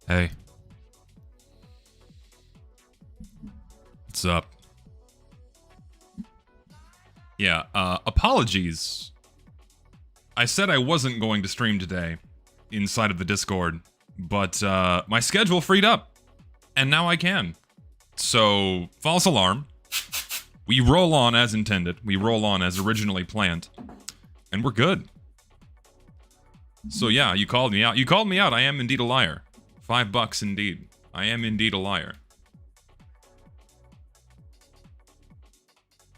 Hey. What's up? Yeah, apologies. I said I wasn't going to stream today inside of the Discord, but my schedule freed up, and now I can. So, false alarm. We roll on as intended. We roll on as originally planned. And we're good. So yeah, you called me out. You called me out. I am indeed a liar. $5 indeed. I am indeed a liar.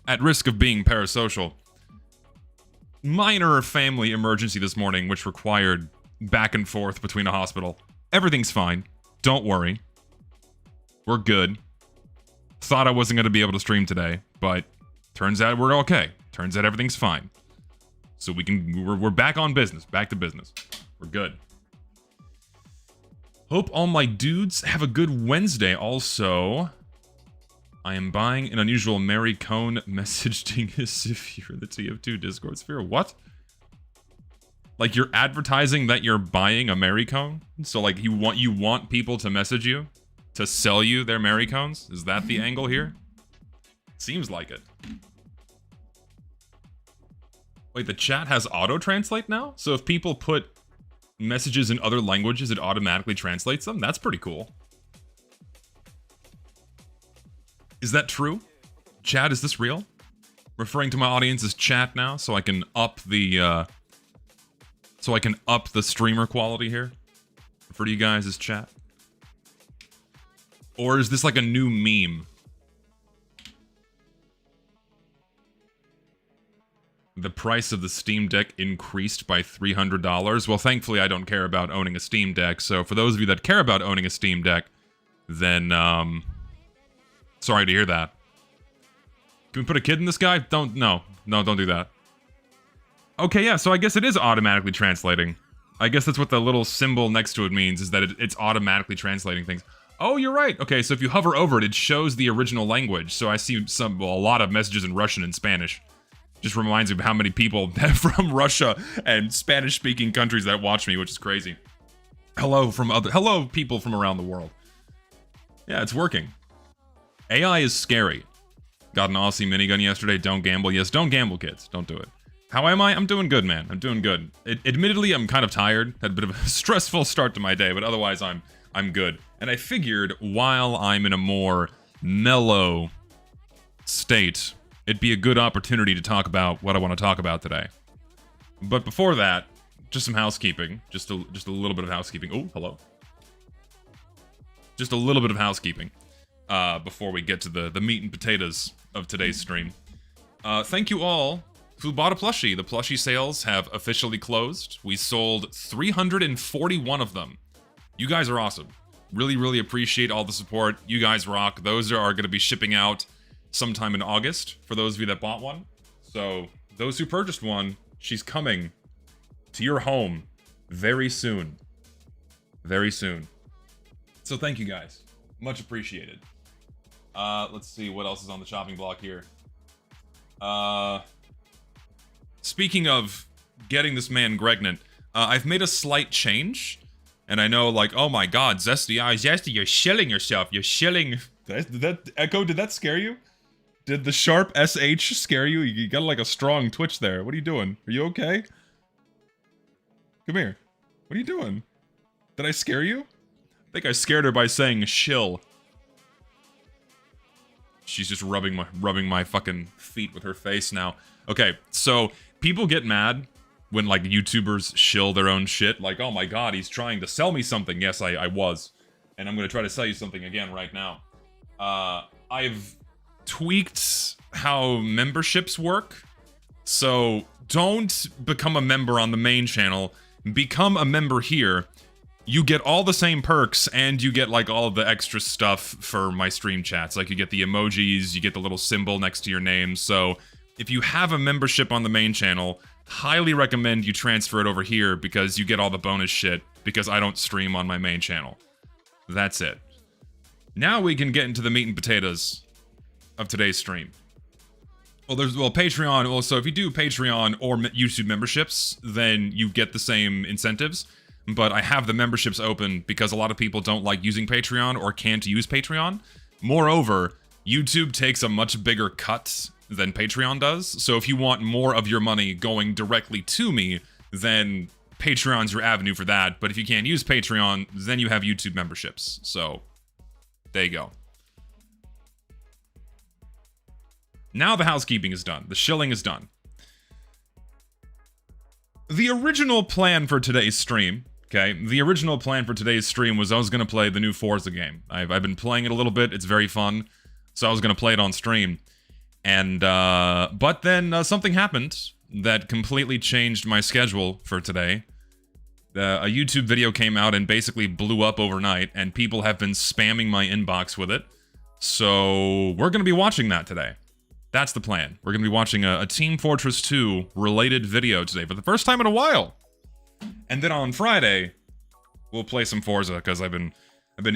At risk of being parasocial. Minor family emergency this morning, which required back and forth between a hospital. Everything's fine. Don't worry. We're good. Thought I wasn't going to be able to stream today, but turns out we're okay. Turns out everything's fine. So we're back on business. Back to business. We're good. Hope all my dudes have a good Wednesday. Also, I am buying an unusual Mary Cone message dingus if you're in the TF2 Discord sphere. What? Like you're advertising that you're buying a Mary Cone? So like you want people to message you to sell you their Mary Cones? Is that the angle here? Seems like it. Wait, the chat has auto-translate now? So if people put messages in other languages, it automatically translates them? That's pretty cool. Is that true? Chat, is this real? Referring to my audience as chat now, so I can up the streamer quality here. Refer to you guys as chat. Or is this like a new meme? The price of the Steam Deck increased by $300. Well, thankfully, I don't care about owning a Steam Deck. So for those of you that care about owning a Steam Deck, then, sorry to hear that. Can we put a kid in this guy? No, don't do that. Okay, yeah, so I guess it is automatically translating. I guess that's what the little symbol next to it means, is that it's automatically translating things. Oh, you're right. Okay, so if you hover over it, it shows the original language. So I see a lot of messages in Russian and Spanish. Just reminds me of how many people from Russia and Spanish-speaking countries that watch me, which is crazy. Hello, people from around the world. Yeah, it's working. AI is scary. Got an Aussie minigun yesterday. Don't gamble. Yes, don't gamble, kids. Don't do it. How am I? I'm doing good, man. I'm doing good. Admittedly, I'm kind of tired. Had a bit of a stressful start to my day, but otherwise, I'm good. And I figured while I'm in a more mellow state, it'd be a good opportunity to talk about what I want to talk about today. But before that, just some housekeeping. Just a little bit of housekeeping. Oh, hello. Just a little bit of housekeeping before we get to the meat and potatoes of today's stream. Thank you all who bought a plushie. The plushie sales have officially closed. We sold 341 of them. You guys are awesome. Really, really appreciate all the support. You guys rock. Those are going to be shipping out sometime in August for those of you that bought one. So those who purchased one, she's coming to your home very soon. Very soon. So thank you guys. Much appreciated. Let's see what else is on the chopping block here. Speaking of getting this man pregnant, I've made a slight change. And I know, like, oh my god, Zesty Eyes, Zesty, you're shilling yourself. You're shilling. Did that Echo, did that scare you? Did the sharp SH scare you? You got like a strong twitch there. What are you doing? Are you okay? Come here. What are you doing? Did I scare you? I think I scared her by saying shill. She's just rubbing my fucking feet with her face now. Okay, so people get mad when, like, YouTubers shill their own shit. Like, oh my god, he's trying to sell me something. Yes, I was. And I'm gonna try to sell you something again right now. I've tweaked how memberships work. So, don't become a member on the main channel. Become a member here. You get all the same perks, and you get, like, all of the extra stuff for my stream chats. Like, you get the emojis, you get the little symbol next to your name. So, if you have a membership on the main channel, highly recommend you transfer it over here because you get all the bonus shit because I don't stream on my main channel. That's it. Now we can get into the meat and potatoes of today's stream. Well, Patreon. Well, so if you do Patreon or YouTube memberships, then you get the same incentives. But I have the memberships open because a lot of people don't like using Patreon or can't use Patreon. Moreover, YouTube takes a much bigger cut than Patreon does. So if you want more of your money going directly to me, then Patreon's your avenue for that. But if you can't use Patreon, then you have YouTube memberships. So there you go. Now the housekeeping is done. The shilling is done. The original plan for today's stream, okay? The original plan for today's stream was I was going to play the new Forza game. I've been playing it a little bit. It's very fun. So I was going to play it on stream. And, but then something happened that completely changed my schedule for today. A YouTube video came out and basically blew up overnight, and people have been spamming my inbox with it. So we're going to be watching that today. That's the plan. We're going to be watching a Team Fortress 2 related video today for the first time in a while. And then on Friday, we'll play some Forza, because I've been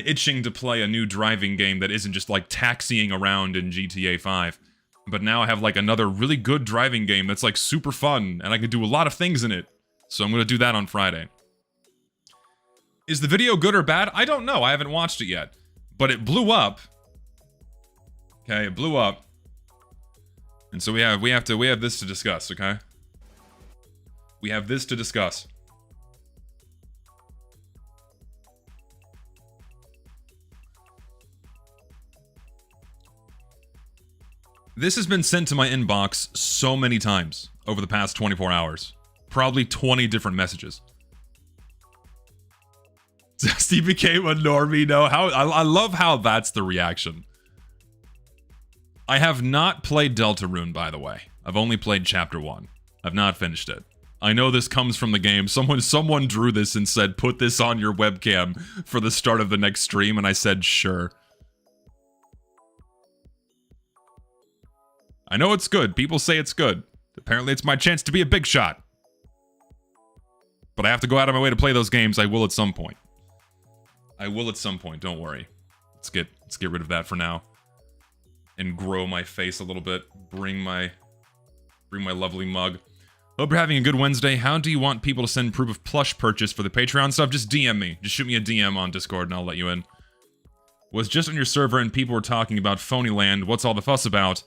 itching to play a new driving game that isn't just like taxiing around in GTA 5. But now I have like another really good driving game that's like super fun, and I can do a lot of things in it. So I'm going to do that on Friday. Is the video good or bad? I don't know. I haven't watched it yet. But it blew up. Okay, it blew up. And so we have this to discuss, okay? We have this to discuss. This has been sent to my inbox so many times over the past 24 hours. Probably 20 different messages. Zesty became a normie. No, I love how that's the reaction. I have not played Deltarune, by the way. I've only played Chapter 1. I've not finished it. I know this comes from the game. Someone drew this and said, put this on your webcam for the start of the next stream, and I said, sure. I know it's good. People say it's good. Apparently it's my chance to be a big shot. But I have to go out of my way to play those games. I will at some point. I will at some point, don't worry. Let's get rid of that for now. And grow my face a little bit. Bring my lovely mug. Hope you're having a good Wednesday. How do you want people to send proof of plush purchase for the Patreon stuff? Just DM me. Just shoot me a DM on Discord and I'll let you in. Was just on your server and people were talking about Phonyland. What's all the fuss about?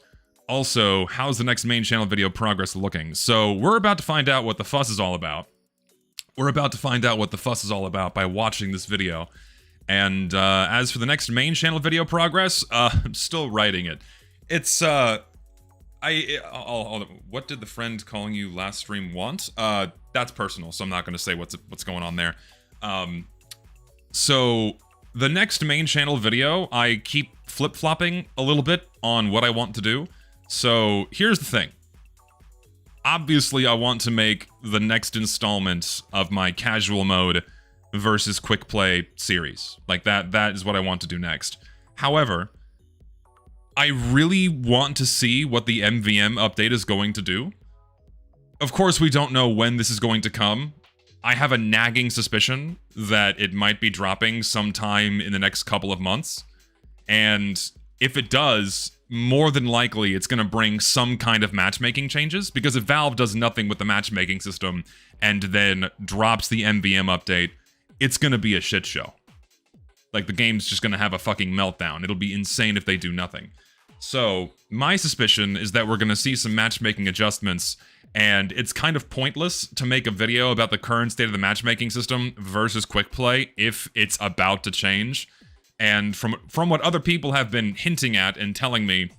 Also, how's the next main channel video progress looking? So, we're about to find out what the fuss is all about. We're about to find out what the fuss is all about by watching this video. And as for the next main channel video progress, I'm still writing it. It's, what did the friend calling you last stream want? That's personal, so I'm not going to say what's going on there. So, the next main channel video, I keep flip-flopping a little bit on what I want to do. So, here's the thing. Obviously, I want to make the next installment of my casual mode versus quick play series. Like, that is what I want to do next. However, I really want to see what the MVM update is going to do. Of course, we don't know when this is going to come. I have a nagging suspicion that it might be dropping sometime in the next couple of months. And if it does, more than likely it's going to bring some kind of matchmaking changes, because if Valve does nothing with the matchmaking system and then drops the MVM update, it's going to be a shit show. Like, the game's just going to have a fucking meltdown. It'll be insane if they do nothing. So, my suspicion is that we're going to see some matchmaking adjustments, and it's kind of pointless to make a video about the current state of the matchmaking system versus quick play if it's about to change. And from what other people have been hinting at and telling me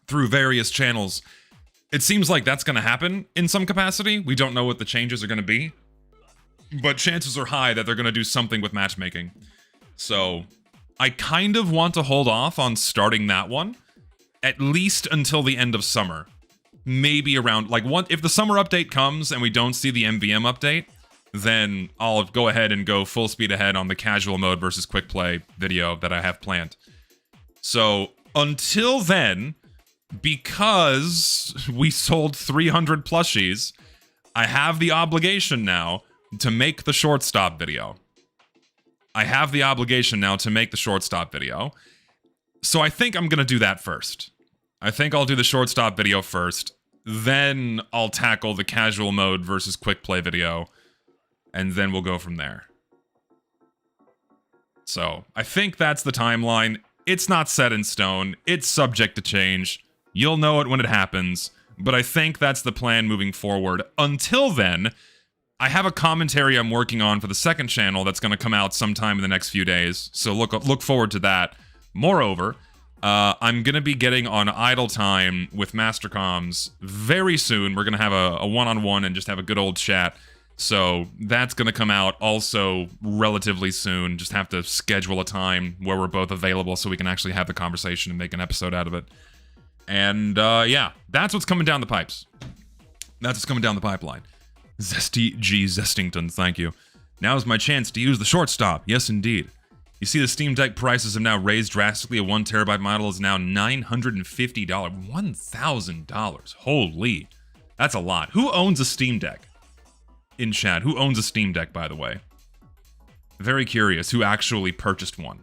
through various channels, it seems like that's going to happen in some capacity. We don't know what the changes are going to be, but chances are high that they're going to do something with matchmaking. So, I kind of want to hold off on starting that one, at least until the end of summer. Maybe around, like, if the summer update comes and we don't see the MVM update, then I'll go ahead and go full speed ahead on the casual mode versus quick play video that I have planned. So, until then, because we sold 300 plushies, I have the obligation now to make the shortstop video. So I think I'm going to do that first. I think I'll do the shortstop video first. Then I'll tackle the casual mode versus quick play video. And then we'll go from there. So, I think that's the timeline. It's not set in stone. It's subject to change. You'll know it when it happens. But I think that's the plan moving forward. Until then, I have a commentary I'm working on for the second channel that's going to come out sometime in the next few days. So look forward to that. Moreover, I'm going to be getting on Idle Time with Mastercoms very soon. We're going to have a one-on-one and just have a good old chat. So that's going to come out also relatively soon. Just have to schedule a time where we're both available so we can actually have the conversation and make an episode out of it. And yeah, that's what's coming down the pipes. That's what's coming down the pipeline. Zesty G Zestington, thank you. Now is my chance to use the shortstop. Yes, indeed. You see the Steam Deck prices have now raised drastically. A 1TB model is now $950. $1,000. Holy. That's a lot. Who owns a Steam Deck? In chat, who owns a Steam Deck, by the way? Very curious who actually purchased one.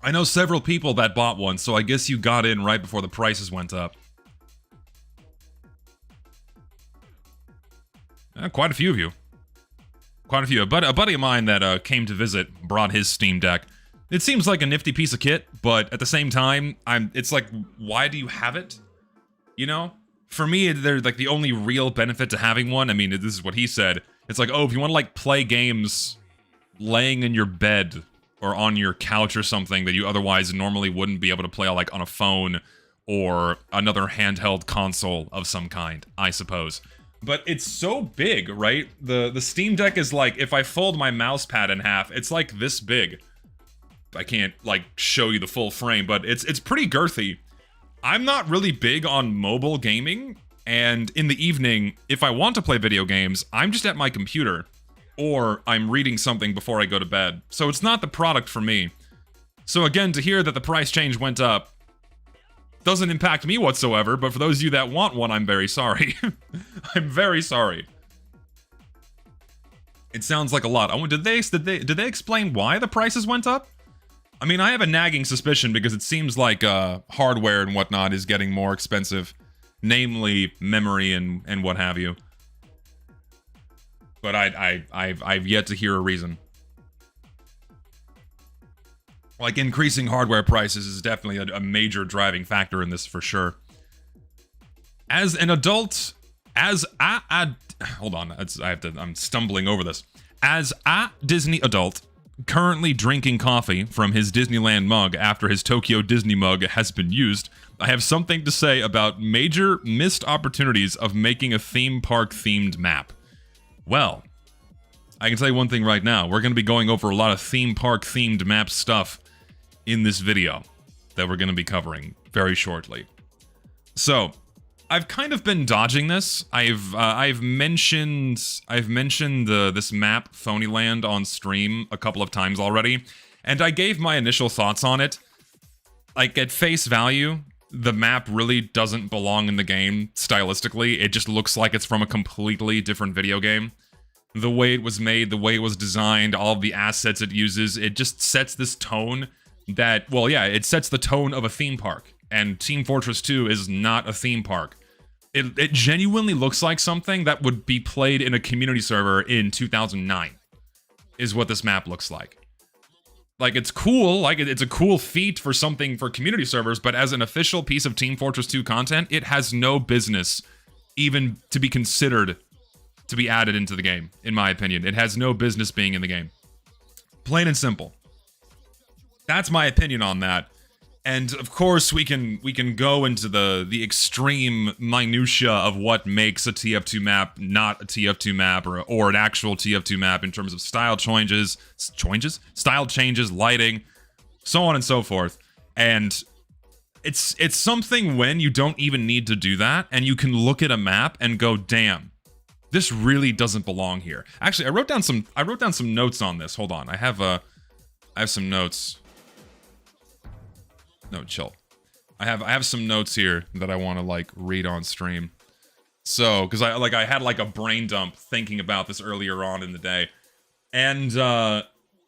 I know several people that bought one, so I guess you got in right before the prices went up. Quite a few of you. Quite a few. A buddy of mine that came to visit brought his Steam Deck. It seems like a nifty piece of kit, but at the same time, it's like, why do you have it? You know? For me, they're like the only real benefit to having one. I mean, this is what he said. It's like, oh, if you want to like play games laying in your bed or on your couch or something that you otherwise normally wouldn't be able to play like on a phone or another handheld console of some kind, I suppose. But it's so big, right? The Steam Deck is like, if I fold my mouse pad in half, it's like this big. I can't like show you the full frame, but it's pretty girthy. I'm not really big on mobile gaming, and in the evening, if I want to play video games, I'm just at my computer, or I'm reading something before I go to bed. So it's not the product for me. So again, to hear that the price change went up doesn't impact me whatsoever, but for those of you that want one, I'm very sorry. I'm very sorry. It sounds like a lot. Oh, did they explain why the prices went up? I mean, I have a nagging suspicion because it seems like hardware and whatnot is getting more expensive, namely memory and what have you. But I've yet to hear a reason. Like, increasing hardware prices is definitely a major driving factor in this for sure. As an adult, hold on, I'm stumbling over this. As a Disney adult, currently drinking coffee from his Disneyland mug after his Tokyo Disney mug has been used, I have something to say about major missed opportunities of making a theme park themed map. Well, I can tell you one thing right now. We're going to be going over a lot of theme park themed map stuff in this video that we're going to be covering very shortly. So, I've kind of been dodging this. I've mentioned this map Phonyland on stream a couple of times already, and I gave my initial thoughts on it. Like, at face value, the map really doesn't belong in the game stylistically. It just looks like it's from a completely different video game. The way it was made, the way it was designed, all of the assets it uses, it just sets this tone that, well, yeah, it sets the tone of a theme park. And Team Fortress 2 is not a theme park. It genuinely looks like something that would be played in a community server in 2009, is what this map looks like. Like, it's cool, like, it's a cool feat for something for community servers, but as an official piece of Team Fortress 2 content, it has no business even to be considered to be added into the game, in my opinion. It has no business being in the game. Plain and simple. That's my opinion on that. And of course, we can go into the extreme minutia of what makes a TF2 map not a TF2 map or an actual TF2 map in terms of style changes, lighting, so on and so forth. And it's something when you don't even need to do that, and you can look at a map and go, damn, this really doesn't belong here. Actually, I wrote down some notes on this. Hold on, I have some notes. No, chill. I have some notes here that I want to like read on stream. So, because I had like a brain dump thinking about this earlier on in the day, and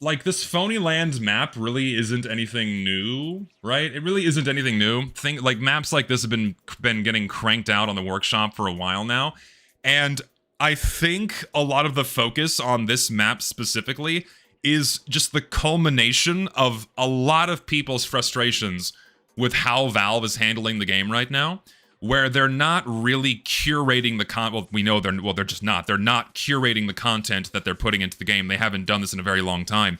like this Phonyland map really isn't anything new, right? It really isn't anything new. Like maps like this have been getting cranked out on the workshop for a while now, and I think a lot of the focus on this map specifically is just the culmination of a lot of people's frustrations with how Valve is handling the game right now, where they're not really curating the they're just not. They're not curating the content that they're putting into the game. They haven't done this in a very long time.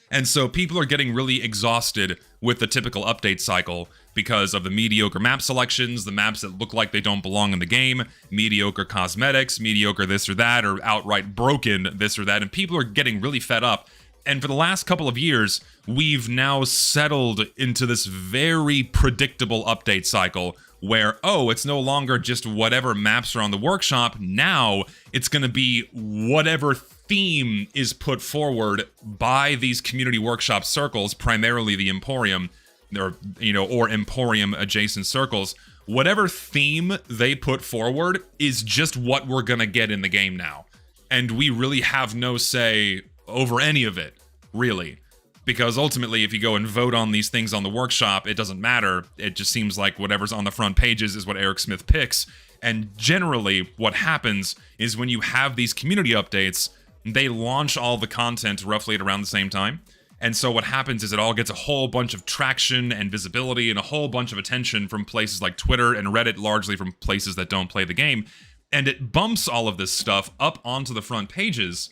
And so people are getting really exhausted with the typical update cycle because of the mediocre map selections, the maps that look like they don't belong in the game, mediocre cosmetics, mediocre this or that, or outright broken this or that, and people are getting really fed up. And for the last couple of years, we've now settled into this very predictable update cycle where, oh, it's no longer just whatever maps are on the workshop, now it's going to be whatever theme is put forward by these community workshop circles, primarily the Emporium, or Emporium adjacent circles. Whatever theme they put forward is just what we're gonna get in the game now. And we really have no say over any of it, really. Because ultimately, if you go and vote on these things on the workshop, it doesn't matter. It just seems like whatever's on the front pages is what Eric Smith picks. And generally, what happens is when you have these community updates, they launch all the content roughly at around the same time. And so what happens is it all gets a whole bunch of traction and visibility and a whole bunch of attention from places like Twitter and Reddit, largely from places that don't play the game. And it bumps all of this stuff up onto the front pages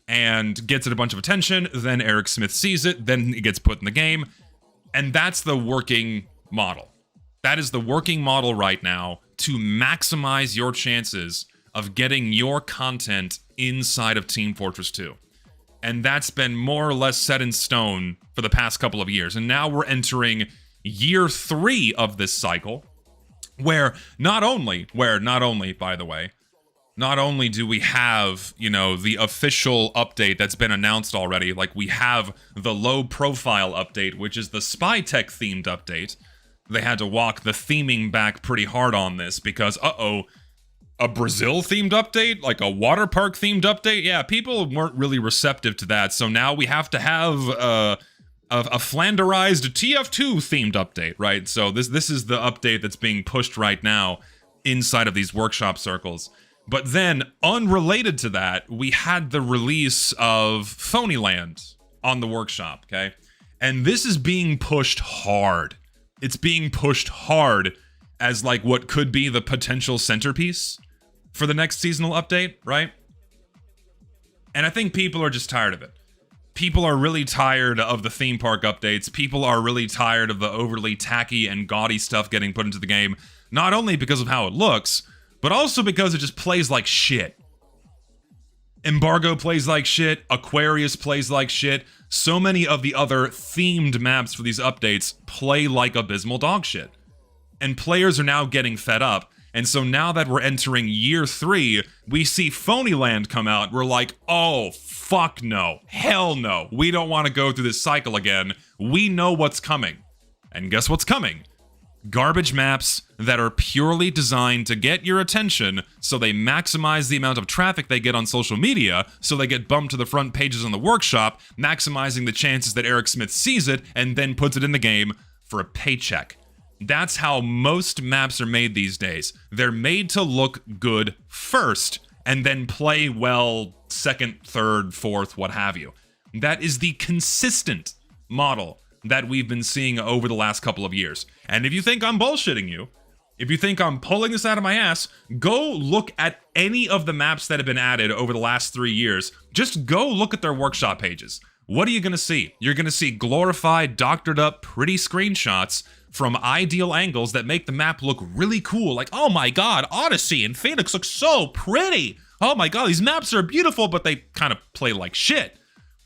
and gets it a bunch of attention. Then Eric Smith sees it, then it gets put in the game. And that's the working model. That is the working model right now to maximize your chances of getting your content inside of Team Fortress 2. And that's been more or less set in stone for the past couple of years. And now we're entering year 3 of this cycle, where not only, by the way, not only do we have, you know, the official update that's been announced already, like we have the low profile update, which is the spy tech themed update. They had to walk the theming back pretty hard on this because, a Brazil themed update? Like a water park themed update? Yeah, people weren't really receptive to that, so now we have to have a Flanderized TF2 themed update, right? So this is the update that's being pushed right now inside of these workshop circles. But then, unrelated to that, we had the release of Phonyland on the workshop, okay? And this is being pushed hard. It's being pushed hard as like what could be the potential centerpiece for the next seasonal update, right? And I think people are just tired of it. People are really tired of the theme park updates. People are really tired of the overly tacky and gaudy stuff getting put into the game, not only because of how it looks, but also because it just plays like shit. Embargo plays like shit, Aquarius plays like shit, so many of the other themed maps for these updates play like abysmal dog shit. And players are now getting fed up, and so now that we're entering year 3, we see Phonyland come out, we're like, oh, fuck no, hell no, we don't want to go through this cycle again, we know what's coming. And guess what's coming? Garbage maps that are purely designed to get your attention so they maximize the amount of traffic they get on social media, so they get bumped to the front pages on the workshop, maximizing the chances that Eric Smith sees it and then puts it in the game for a paycheck. That's how most maps are made these days. They're made to look good first, and then play well second, third, fourth, what have you. That is the consistent model that we've been seeing over the last couple of years. And if you think I'm bullshitting you, if you think I'm pulling this out of my ass, go look at any of the maps that have been added over the last 3 years. Just go look at their workshop pages. What are you gonna see? You're gonna see glorified, doctored up, pretty screenshots from ideal angles that make the map look really cool. Like, oh my god, Odyssey and Phoenix look so pretty. Oh my god, these maps are beautiful, but they kind of play like shit.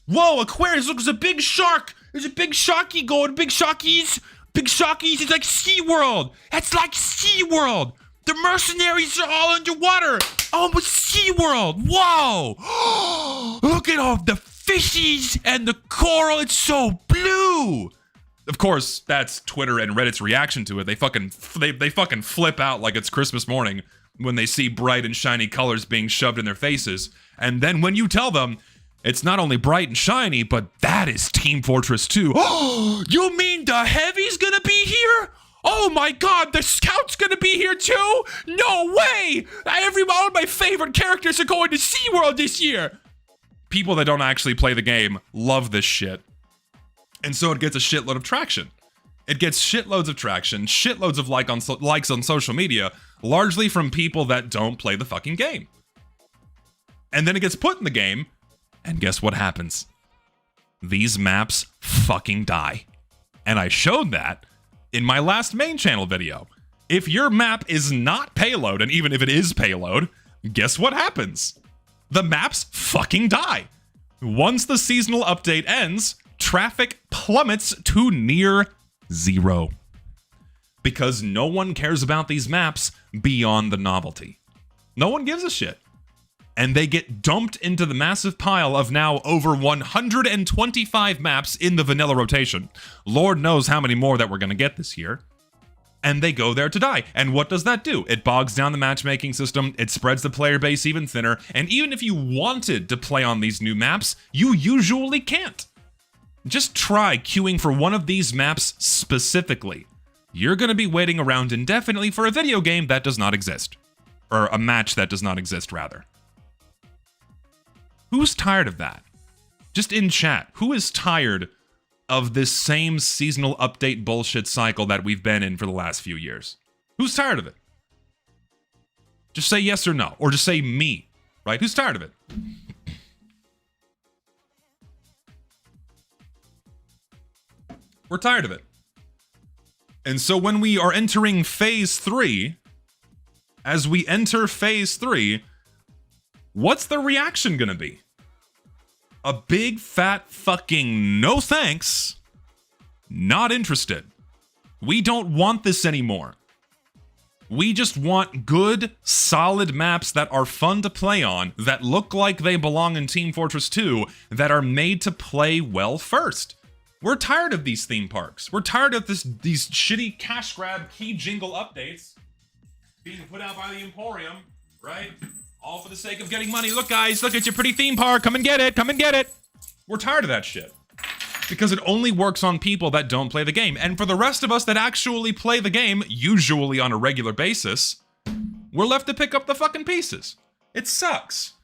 Whoa, Aquarius, look, there's a big shark. There's a big sharky going, big sharkies. Big sharkies, it's like SeaWorld. That's like SeaWorld. The mercenaries are all underwater. Oh, but SeaWorld. Whoa. Look at all the fishies and the coral. It's so blue. Of course, that's Twitter and Reddit's reaction to it. They fucking flip out like it's Christmas morning when they see bright and shiny colors being shoved in their faces. And then when you tell them, it's not only bright and shiny, but that is Team Fortress 2. Oh, you mean the Heavy's gonna be here? Oh my god, the Scout's gonna be here too? No way! All of my favorite characters are going to SeaWorld this year! People that don't actually play the game love this shit. And so it gets a shitload of traction. It gets shitloads of traction, shitloads of likes on social media, largely from people that don't play the fucking game. And then it gets put in the game, and guess what happens? These maps fucking die. And I showed that in my last main channel video. If your map is not payload, and even if it is payload, guess what happens? The maps fucking die. Once the seasonal update ends, traffic plummets to near zero. Because no one cares about these maps beyond the novelty. No one gives a shit. And they get dumped into the massive pile of now over 125 maps in the vanilla rotation. Lord knows how many more that we're going to get this year. And they go there to die. And what does that do? It bogs down the matchmaking system, it spreads the player base even thinner, and even if you wanted to play on these new maps, you usually can't. Just try queuing for one of these maps specifically. You're going to be waiting around indefinitely for a video game that does not exist. Or a match that does not exist, rather. Who's tired of that? Just in chat, who is tired of this same seasonal update bullshit cycle that we've been in for the last few years? Who's tired of it? Just say yes or no, or just say me, right? Who's tired of it? We're tired of it. And so when we are entering phase 3, as we enter phase 3, what's the reaction gonna be? A big fat fucking no thanks. Not interested. We don't want this anymore. We just want good, solid maps that are fun to play on, that look like they belong in Team Fortress 2, that are made to play well first. We're tired of these theme parks. We're tired of these shitty cash grab key jingle updates being put out by the Emporium, right? All for the sake of getting money. Look, guys, look at your pretty theme park. Come and get it. Come and get it. We're tired of that shit. Because it only works on people that don't play the game. And for the rest of us that actually play the game, usually on a regular basis, we're left to pick up the fucking pieces. It sucks.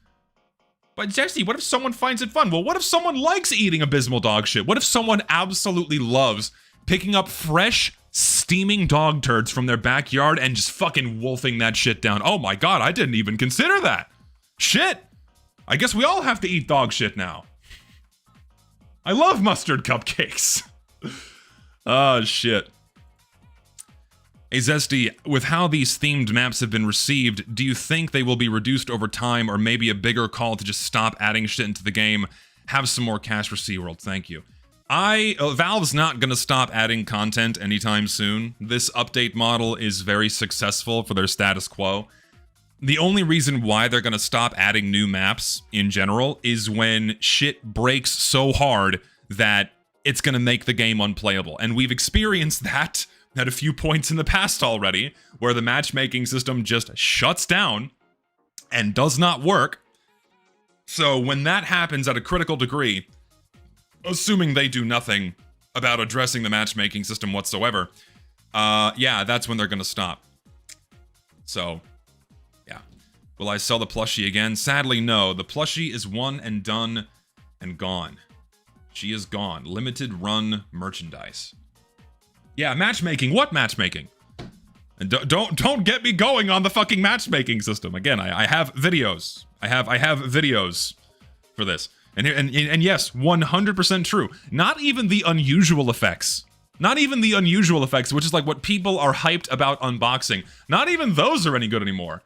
But Jesse, what if someone finds it fun? Well, what if someone likes eating abysmal dog shit? What if someone absolutely loves picking up fresh, steaming dog turds from their backyard and just fucking wolfing that shit down? Oh my god, I didn't even consider that. Shit. I guess we all have to eat dog shit now. I love mustard cupcakes. Oh, shit. Hey, Zesty, with how these themed maps have been received, do you think they will be reduced over time, or maybe a bigger call to just stop adding shit into the game? Have some more cash for SeaWorld, thank you. Valve's not gonna stop adding content anytime soon. This update model is very successful for their status quo. The only reason why they're gonna stop adding new maps in general is when shit breaks so hard that it's gonna make the game unplayable. And we've experienced that at a few points in the past already, where the matchmaking system just shuts down and does not work. So when that happens at a critical degree, assuming they do nothing about addressing the matchmaking system whatsoever, yeah, that's when they're gonna stop. So, yeah. Will I sell the plushie again? Sadly, no. The plushie is one and done and gone. She is gone. Limited run merchandise. Yeah, matchmaking. What matchmaking? And don't get me going on the fucking matchmaking system. Again, I have videos. I have videos for this. And yes, 100% true. Not even the unusual effects. Not even the unusual effects, which is like what people are hyped about unboxing. Not even those are any good anymore.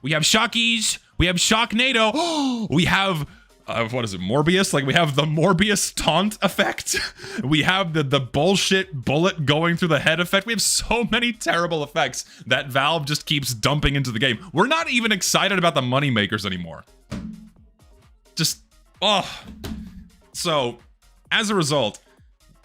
We have Shockies. We have Shocknado. We have, what is it, Morbius? Like, we have the Morbius taunt effect. We have the bullshit bullet going through the head effect. We have so many terrible effects that Valve just keeps dumping into the game. We're not even excited about the money makers anymore. Just, oh. So, as a result,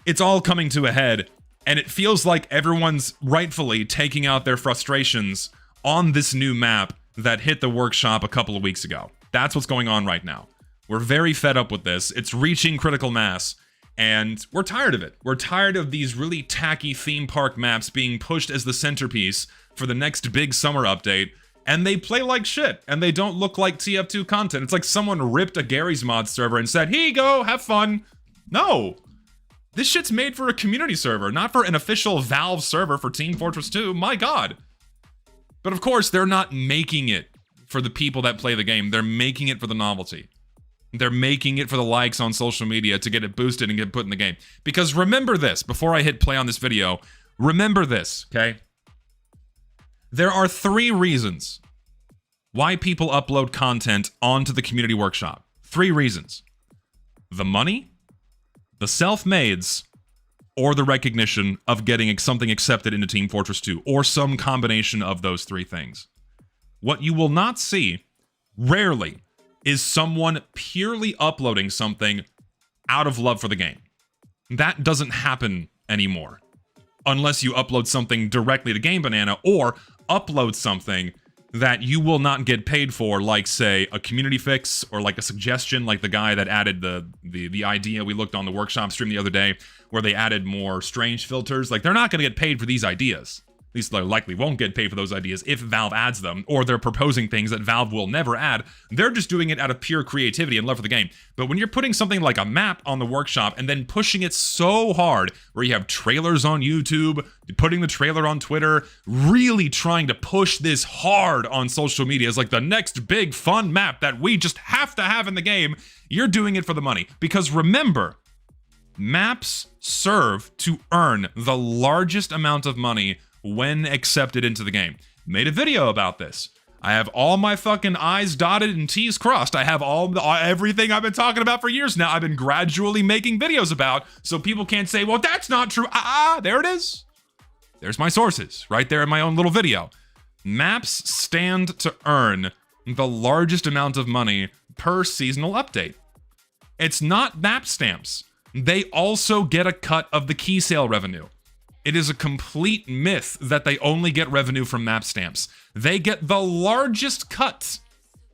it's all coming to a head, and it feels like everyone's rightfully taking out their frustrations on this new map that hit the workshop a couple of weeks ago. That's what's going on right now. We're very fed up with this. It's reaching critical mass, and we're tired of it. We're tired of these really tacky theme park maps being pushed as the centerpiece for the next big summer update, and they play like shit, and they don't look like TF2 content. It's like someone ripped a Gary's Mod server and said, here you go, have fun. No. This shit's made for a community server, not for an official Valve server for Team Fortress 2. My god. But of course, they're not making it for the people that play the game. They're making it for the novelty. They're making it for the likes on social media to get it boosted and get put in the game. Because remember this, before I hit play on this video, remember this, okay? There are 3 reasons why people upload content onto the community workshop. 3 reasons. The money, the self-mades, or the recognition of getting something accepted into Team Fortress 2, or some combination of those 3 things. What you will not see, rarely, is someone purely uploading something out of love for the game. That doesn't happen anymore. Unless you upload something directly to Game Banana, or upload something that you will not get paid for, like, say, a community fix, or like a suggestion, like the guy that added the idea we looked on the workshop stream the other day, where they added more strange filters. Like, they're not going to get paid for these ideas. At least they likely won't get paid for those ideas if Valve adds them, or they're proposing things that Valve will never add. They're just doing it out of pure creativity and love for the game. But when you're putting something like a map on the workshop and then pushing it so hard, where you have trailers on YouTube, putting the trailer on Twitter, really trying to push this hard on social media as like the next big fun map that we just have to have in the game, you're doing it for the money. Because remember, maps serve to earn the largest amount of money when accepted into the game. Made a video about this. I have all my fucking I's dotted and T's crossed. I have everything I've been talking about for years now. I've been gradually making videos about, so people can't say, well, that's not true. There it is. There's my sources, right there in my own little video. Maps stand to earn the largest amount of money per seasonal update. It's not map stamps. They also get a cut of the key sale revenue. It is a complete myth that they only get revenue from map stamps. They get the largest cut.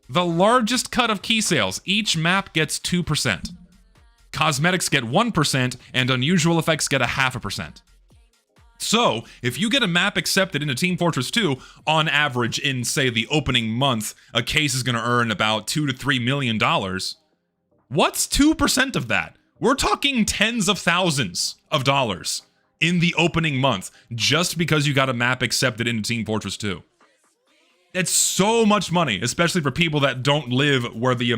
The largest cut of key sales. Each map gets 2%. Cosmetics get 1%, and unusual effects get 0.5%. So, if you get a map accepted into Team Fortress 2, on average, in, say, the opening month, a case is going to earn about $2 to $3 million. What's 2% of that? We're talking tens of thousands of dollars in the opening month, just because you got a map accepted into Team Fortress 2. That's so much money, especially for people that don't live where the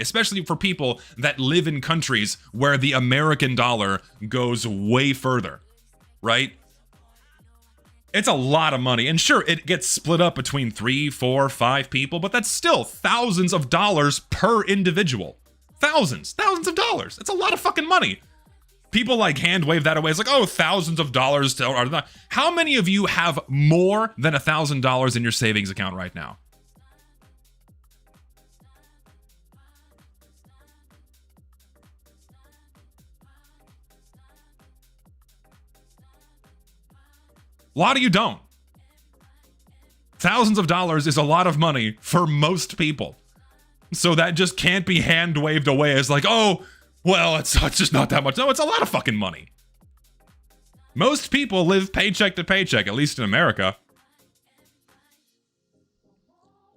especially for people that live in countries where the American dollar goes way further, right? It's a lot of money, and sure, it gets split up between 3, 4, 5 people, but that's still thousands of dollars per individual. Thousands of dollars. That's a lot of fucking money. People like hand wave that away. It's like, oh, thousands of dollars. How many of you have more than $1,000 in your savings account right now? A lot of you don't. Thousands of dollars is a lot of money for most people. So that just can't be hand waved away as like, oh, well, it's just not that much. No, it's a lot of fucking money. Most people live paycheck to paycheck, at least in America.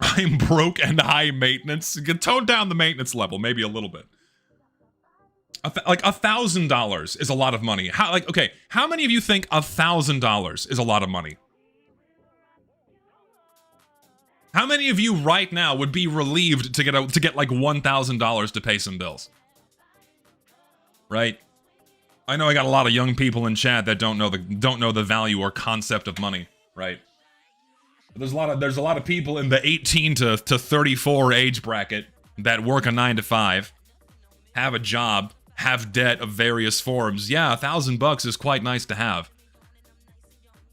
I'm broke and high maintenance. You can tone down the maintenance level, maybe a little bit. Like $1,000 is a lot of money. How many of you think $1,000 is a lot of money? How many of you right now would be relieved to get like $1,000 to pay some bills? Right? I know I got a lot of young people in chat that don't know the value or concept of money, right? But there's a lot of people in the 18 to 34 age bracket that work a 9 to 5, have a job, have debt of various forms. Yeah, $1,000 is quite nice to have.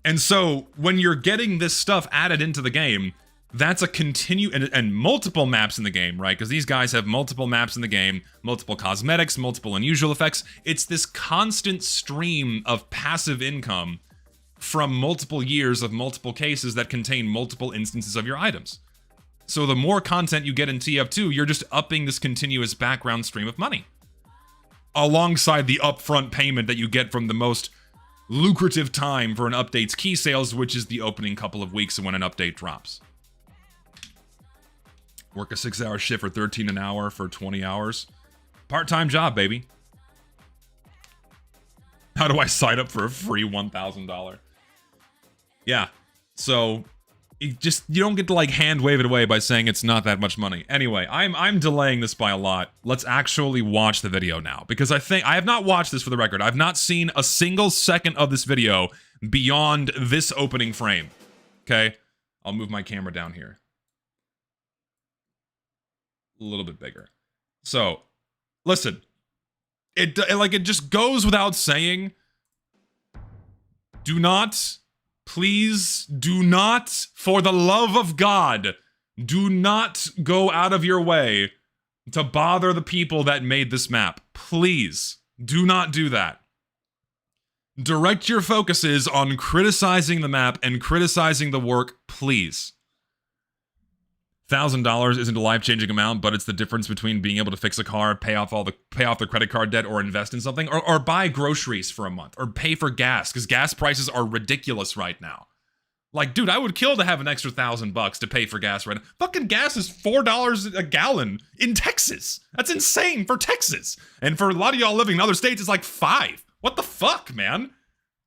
And so when you're getting this stuff added into the game, that's a and multiple maps in the game, right? Because these guys have multiple maps in the game, multiple cosmetics, multiple unusual effects. It's this constant stream of passive income from multiple years of multiple cases that contain multiple instances of your items. So the more content you get in TF2, you're just upping this continuous background stream of money, alongside the upfront payment that you get from the most lucrative time for an update's key sales, which is the opening couple of weeks when an update drops. Work a 6-hour shift for $13 an hour for 20 hours. Part-time job, baby. How do I sign up for a free $1,000? Yeah, so you don't get to like hand wave it away by saying it's not that much money. Anyway, I'm delaying this by a lot. Let's actually watch the video now, because I have not watched this for the record. I've not seen a single second of this video beyond this opening frame. Okay, I'll move my camera down here. A little bit bigger. So, listen. It just goes without saying. Please do not, for the love of God, do not go out of your way to bother the people that made this map. Please, do not do that. Direct your focuses on criticizing the map and criticizing the work, please. $1,000 isn't a life-changing amount, but it's the difference between being able to fix a car, pay off the credit card debt, or invest in something, or buy groceries for a month, or pay for gas, because gas prices are ridiculous right now. Like, dude, I would kill to have an extra $1,000 to pay for gas right now. Fucking gas is $4 a gallon in Texas. That's insane for Texas. And for a lot of y'all living in other states, it's like $5. What the fuck, man?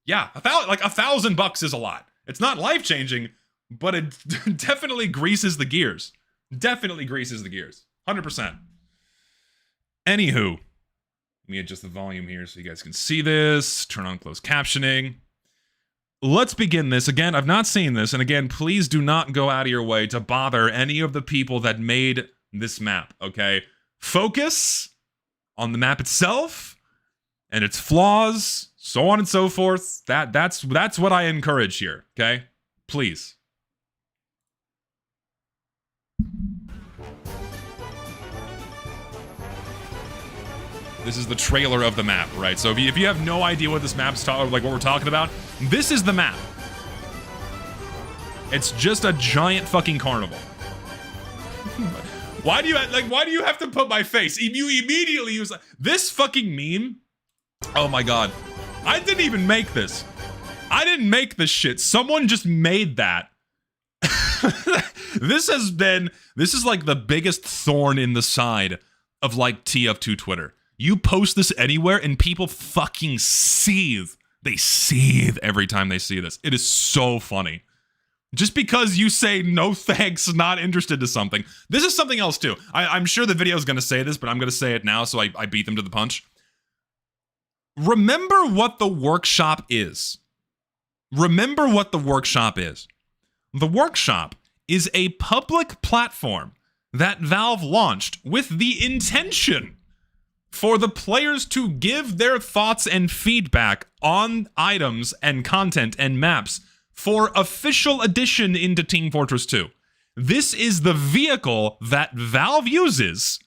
Yeah, $1,000 is a lot. It's not life-changing, but it definitely greases the gears. Definitely greases the gears. 100%. Anywho, let me adjust the volume here so you guys can see this. Turn on closed captioning. Let's begin this. Again, I've not seen this. And again, please do not go out of your way to bother any of the people that made this map, okay? Focus on the map itself and its flaws, so on and so forth. That's what I encourage here, okay? Please. This is the trailer of the map, right? So if you have no idea what this map's like what we're talking about, this is the map. It's just a giant fucking carnival. Why do you have to put my face? You immediately use this fucking meme. Oh my god. I didn't even make this. I didn't make this shit. Someone just made that. This is like the biggest thorn in the side of like TF2 Twitter. You post this anywhere and people fucking seethe. They seethe every time they see this. It is so funny. Just because you say no thanks, not interested to something. This is something else too. I'm sure the video is going to say this, but I'm going to say it now so I beat them to the punch. Remember what the workshop is. Remember what the workshop is. The workshop is a public platform that Valve launched with the intention for the players to give their thoughts and feedback on items and content and maps for official addition into Team Fortress 2. This is the vehicle that Valve uses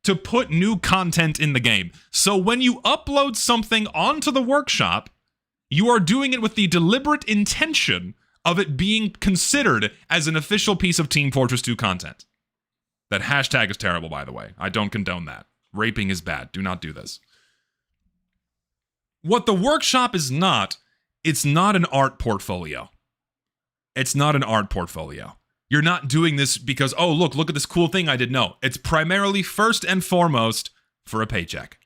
to put new content in the game. So when you upload something onto the workshop, you are doing it with the deliberate intention of it being considered as an official piece of Team Fortress 2 content. That hashtag is terrible, by the way. I don't condone that. Raping is bad. Do not do this. What the workshop is not, it's not an art portfolio. It's not an art portfolio. You're not doing this because, oh, look at this cool thing I did. No, it's primarily first and foremost for a paycheck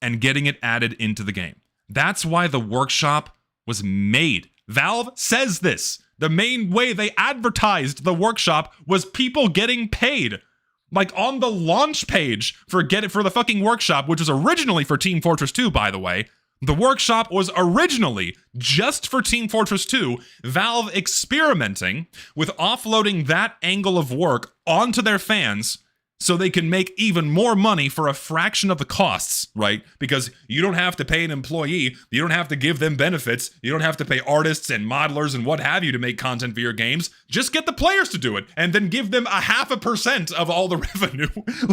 and getting it added into the game. That's why the workshop was made. Valve says this. The main way they advertised the workshop was people getting paid. Like on the launch page for the fucking workshop, which was originally for Team Fortress 2, by the way. The workshop was originally just for Team Fortress 2, Valve experimenting with offloading that angle of work onto their fans so they can make even more money for a fraction of the costs, right? Because you don't have to pay an employee, you don't have to give them benefits, you don't have to pay artists and modelers and what have you to make content for your games. Just get the players to do it and then give them 0.5% of all the revenue.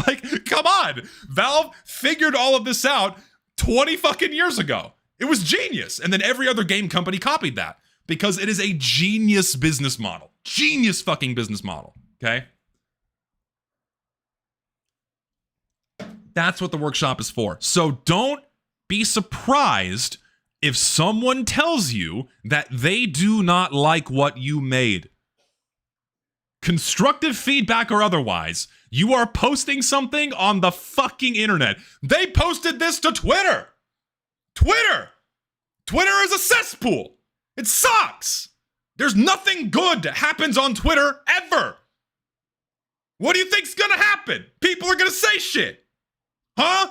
Like, come on! Valve figured all of this out 20 fucking years ago. It was genius. And then every other game company copied that because it is a genius business model. Genius fucking business model. Okay? That's what the workshop is for. So don't be surprised if someone tells you that they do not like what you made. Constructive feedback or otherwise, you are posting something on the fucking internet. They posted this to Twitter. Twitter is a cesspool. It sucks. There's nothing good that happens on Twitter ever. What do you think's gonna happen? People are gonna say shit. Huh?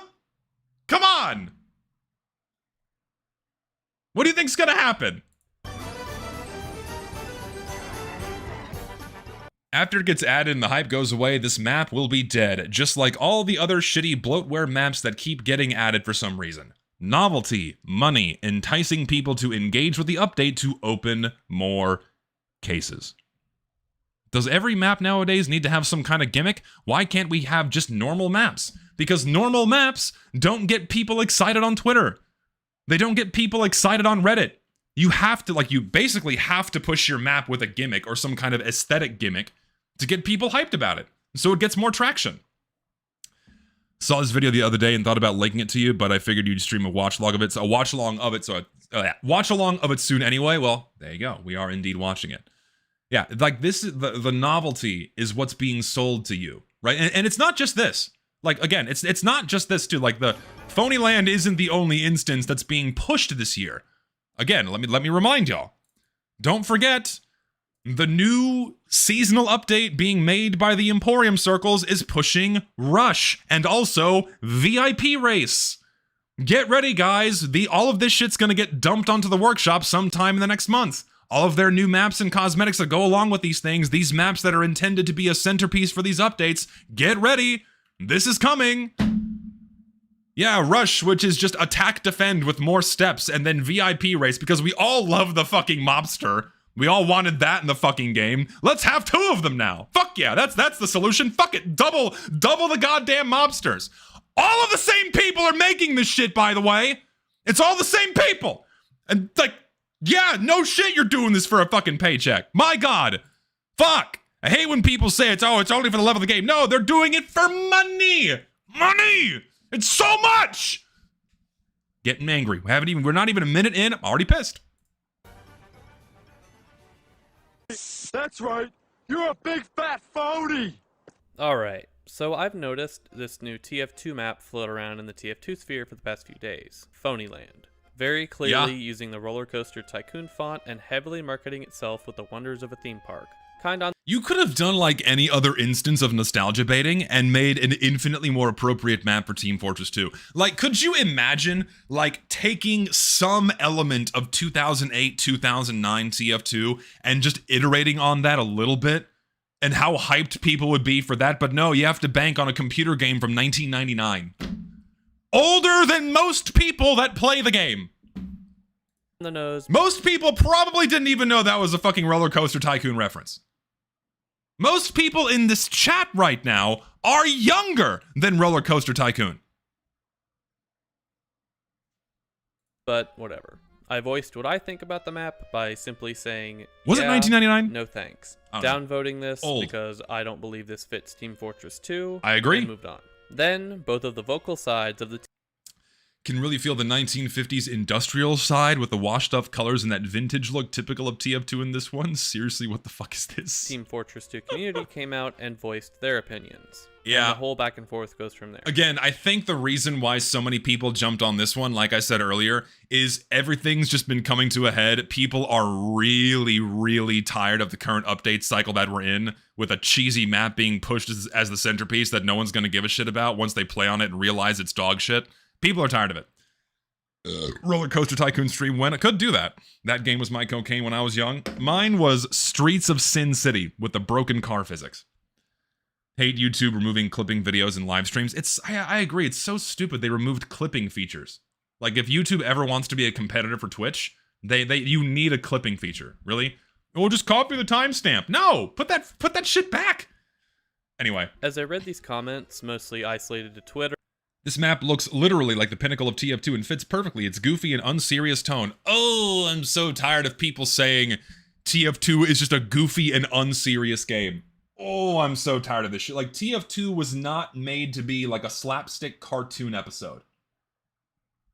Come on. What do you think's gonna happen? After it gets added and the hype goes away, this map will be dead, just like all the other shitty bloatware maps that keep getting added for some reason. Novelty, money, enticing people to engage with the update to open more cases. Does every map nowadays need to have some kind of gimmick? Why can't we have just normal maps? Because normal maps don't get people excited on Twitter. They don't get people excited on Reddit. You have to, you basically have to push your map with a gimmick or some kind of aesthetic gimmick to get people hyped about it, so it gets more traction. Saw this video the other day and thought about linking it to you, but I figured you'd stream a watch log of it. So a watch along of it. Watch along of it soon anyway. Well, there you go. We are indeed watching it. Yeah, like this is the novelty is what's being sold to you, right? And it's not just this. Like again, it's not just this too. Like the Phonyland isn't the only instance that's being pushed this year. Again, let me remind y'all. Don't forget. The new seasonal update being made by the Emporium Circles is pushing Rush and also VIP Race. Get ready, guys. All of this shit's gonna get dumped onto the workshop sometime in the next month. All of their new maps and cosmetics that go along with these things, these maps that are intended to be a centerpiece for these updates, get ready. This is coming. Yeah, Rush, which is just attack defend with more steps, and then VIP Race, because we all love the fucking mobster. We all wanted that in the fucking game. Let's have 2 of them now. Fuck yeah, that's the solution. Fuck it, double the goddamn mobsters. All of the same people are making this shit, by the way. It's all the same people. And like, yeah, no shit you're doing this for a fucking paycheck. My God. Fuck. I hate when people say it's only for the love of the game. No, they're doing it for money. Money. It's so much. Getting angry. We're not even a minute in. I'm already pissed. That's right. You're a big fat phony. Alright, so I've noticed this new TF2 map float around in the TF2 sphere for the past few days. Phonyland. Very clearly using the Roller Coaster Tycoon font and heavily marketing itself with the wonders of a theme park. You could have done like any other instance of nostalgia baiting and made an infinitely more appropriate map for Team Fortress 2. Like, could you imagine, like, taking some element of 2008, 2009 TF2 and just iterating on that a little bit? And how hyped people would be for that? But no, you have to bank on a computer game from 1999. Older than most people that play the game. The nose. Most people probably didn't even know that was a fucking Roller Coaster Tycoon reference. Most people in this chat right now are younger than Roller Coaster Tycoon. But whatever. I voiced what I think about the map by simply saying, Was it 1999? No thanks. I don't know. Downvoting this Old. because I don't believe this fits Team Fortress 2. I agree. And moved on. Then, both of the vocal sides of the Can really feel the 1950s industrial side with the washed up colors and that vintage look typical of TF2 in this one. Seriously, what the fuck is this? Team Fortress 2 community came out and voiced their opinions. Yeah. And the whole back and forth goes from there. Again, I think the reason why so many people jumped on this one, like I said earlier, is everything's just been coming to a head. People are really, really tired of the current update cycle that we're in, with a cheesy map being pushed as the centerpiece that no one's going to give a shit about once they play on it and realize it's dog shit. People are tired of it. Roller Coaster Tycoon stream when it could do that. That game was my cocaine when I was young. Mine was Streets of Sin City with the broken car physics. Hate YouTube removing clipping videos and live streams. I agree, it's so stupid they removed clipping features. Like, if YouTube ever wants to be a competitor for Twitch, you need a clipping feature. Really? We'll just copy the timestamp. No! Put that shit back! Anyway. As I read these comments, mostly isolated to Twitter. This map looks literally like the pinnacle of TF2 and fits perfectly. It's goofy and unserious tone. Oh, I'm so tired of people saying TF2 is just a goofy and unserious game. Oh, I'm so tired of this shit. Like, TF2 was not made to be like a slapstick cartoon episode.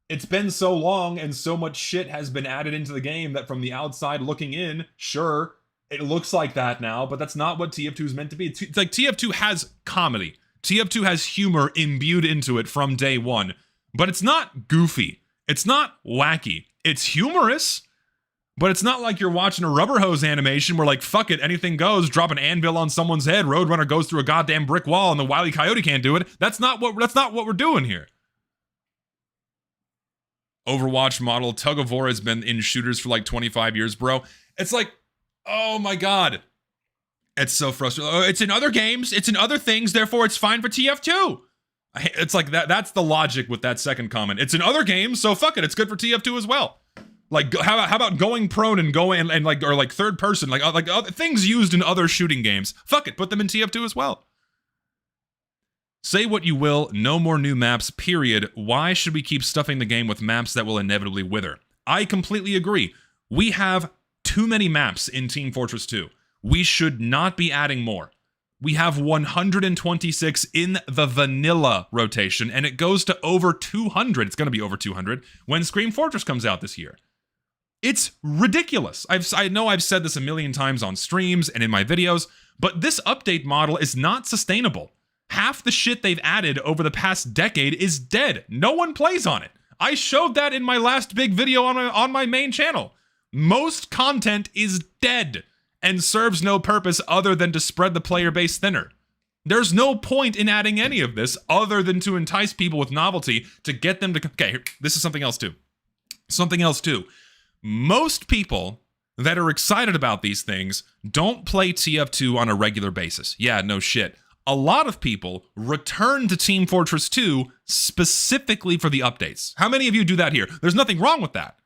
It's been so long and so much shit has been added into the game that from the outside looking in, sure, it looks like that now, but that's not what TF2 is meant to be. It's like TF2 has comedy. TF2 has humor imbued into it from day one, but it's not goofy. It's not wacky. It's humorous, but it's not like you're watching a rubber hose animation where, like, fuck it, anything goes, drop an anvil on someone's head, Roadrunner goes through a goddamn brick wall and the Wile E. Coyote can't do it. That's not what we're doing here. Overwatch model Tug of War has been in shooters for like 25 years, bro. It's like, oh my God. It's so frustrating. Oh, it's in other games, it's in other things, therefore it's fine for TF2. It's like that's the logic with that second comment. It's in other games, so fuck it, it's good for TF2 as well. Like, how about going prone and going and like, or like third person, like other things used in other shooting games. Fuck it, put them in TF2 as well. Say what you will, no more new maps, period. Why should we keep stuffing the game with maps that will inevitably wither? I completely agree. We have too many maps in Team Fortress 2. We should not be adding more. We have 126 in the vanilla rotation, and it goes to over 200. It's going to be over 200 when Scream Fortress comes out this year. It's ridiculous. I know I've said this a million times on streams and in my videos, but this update model is not sustainable. Half the shit they've added over the past decade is dead. No one plays on it. I showed that in my last big video on my main channel. Most content is dead and serves no purpose other than to spread the player base thinner. There's no point in adding any of this other than to entice people with novelty to get them to... Okay, this is something else too. Something else too. Most people that are excited about these things don't play TF2 on a regular basis. Yeah, no shit. A lot of people return to Team Fortress 2 specifically for the updates. How many of you do that here? There's nothing wrong with that.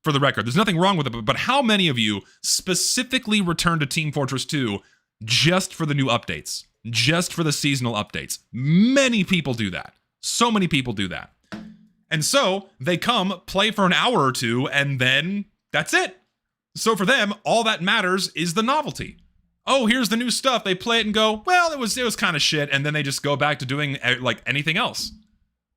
For the record, there's nothing wrong with it, but how many of you specifically return to Team Fortress 2 just for the new updates? Just for the seasonal updates? Many people do that. So many people do that. And so they come, play for an hour or two, and then that's it. So for them, all that matters is the novelty. Oh, here's the new stuff. They play it and go, well, it was kind of shit, and then they just go back to doing like anything else.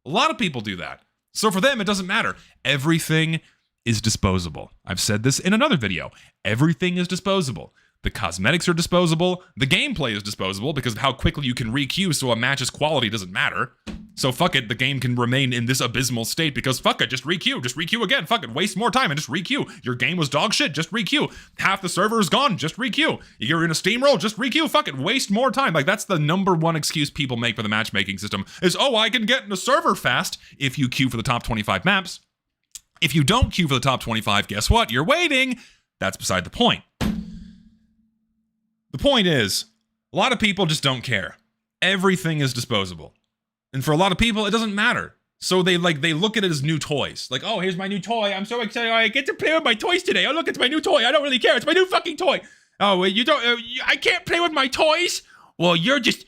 A lot of people do that. So for them, it doesn't matter. Everything is disposable. I've said this in another video. Everything is disposable. The cosmetics are disposable. The gameplay is disposable because of how quickly you can re-queue, so a match's quality doesn't matter. So fuck it, the game can remain in this abysmal state because fuck it, just re-queue again, fuck it, waste more time and just re-queue. Your game was dog shit, just re-queue. Half the server is gone, just re-queue. You're in a steamroll, just re-queue, fuck it, waste more time. Like, that's the number one excuse people make for the matchmaking system is, oh, I can get in a server fast if you queue for the top 25 maps. If you don't queue for the top 25, guess what? You're waiting. That's beside the point. The point is, a lot of people just don't care. Everything is disposable. And for a lot of people, it doesn't matter. So they look at it as new toys. Like, oh, here's my new toy. I'm so excited. I get to play with my toys today. Oh, look, it's my new toy. I don't really care. It's my new fucking toy. Oh, you don't, I can't play with my toys? Well, you just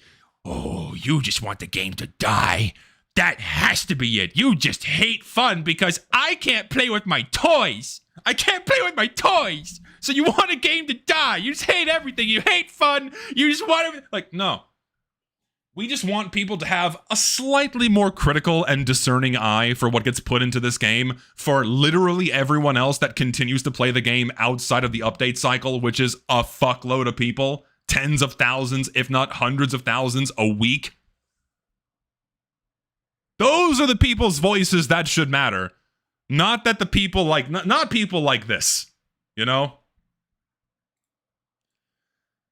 want the game to die. That has to be it. You just hate fun because I can't play with my toys. I can't play with my toys. So you want a game to die. You just hate everything. You hate fun. You just want everything. Like, no. We just want people to have a slightly more critical and discerning eye for what gets put into this game for literally everyone else that continues to play the game outside of the update cycle, which is a fuckload of people. Tens of thousands, if not hundreds of thousands a week. Those are the people's voices that should matter. Not that the people like, not people like this, you know?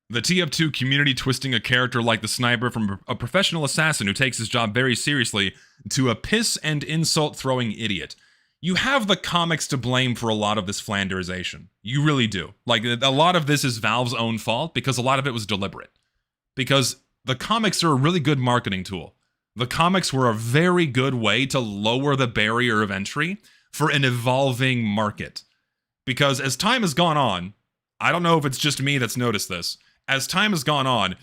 The TF2 community twisting a character like the sniper from a professional assassin who takes his job very seriously to a piss and insult throwing idiot. You have the comics to blame for a lot of this flanderization. You really do. Like, a lot of this is Valve's own fault because a lot of it was deliberate. Because the comics are a really good marketing tool. The comics were a very good way to lower the barrier of entry for an evolving market. Because as time has gone on, I don't know if it's just me that's noticed this, as time has gone on,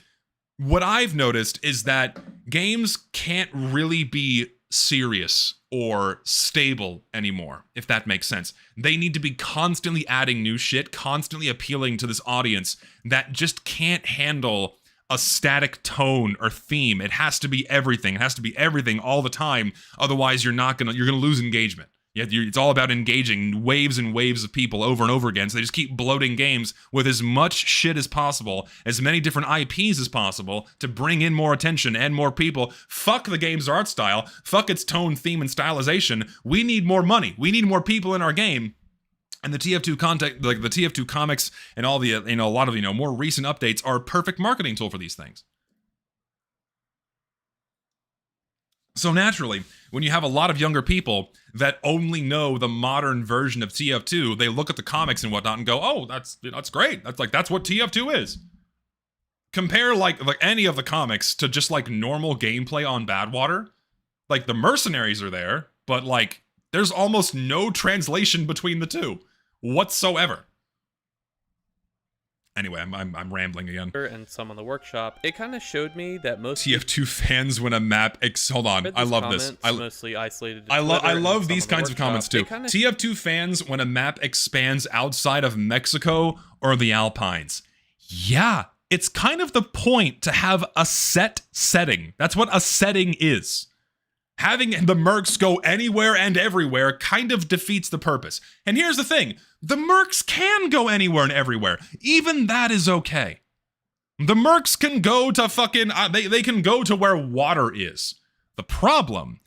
what I've noticed is that games can't really be serious or stable anymore, if that makes sense. They need to be constantly adding new shit, constantly appealing to this audience that just can't handle a static tone or theme. It has to be everything. It has to be everything all the time. Otherwise, you're gonna lose engagement. It's all about engaging waves and waves of people over and over again. So they just keep bloating games with as much shit as possible, as many different IPs as possible to bring in more attention and more people. Fuck the game's art style. Fuck its tone, theme, and stylization. We need more money. We need more people in our game. And the TF2 content, like the TF2 comics and all the, a lot of, more recent updates are a perfect marketing tool for these things. So naturally, when you have a lot of younger people that only know the modern version of TF2, they look at the comics and whatnot and go, "Oh, that's great. That's what TF2 is." Compare like any of the comics to just like normal gameplay on Badwater. Like the mercenaries are there, but like there's almost no translation between the two whatsoever. Anyway, I'm rambling again. And some on the workshop, it kind of showed me that most TF2 fans when a map hold on, I love this. Mostly isolated. I love these kinds of comments too. TF2 fans when a map expands outside of Mexico or the Alpines. Yeah, it's kind of the point to have a set setting. That's what a setting is. Having the mercs go anywhere and everywhere kind of defeats the purpose. And here's the thing. The mercs can go anywhere and everywhere. Even that is okay. The mercs can go to fucking... they can go to where water is. The problem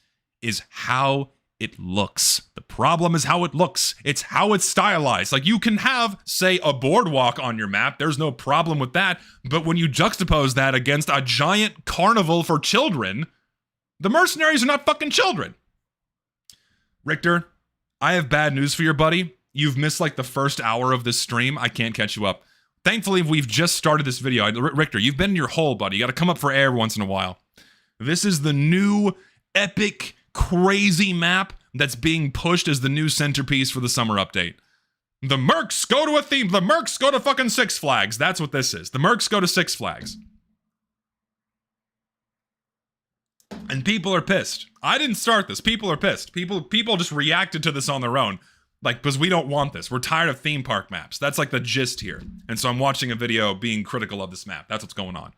is how it looks. The problem is how it looks. It's how it's stylized. Like, you can have, say, a boardwalk on your map. There's no problem with that. But when you juxtapose that against a giant carnival for children... The mercenaries are not fucking children. Richter, I have bad news for your buddy. You've missed like the first hour of this stream. I can't catch you up. Thankfully, we've just started this video. Richter, you've been in your hole, buddy. You gotta come up for air once in a while. This is the new epic, crazy map that's being pushed as the new centerpiece for the summer update. The mercs go to a theme. The mercs go to fucking Six Flags. That's what this is. The mercs go to Six Flags. And people are pissed. I didn't start this. People are pissed. People just reacted to this on their own. Like, because we don't want this. We're tired of theme park maps. That's like the gist here. And so I'm watching a video being critical of this map. That's what's going on.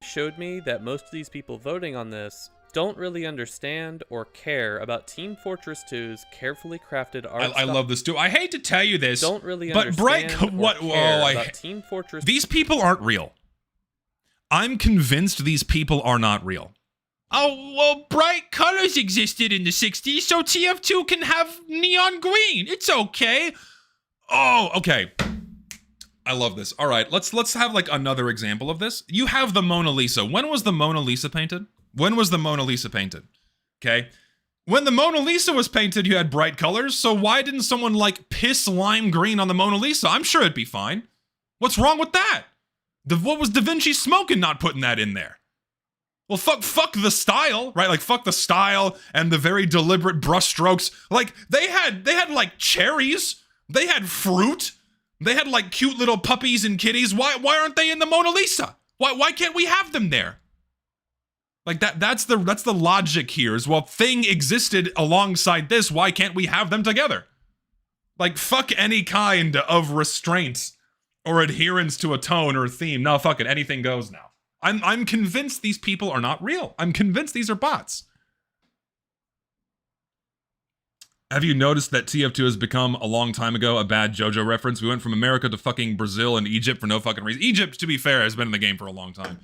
Showed me that most of these people voting on this don't really understand or care about Team Fortress 2's carefully crafted art. I love this too. I hate to tell you this, don't really but understand what? or care Oh, about Team Fortress. These people aren't real. I'm convinced these people are not real. Oh, well, bright colors existed in the 60s, so TF2 can have neon green. It's okay. Oh, okay. I love this. All right, let's have like another example of this. You have the Mona Lisa. When was the Mona Lisa painted? When was the Mona Lisa painted? Okay. When the Mona Lisa was painted, you had bright colors, so why didn't someone like piss lime green on the Mona Lisa? I'm sure it'd be fine. What's wrong with that? What was Da Vinci smoking not putting that in there? Well, fuck the style, right? Like, fuck the style and the very deliberate brushstrokes. Like, they had like cherries. They had fruit. They had like cute little puppies and kitties. Why aren't they in the Mona Lisa? Why can't we have them there? Like that's the logic here is, well, thing existed alongside this. Why can't we have them together? Like, fuck any kind of restraints or adherence to a tone or a theme. No, fuck it. Anything goes now. I'm convinced these people are not real. I'm convinced these are bots. Have you noticed that TF2 has become, a long time ago, a bad JoJo reference? We went from America to fucking Brazil and Egypt for no fucking reason. Egypt, to be fair, has been in the game for a long time.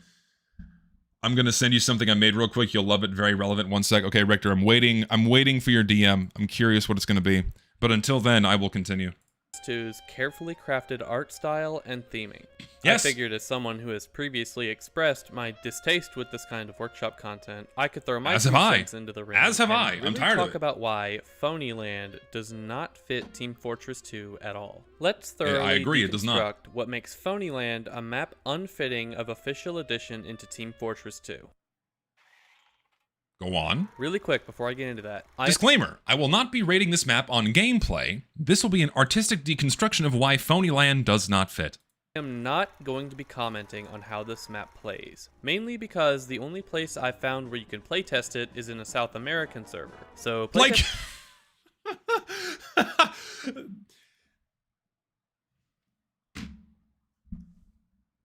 I'm gonna send you something I made real quick. You'll love it. Very relevant. One sec. Okay, Richter, I'm waiting for your DM. I'm curious what it's gonna be. But until then, I will continue. 2's carefully crafted art style and theming. Yes. I figured as someone who has previously expressed my distaste with this kind of workshop content, I could throw my As two have I. cents into the ring. As have and I. I'm really tired of talk it. about why Phonyland does not fit Team Fortress 2 at all. Let's thoroughly I agree, it does not. deconstruct what makes Phonyland a map unfitting of official addition into Team Fortress 2. Go on. Really quick before I get into that. Disclaimer, I will not be rating this map on gameplay. This will be an artistic deconstruction of why Phonyland does not fit. I am not going to be commenting on how this map plays, mainly because the only place I've found where you can playtest it is in a South American server. So Like...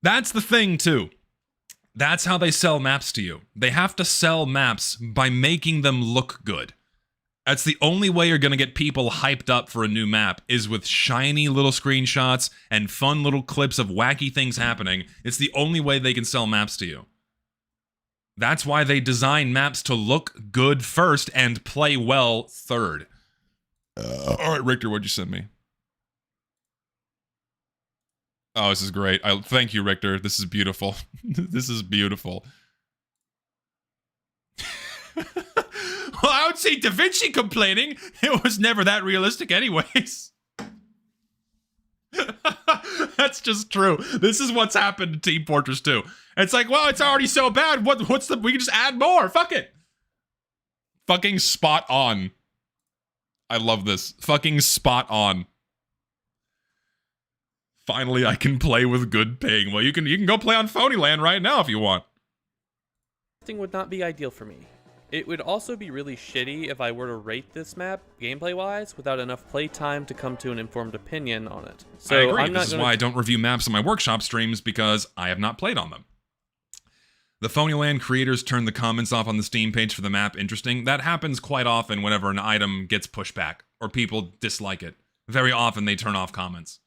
That's the thing, too. That's how they sell maps to you. They have to sell maps by making them look good. That's the only way you're going to get people hyped up for a new map, is with shiny little screenshots and fun little clips of wacky things happening. It's the only way they can sell maps to you. That's why they design maps to look good first and play well third. All right, Richter, what'd you send me? Oh, this is great. Thank you, Richter. This is beautiful. This is beautiful. Well, I would say Da Vinci complaining. It was never that realistic anyways. That's just true. This is what's happened to Team Fortress 2. It's like, well, it's already so bad. What's the... We can just add more. Fuck it. Fucking spot on. I love this. Fucking spot on. Finally, I can play with good ping. Well, you can go play on Phonyland right now if you want. Testing would not be ideal for me. It would also be really shitty if I were to rate this map, gameplay-wise, without enough playtime to come to an informed opinion on it. So I agree. I'm not This is why I don't review maps on my workshop streams, because I have not played on them. The Phonyland creators turn the comments off on the Steam page for the map interesting. That happens quite often whenever an item gets pushed back, or people dislike it. Very often they turn off comments.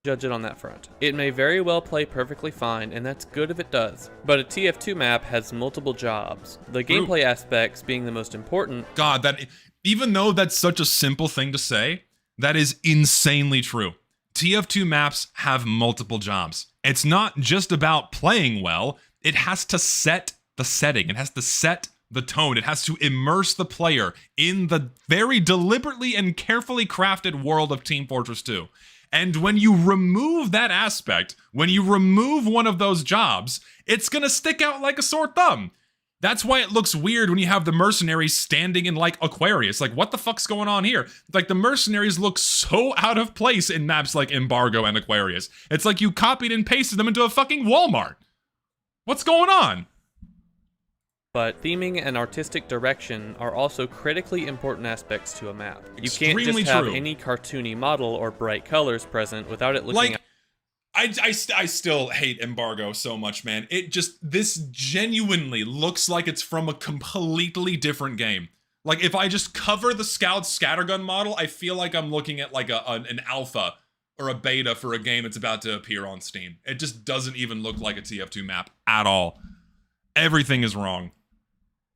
Judge it on that front. It may very well play perfectly fine, and that's good if it does. But a TF2 map has multiple jobs, the gameplay aspects being the most important. God, that even though that's such a simple thing to say, that is insanely true. TF2 maps have multiple jobs. It's not just about playing well, it has to set the setting, it has to set the tone, it has to immerse the player in the very deliberately and carefully crafted world of Team Fortress 2. And when you remove that aspect, when you remove one of those jobs, it's gonna stick out like a sore thumb. That's why it looks weird when you have the mercenaries standing in, like, Aquarius. Like, what the fuck's going on here? Like, the mercenaries look so out of place in maps like Embargo and Aquarius. It's like you copied and pasted them into a fucking Walmart. What's going on? But theming and artistic direction are also critically important aspects to a map. You can't Extremely just have true. any cartoony model or bright colors present without it looking Like, I still hate Embargo so much, man. This genuinely looks like it's from a completely different game. Like, if I just cover the Scout Scattergun model, I feel like I'm looking at like an alpha or a beta for a game that's about to appear on Steam. It just doesn't even look like a TF2 map at all. Everything is wrong.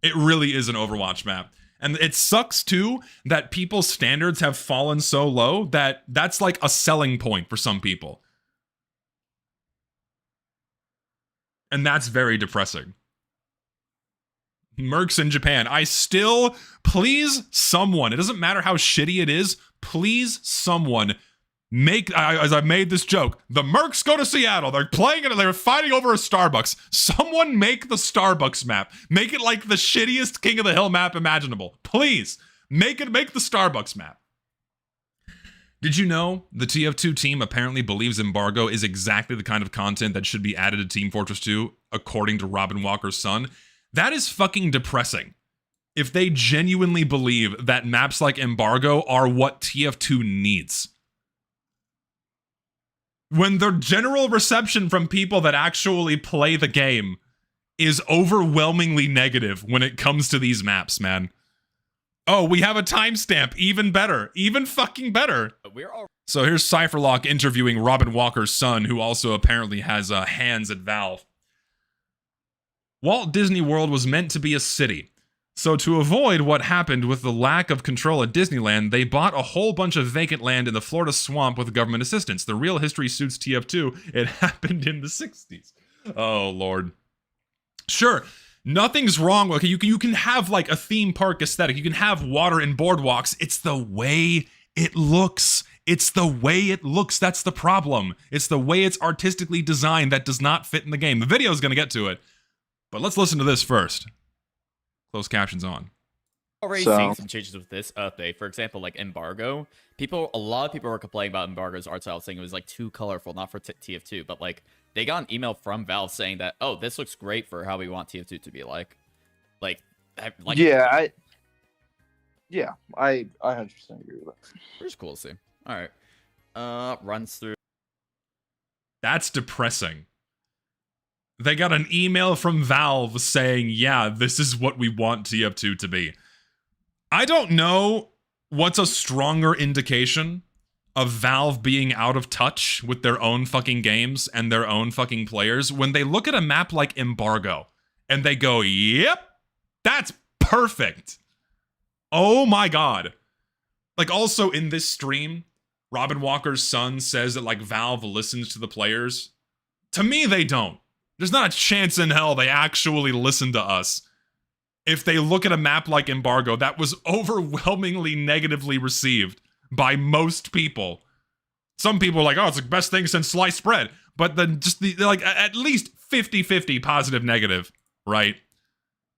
It really is an Overwatch map. And it sucks, too, that people's standards have fallen so low that that's like a selling point for some people. And that's very depressing. Mercs in Japan, please someone, it doesn't matter how shitty it is, please someone as I made this joke, the Mercs go to Seattle, they're playing it, they're fighting over a Starbucks. Someone make the Starbucks map. Make it like the shittiest King of the Hill map imaginable. Please, make the Starbucks map. Did you know the TF2 team apparently believes Embargo is exactly the kind of content that should be added to Team Fortress 2, according to Robin Walker's son? That is fucking depressing. If they genuinely believe that maps like Embargo are what TF2 needs. When the general reception from people that actually play the game is overwhelmingly negative when it comes to these maps, man. Oh, we have a timestamp. Even better. Even fucking better. So here's Cypherlock interviewing Robin Walker's son, who also apparently has hands at Valve. Walt Disney World was meant to be a city. So to avoid what happened with the lack of control at Disneyland, they bought a whole bunch of vacant land in the Florida swamp with government assistance. The real history suits TF2. It happened in the 60s. Oh, Lord. Sure, nothing's wrong. Okay, you can have like a theme park aesthetic. You can have water and boardwalks. It's the way it looks. It's the way it looks. That's the problem. It's the way it's artistically designed that does not fit in the game. The video is going to get to it. But let's listen to this first. Closed captions on. Already seeing some changes with this update. For example, like Embargo. A lot of people were complaining about Embargo's art style, saying it was like too colorful, not for TF2. But like, they got an email from Valve saying that, oh, this looks great for how we want TF2 to be like. I 100% agree with that. It's cool to see. All right, runs through. That's depressing. They got an email from Valve saying, yeah, this is what we want TF2 to be. I don't know what's a stronger indication of Valve being out of touch with their own fucking games and their own fucking players when they look at a map like Embargo and they go, yep, that's perfect. Oh my God. Like, also in this stream, Robin Walker's son says that like Valve listens to the players. To me, they don't. There's not a chance in hell they actually listen to us. If they look at a map like Embargo that was overwhelmingly negatively received by most people. Some people are like, oh, it's the best thing since sliced bread. But then just like at least 50-50 positive negative, right?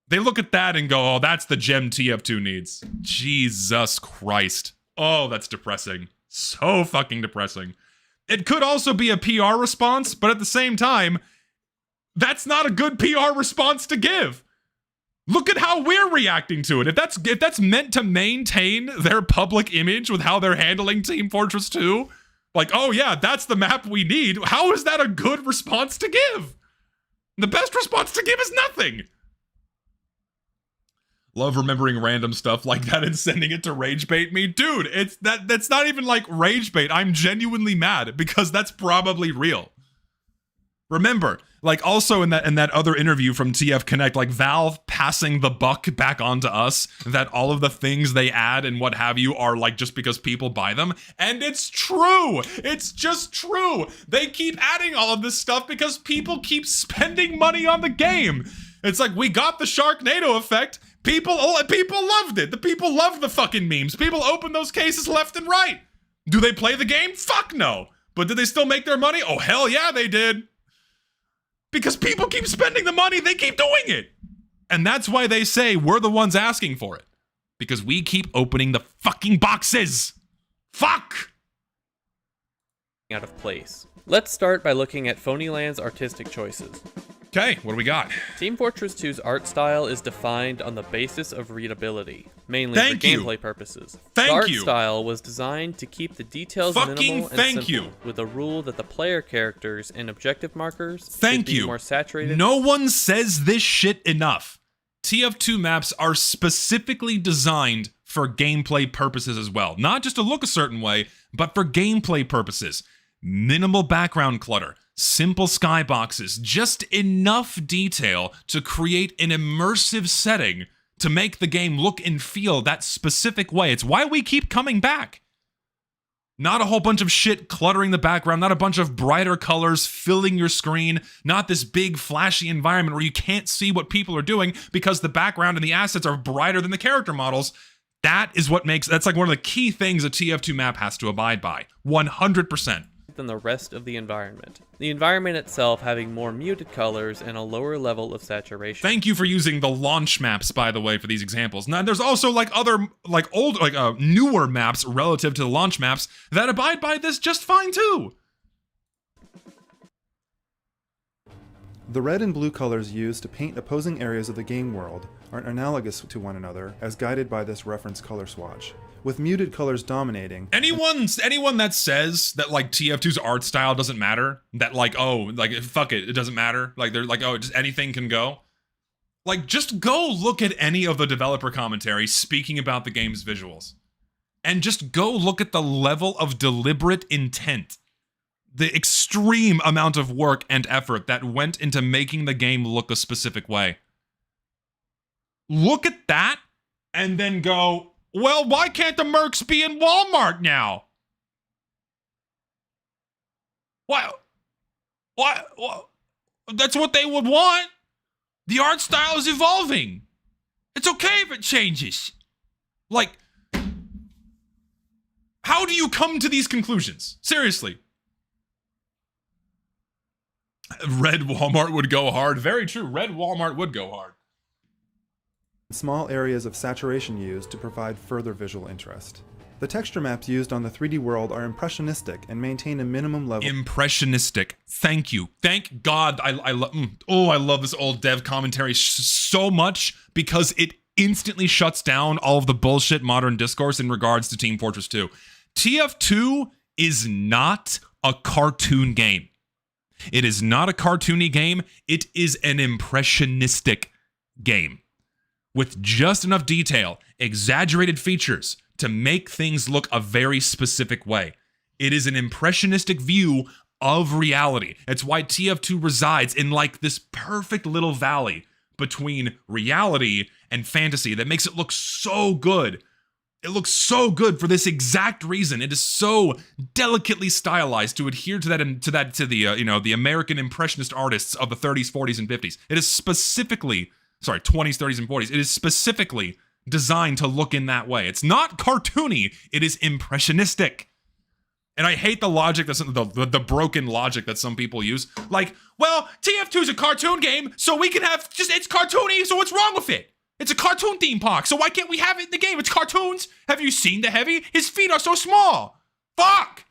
They look at that and go, oh, that's the gem TF2 needs. Jesus Christ. Oh, that's depressing. So fucking depressing. It could also be a PR response, but at the same time, that's not a good PR response to give. Look at how we're reacting to it. If that's meant to maintain their public image with how they're handling Team Fortress 2, like, oh yeah, that's the map we need, how is that a good response to give? The best response to give is nothing. Love remembering random stuff like that and sending it to rage bait me. Dude, that's not even like rage bait. I'm genuinely mad because that's probably real. Remember, like also in that other interview from TF Connect, like Valve passing the buck back onto us, that all of the things they add and what have you are like just because people buy them. And it's true. It's just true. They keep adding all of this stuff because people keep spending money on the game. It's like, we got the Sharknado effect. People loved it. The people loved the fucking memes. People opened those cases left and right. Do they play the game? Fuck no. But did they still make their money? Oh, hell yeah, they did. Because people keep spending the money, they keep doing it. And that's why they say we're the ones asking for it. Because we keep opening the fucking boxes. Fuck! Out of place. Let's start by looking at Phonyland's artistic choices. Okay, what do we got? Team Fortress 2's art style is defined on the basis of readability, mainly Thank for you. gameplay purposes. Thank the art you. style was designed to keep the details Fucking minimal and thank simple, you. with the rule that the player characters and objective markers should Thank be you. more saturated. No one says this shit enough. TF2 maps are specifically designed for gameplay purposes as well. Not just to look a certain way, but for gameplay purposes. Minimal background clutter, simple skyboxes, just enough detail to create an immersive setting to make the game look and feel that specific way. It's why we keep coming back. Not a whole bunch of shit cluttering the background, not a bunch of brighter colors filling your screen, not this big flashy environment where you can't see what people are doing because the background and the assets are brighter than the character models. That's like one of the key things a TF2 map has to abide by. 100%. Than the rest of the environment. The environment itself having more muted colors and a lower level of saturation. Thank you for using the launch maps, by the way, for these examples. Now, there's also newer maps relative to the launch maps that abide by this just fine too. The red and blue colors used to paint opposing areas of the game world are analogous to one another as guided by this reference color swatch, with muted colors dominating. Anyone that says that like TF2's art style doesn't matter, that fuck it doesn't matter, like they're like, oh, just anything can go. Like, just go look at any of the developer commentary speaking about the game's visuals. And just go look at the level of deliberate intent. The extreme amount of work and effort that went into making the game look a specific way. Look at that, and then go, well, why can't the Mercs be in Walmart now? Why? That's what they would want. The art style is evolving. It's okay if it changes. Like, how do you come to these conclusions? Seriously. Red Walmart would go hard. Very true. Red Walmart would go hard. Small areas of saturation used to provide further visual interest. The texture maps used on the 3D world are impressionistic and maintain a minimum level. Impressionistic. Thank you. Thank God. I love this old dev commentary so much because it instantly shuts down all of the bullshit modern discourse in regards to Team Fortress 2. TF2 is not a cartoon game. It is not a cartoony game. It is an impressionistic game with just enough detail, exaggerated features to make things look a very specific way. It is an impressionistic view of reality. It's why TF2 resides in like this perfect little valley between reality and fantasy that makes it look so good. It looks so good for this exact reason. It is so delicately stylized to adhere to the American impressionist artists of the 30s, 40s, and 50s. It is specifically, 20s, 30s, and 40s. It is specifically designed to look in that way. It's not cartoony. It is impressionistic. And I hate the logic the broken logic that some people use. Like, well, TF2 is a cartoon game, so we can have it's cartoony. So what's wrong with it? It's a cartoon theme park, so why can't we have it in the game? It's cartoons. Have you seen the Heavy? His feet are so small. Fuck!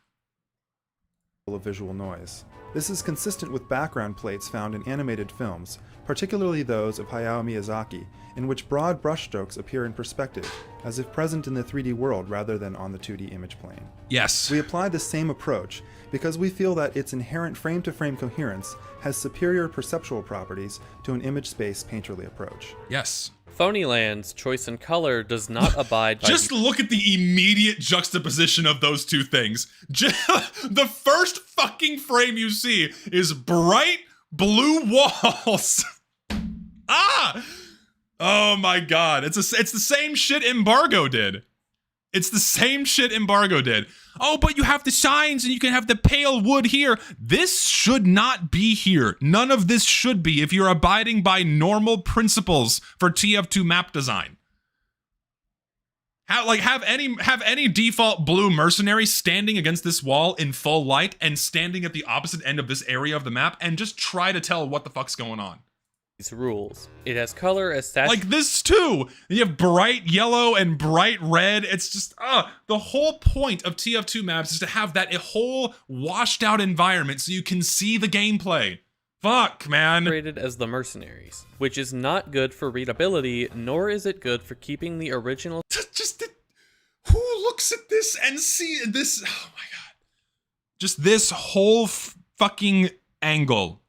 Of visual noise. This is consistent with background plates found in animated films, particularly those of Hayao Miyazaki, in which broad brushstrokes appear in perspective, as if present in the 3D world rather than on the 2D image plane. Yes. We apply the same approach because we feel that its inherent frame-to-frame coherence has superior perceptual properties to an image space painterly approach. Yes. Phonyland's choice in color does not abide by... Just look at the immediate juxtaposition of those two things. The first fucking frame you see is bright blue walls. Oh my god. It's the same shit Embargo did. It's the same shit Embargo did. Oh, but you have the signs and you can have the pale wood here. This should not be here. None of this should be if you're abiding by normal principles for TF2 map design. Have any default blue mercenary standing against this wall in full light and standing at the opposite end of this area of the map and just try to tell what the fuck's going on. These rules. It has color as like this too. You have bright yellow and bright red. It's just the whole point of TF2 maps is to have that whole washed out environment so you can see the gameplay. Fuck, man. Rated as the Mercenaries, which is not good for readability, nor is it good for keeping the original. Who looks at this and see this? Oh my god. Just this whole fucking angle.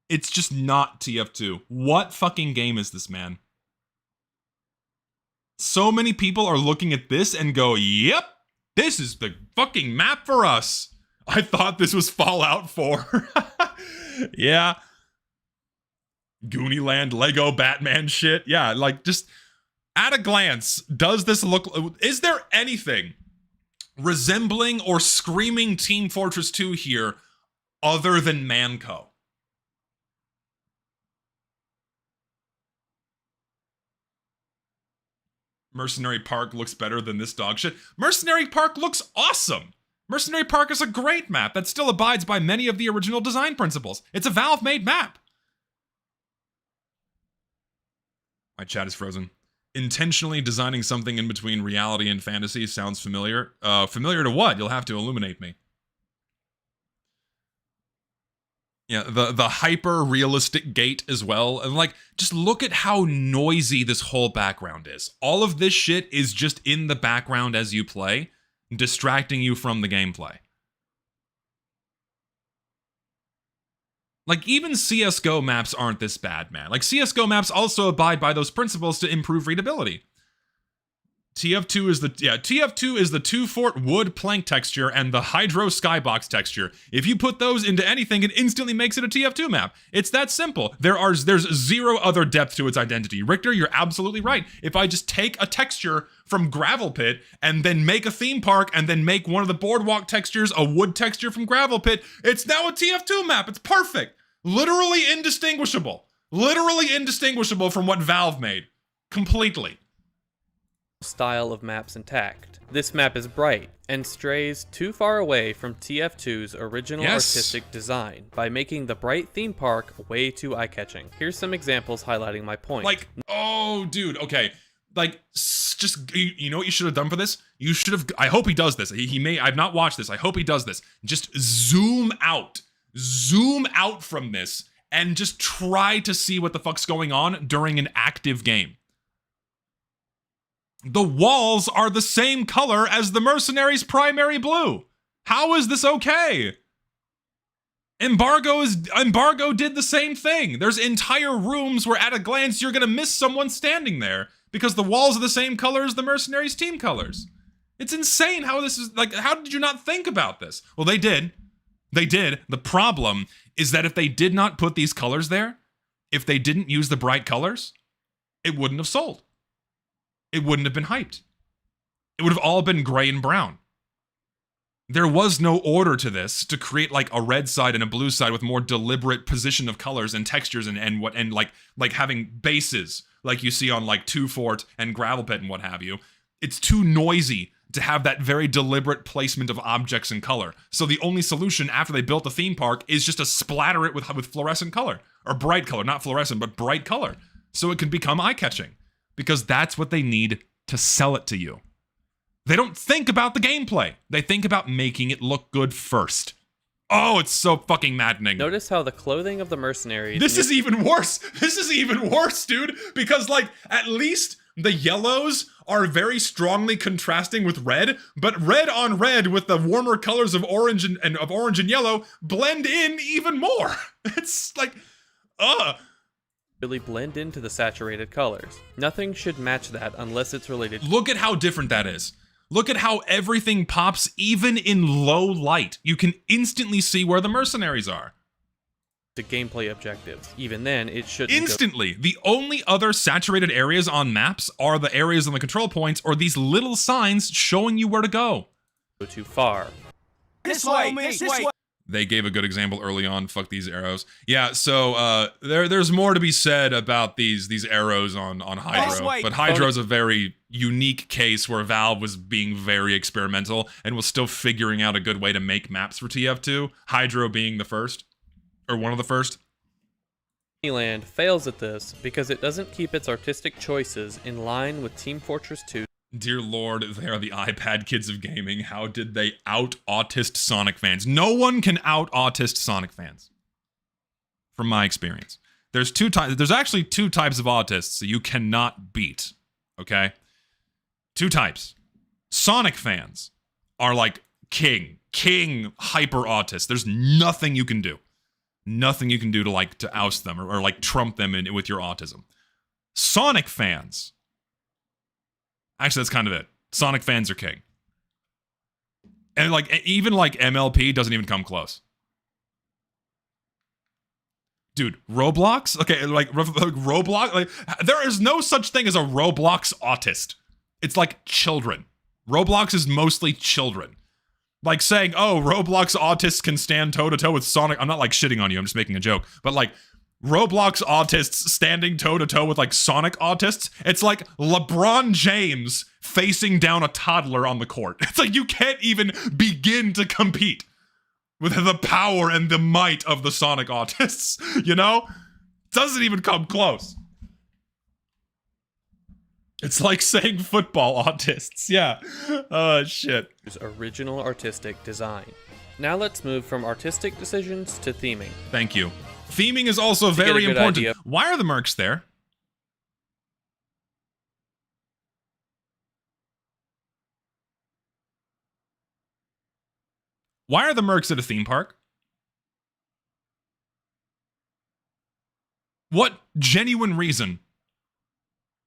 It's just not TF2. What fucking game is this, man? So many people are looking at this and go, yep, this is the fucking map for us. I thought this was Fallout 4. Yeah. Goonieland, Lego Batman shit. Yeah, like just at a glance, does this look... Is there anything resembling or screaming Team Fortress 2 here other than Manco? Mercenary Park looks better than this dog shit. Mercenary Park looks awesome. Mercenary Park is a great map that still abides by many of the original design principles. It's a Valve-made map. My chat is frozen. Intentionally designing something in between reality and fantasy sounds familiar. Familiar to what? You'll have to illuminate me. Yeah, the hyper-realistic gate as well. And like, just look at how noisy this whole background is. All of this shit is just in the background as you play, distracting you from the gameplay. Like, even CSGO maps aren't this bad, man. Like, CSGO maps also abide by those principles to improve readability. TF2 is the 2-fort wood plank texture and the hydro skybox texture. If you put those into anything, it instantly makes it a TF2 map. It's that simple. There's zero other depth to its identity. Richter, you're absolutely right. If I just take a texture from Gravel Pit and then make a theme park and then make one of the boardwalk textures a wood texture from Gravel Pit, it's now a TF2 map. It's perfect. Literally indistinguishable. Literally indistinguishable from what Valve made. Completely. Style of maps intact. This map is bright and strays too far away from TF2's original artistic design by making the bright theme park way too eye-catching. Here's some examples highlighting my point. Like, oh, dude, okay. Like, just, you know what you should have done for this? You should have, I hope he does this. He may, I've not watched this. I hope he does this. Just zoom out from this and just try to see what the fuck's going on during an active game. The walls are the same color as the Mercenaries' primary blue. How is this okay? Embargo did the same thing. There's entire rooms where at a glance you're gonna miss someone standing there because the walls are the same color as the Mercenaries' team colors. It's insane how this is, like, how did you not think about this? Well, they did. They did. The problem is that if they did not put these colors there, if they didn't use the bright colors, it wouldn't have sold. It wouldn't have been hyped. It would have all been gray and brown. There was no order to this to create like a red side and a blue side with more deliberate position of colors and textures and like having bases like you see on like 2-fort and Gravel Pit and what have you. It's too noisy to have that very deliberate placement of objects and color. So the only solution after they built the theme park is just to splatter it with fluorescent color or bright color, not fluorescent, but bright color. So it can become eye-catching. Because that's what they need to sell it to you. They don't think about the gameplay. They think about making it look good first. Oh, it's so fucking maddening. Notice how the clothing of the Mercenaries... This is even worse. This is even worse, dude. Because, like, at least the yellows are very strongly contrasting with red, but red on red with the warmer colors of orange and yellow blend in even more. It's like, really blend into the saturated colors. Nothing should match that unless it's related. Look at how different that is. Look at how everything pops even in low light. You can instantly see where the Mercenaries are. To gameplay objectives. Even then, it shouldn't instantly. The only other saturated areas on maps are the areas on the control points or these little signs showing you where to go. Go too far. This way, this way. They gave a good example early on. Fuck these arrows. Yeah, so there's more to be said about these arrows on Hydro. But Hydro's a very unique case where Valve was being very experimental and was still figuring out a good way to make maps for TF2. Hydro being the first, or one of the first. Land fails at this because it doesn't keep its artistic choices in line with Team Fortress 2. Dear Lord, they are the iPad kids of gaming. How did they out-autist Sonic fans? No one can out-autist Sonic fans. from my experience. There's actually two types of autists that you cannot beat, okay? Two types. Sonic fans are like king hyper autists. There's nothing you can do. Nothing you can do to oust them or like trump them with your autism. Sonic fans. Actually, that's kind of it. Sonic fans are king. And even MLP doesn't even come close. Dude, Roblox? Okay, Roblox, there is no such thing as a Roblox autist. It's like children. Roblox is mostly children. Like saying, oh, Roblox autists can stand toe-to-toe with Sonic. I'm not shitting on you, I'm just making a joke. But Roblox autists standing toe-to-toe with Sonic autists, it's like LeBron James facing down a toddler on the court. It's like you can't even begin to compete with the power and the might of the Sonic autists, you know? Doesn't even come close. It's like saying football autists, yeah. Oh, shit. Original artistic design. Now let's move from artistic decisions to theming. Thank you. Theming is also very important. Idea. Why are the mercs there? Why are the mercs at a theme park? What genuine reason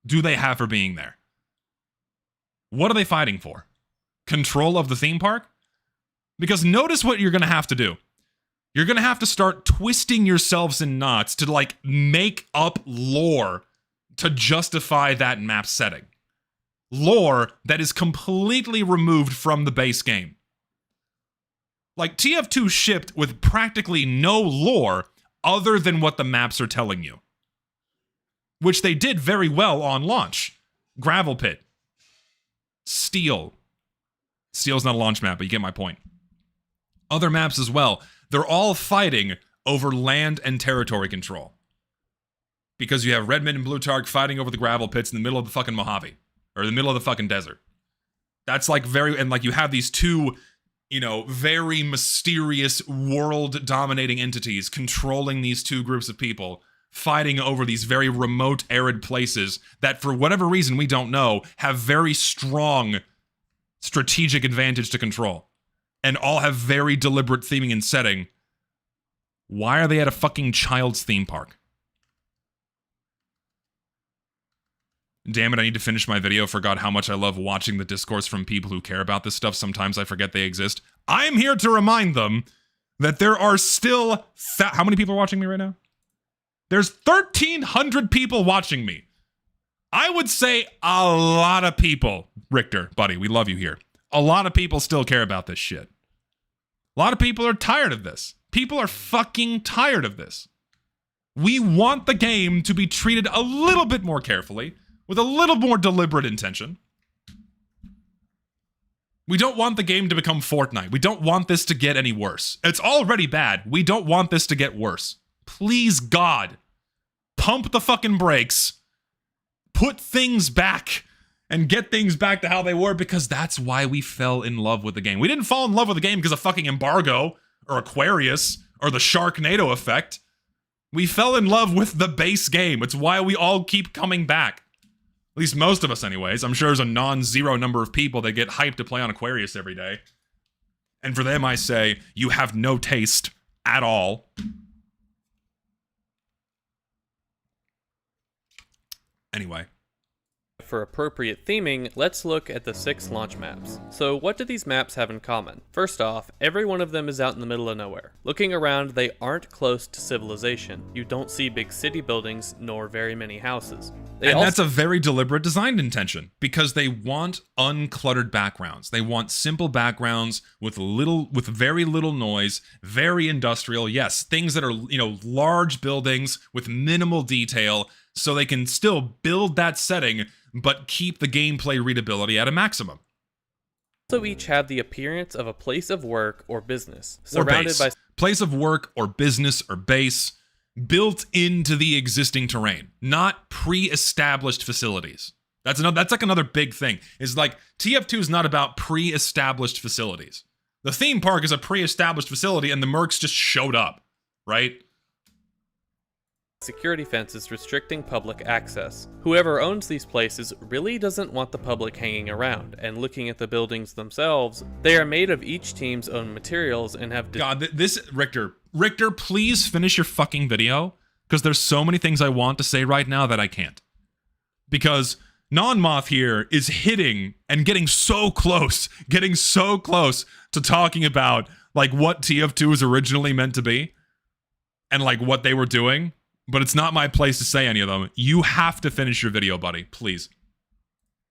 do they have for being there? What are they fighting for? Control of the theme park? Because notice what you're going to have to do. You're going to have to start twisting yourselves in knots to make up lore to justify that map setting. Lore that is completely removed from the base game. TF2 shipped with practically no lore other than what the maps are telling you. Which they did very well on launch. Gravel Pit. Steel. Steel's not a launch map, but you get my point. Other maps as well. They're all fighting over land and territory control. Because you have Redmond and Blutarg fighting over the gravel pits in the middle of the fucking Mojave. Or the middle of the fucking desert. That's and you have these two, very mysterious world-dominating entities controlling these two groups of people, fighting over these very remote, arid places that, for whatever reason we don't know, have very strong strategic advantage to control. And all have very deliberate theming and setting. Why are they at a fucking child's theme park? Damn it, I need to finish my video. Forgot how much I love watching the discourse from people who care about this stuff. Sometimes I forget they exist. I'm here to remind them that there are still... how many people are watching me right now? There's 1,300 people watching me. I would say a lot of people, Richter, buddy, we love you here. A lot of people still care about this shit. A lot of people are tired of this. People are fucking tired of this. We want the game to be treated a little bit more carefully, with a little more deliberate intention. We don't want the game to become Fortnite. We don't want this to get any worse. It's already bad. We don't want this to get worse. Please, God, pump the fucking brakes, put things back, and get things back to how they were, because that's why we fell in love with the game. We didn't fall in love with the game because of fucking Embargo, or Aquarius, or the Sharknado effect. We fell in love with the base game. It's why we all keep coming back. At least most of us anyways. I'm sure there's a non-zero number of people that get hyped to play on Aquarius every day. And for them I say, you have no taste at all. Anyway. For appropriate theming, let's look at the 6 launch maps. So what do these maps have in common? First off, every one of them is out in the middle of nowhere. Looking around, they aren't close to civilization. You don't see big city buildings, nor very many houses. That's a very deliberate design intention, because they want uncluttered backgrounds. They want simple backgrounds with very little noise, very industrial. Yes, things that are, large buildings with minimal detail, so they can still build that setting, but keep the gameplay readability at a maximum. Also each have the appearance of a place of work or business, surrounded by place of work or business or base, built into the existing terrain, not pre-established facilities. That's like another big thing. Is like TF2 is not about pre-established facilities. The theme park is a pre-established facility, and the mercs just showed up, right? security fences restricting public access. Whoever owns these places really doesn't want the public hanging around, and looking at the buildings themselves, they are made of each team's own materials and have God, this Richter, please finish your fucking video, because there's so many things I want to say right now that I can't. Because Non-Moth here is hitting and getting so close to talking about like what TF2 is originally meant to be and like what they were doing, but it's not my place to say any of them. You have to finish your video, buddy, please.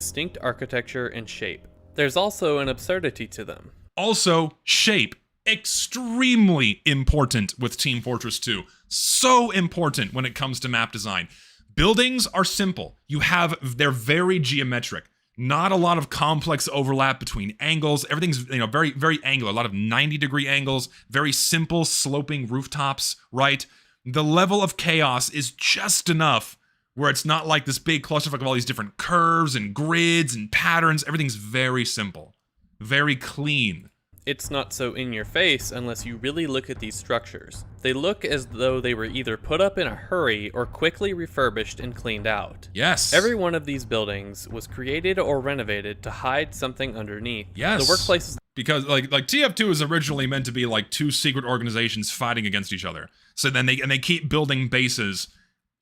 distinct architecture and shape. There's also an absurdity to them. Also, shape. Extremely important with Team Fortress 2. So important when it comes to map design. Buildings are simple. They're very geometric. Not a lot of complex overlap between angles. Everything's, very, very angular. A lot of 90-degree angles. Very simple sloping rooftops, right? The level of chaos is just enough where it's not like this big clusterfuck of all these different curves and grids and patterns. Everything's very simple. Very clean. It's not so in your face unless you really look at these structures. They look as though they were either put up in a hurry or quickly refurbished and cleaned out. Yes. Every one of these buildings was created or renovated to hide something underneath. Yes. The workplaces. Because like TF2 is originally meant to be like two secret organizations fighting against each other. So then they keep building bases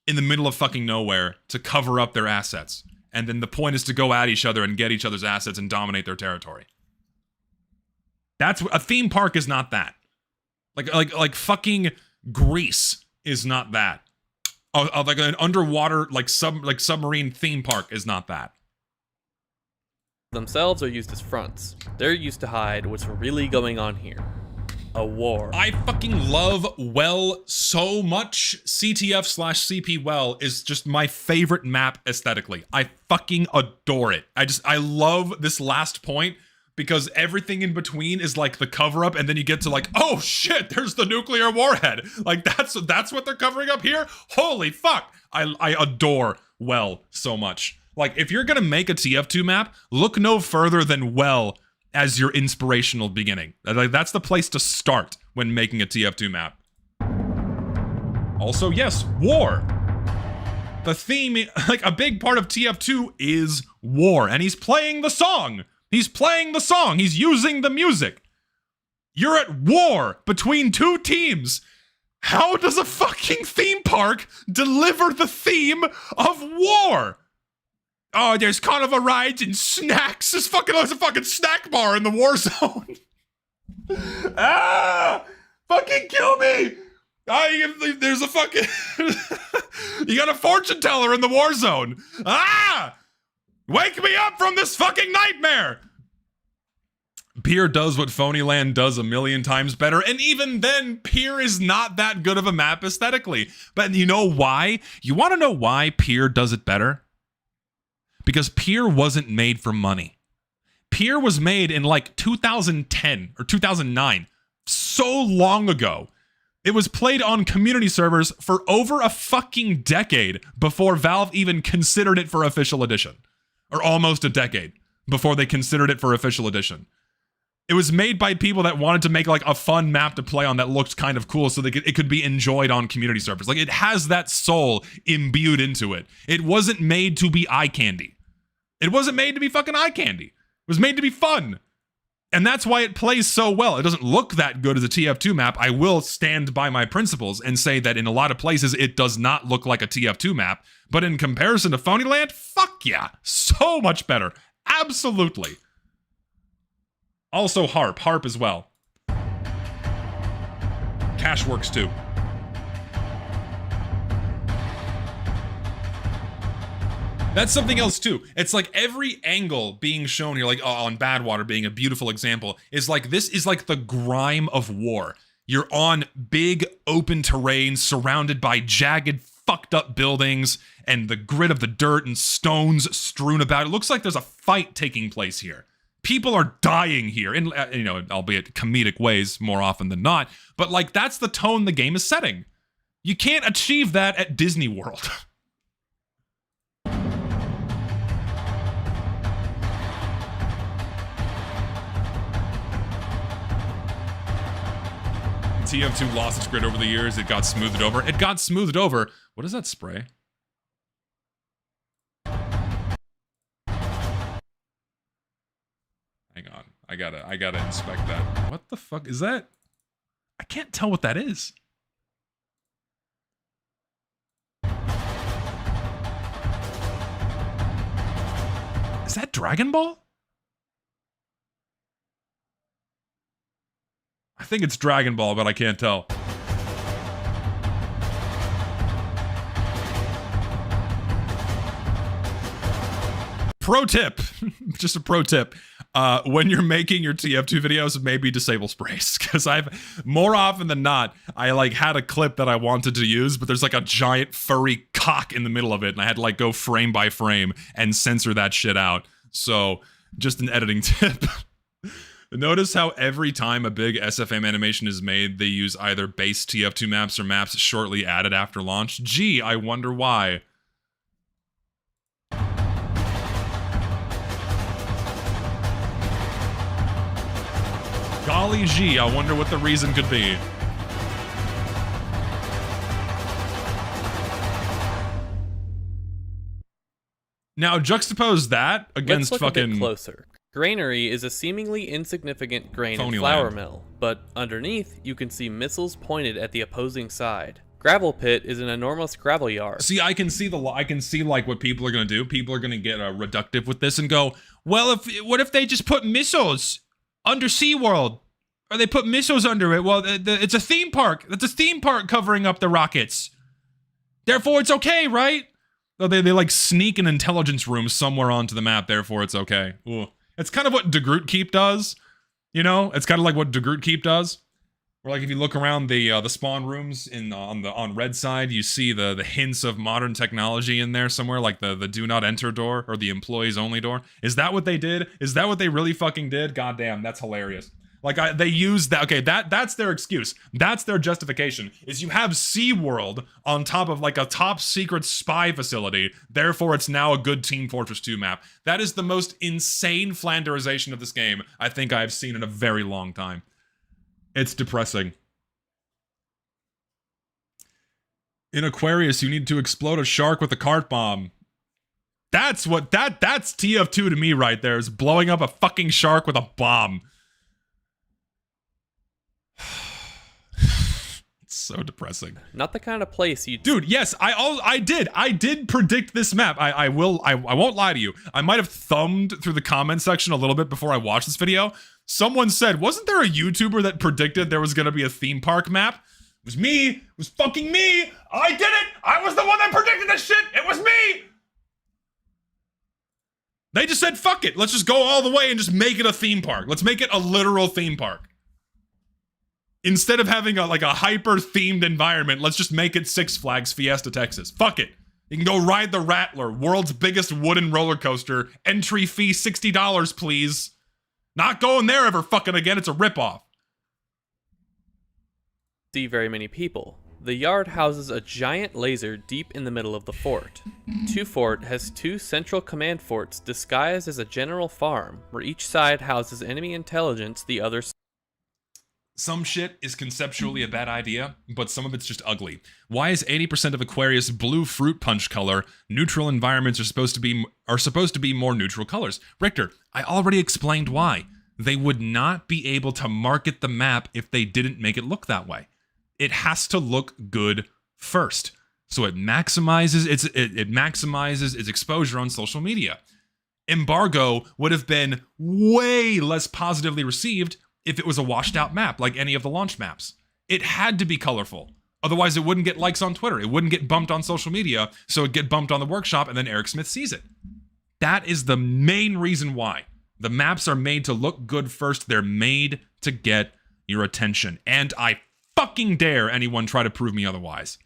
in the middle of fucking nowhere to cover up their assets. And then the point is to go at each other and get each other's assets and dominate their territory. That's a theme park is not that. Like fucking Greece is not that. Like an underwater submarine theme park is not that. Themselves are used as fronts. They're used to hide what's really going on here. A war. I fucking love Well so much. CTF/CP Well is just my favorite map aesthetically. I fucking adore it. I love this last point because everything in between is like the cover up, and then you get to like, oh shit, there's the nuclear warhead. Like that's what they're covering up here. Holy fuck. I adore Well so much. Like, if you're gonna make a TF2 map, look no further than Well as your inspirational beginning. Like, that's the place to start when making a TF2 map. Also, yes, war. The theme, like, a big part of TF2 is war, and he's playing the song. He's playing the song. He's using the music. You're at war between two teams. How does a fucking theme park deliver the theme of war? Oh, there's carnival rides and snacks. There's a fucking snack bar in the war zone. Ah! Fucking kill me! There's a fucking... You got a fortune teller in the war zone. Ah! Wake me up from this fucking nightmare! Pier does what Phonyland does a million times better, and even then, Pier is not that good of a map aesthetically. But you know why? You want to know why Pier does it better? Because Pier wasn't made for money. Pier was made in like 2010 or 2009. So long ago. It was played on community servers for over a fucking decade before Valve even considered it for official edition. Or almost a decade before they considered it for official edition. It was made by people that wanted to make like a fun map to play on that looked kind of cool so that it could be enjoyed on community servers. Like, it has that soul imbued into it. It wasn't made to be eye candy. It wasn't made to be fucking eye candy. It was made to be fun. And that's why it plays so well. It doesn't look that good as a TF2 map. I will stand by my principles and say that in a lot of places, it does not look like a TF2 map. But in comparison to Phonyland, fuck yeah. So much better. Absolutely. Also Harp as well. Cash works too. That's something else too. It's like every angle being shown here, like on Badwater being a beautiful example, is like this is like the grime of war. You're on big open terrain surrounded by jagged, fucked up buildings and the grit of the dirt and stones strewn about. It looks like there's a fight taking place here. People are dying here in, albeit comedic ways more often than not. But like, that's the tone the game is setting. You can't achieve that at Disney World. TF2 lost its grid over the years. It got smoothed over. It got smoothed over. What is that spray? Hang on. I gotta inspect that. What the fuck is that? I can't tell what that is. Is that Dragon Ball? I think it's Dragon Ball, but I can't tell. Pro tip, just a pro tip. When you're making your TF2 videos, maybe disable sprays, because I've more often than not, I like had a clip that I wanted to use, but there's like a giant furry cock in the middle of it, and I had to like go frame by frame and censor that shit out. So just an editing tip. Notice how every time a big SFM animation is made, they use either base TF2 maps or maps shortly added after launch. Gee, I wonder why. Golly gee, I wonder what the reason could be. Now juxtapose that against Let's look fucking... a bit closer. Granary is a seemingly insignificant grain Phony and flour land. mill, but underneath you can see missiles pointed at the opposing side. Gravel pit is an enormous gravel yard. See, I can see like what people are gonna do. People are gonna get reductive with this and go, well, what if they just put missiles under SeaWorld? Or they put missiles under it? Well, it's a theme park. That's a theme park covering up the rockets. Therefore, it's okay, right? They like sneak an intelligence room somewhere onto the map. Therefore, it's okay. Ooh. It's kind of what De Groot Keep does. You know, it's kind of like what De Groot Keep does. Or like if you look around the spawn rooms on red side, you see the hints of modern technology in there somewhere, like the do not enter door or the employees only door. Is that what they did? Is that what they really fucking did? Goddamn, that's hilarious. Like they use that. Okay, that's their excuse. That's their justification. Is you have SeaWorld on top of like a top secret spy facility. Therefore, it's now a good Team Fortress 2 map. That is the most insane flanderization of this game I think I've seen in a very long time. It's depressing. In Aquarius, you need to explode a shark with a cart bomb. That's TF2 to me right there, is blowing up a fucking shark with a bomb. It's so depressing. Not the kind of place you... Dude, yes, I did predict this map. I won't lie to you. I might have thumbed through the comment section a little bit before I watched this video. Someone said, wasn't there a YouTuber that predicted there was gonna be a theme park map? It was me. It was fucking me. I did it. I was the one that predicted this shit. It was me. They just said, fuck it. Let's just go all the way and just make it a theme park. Let's make it a literal theme park. Instead of having a hyper-themed environment, let's just make it Six Flags Fiesta, Texas. Fuck it. You can go ride the Rattler, world's biggest wooden roller coaster. Entry fee $60, please. Not going there ever fucking again. It's a ripoff. see very many people. The yard houses a giant laser deep in the middle of the fort. 2 Fort has 2 central command forts disguised as a general farm, where each side houses enemy intelligence, the other... Some shit is conceptually a bad idea, but some of it's just ugly. Why is 80% of Aquarius blue fruit punch color? Neutral environments are supposed to be more neutral colors. Richter, I already explained why. They would not be able to market the map if they didn't make it look that way. It has to look good first, so it maximizes its exposure on social media. Embargo would have been way less positively received if it was a washed out map like any of the launch maps. It had to be colorful. Otherwise it wouldn't get likes on Twitter. It wouldn't get bumped on social media, so it'd get bumped on the workshop and then Eric Smith sees it. That is the main reason why. The maps are made to look good first. They're made to get your attention. And I fucking dare anyone try to prove me otherwise.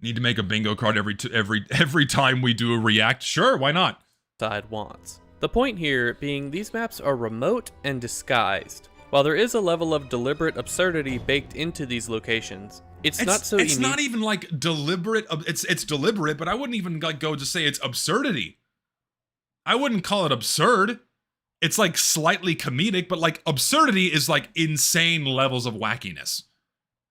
Need to make a bingo card every time we do a react? Sure, why not? side wants. The point here being these maps are remote and disguised. While there is a level of deliberate absurdity baked into these locations, it's not so It's not even like deliberate. It's deliberate, but I wouldn't even like go to say it's absurdity. I wouldn't call it absurd. It's like slightly comedic, but like absurdity is like insane levels of wackiness.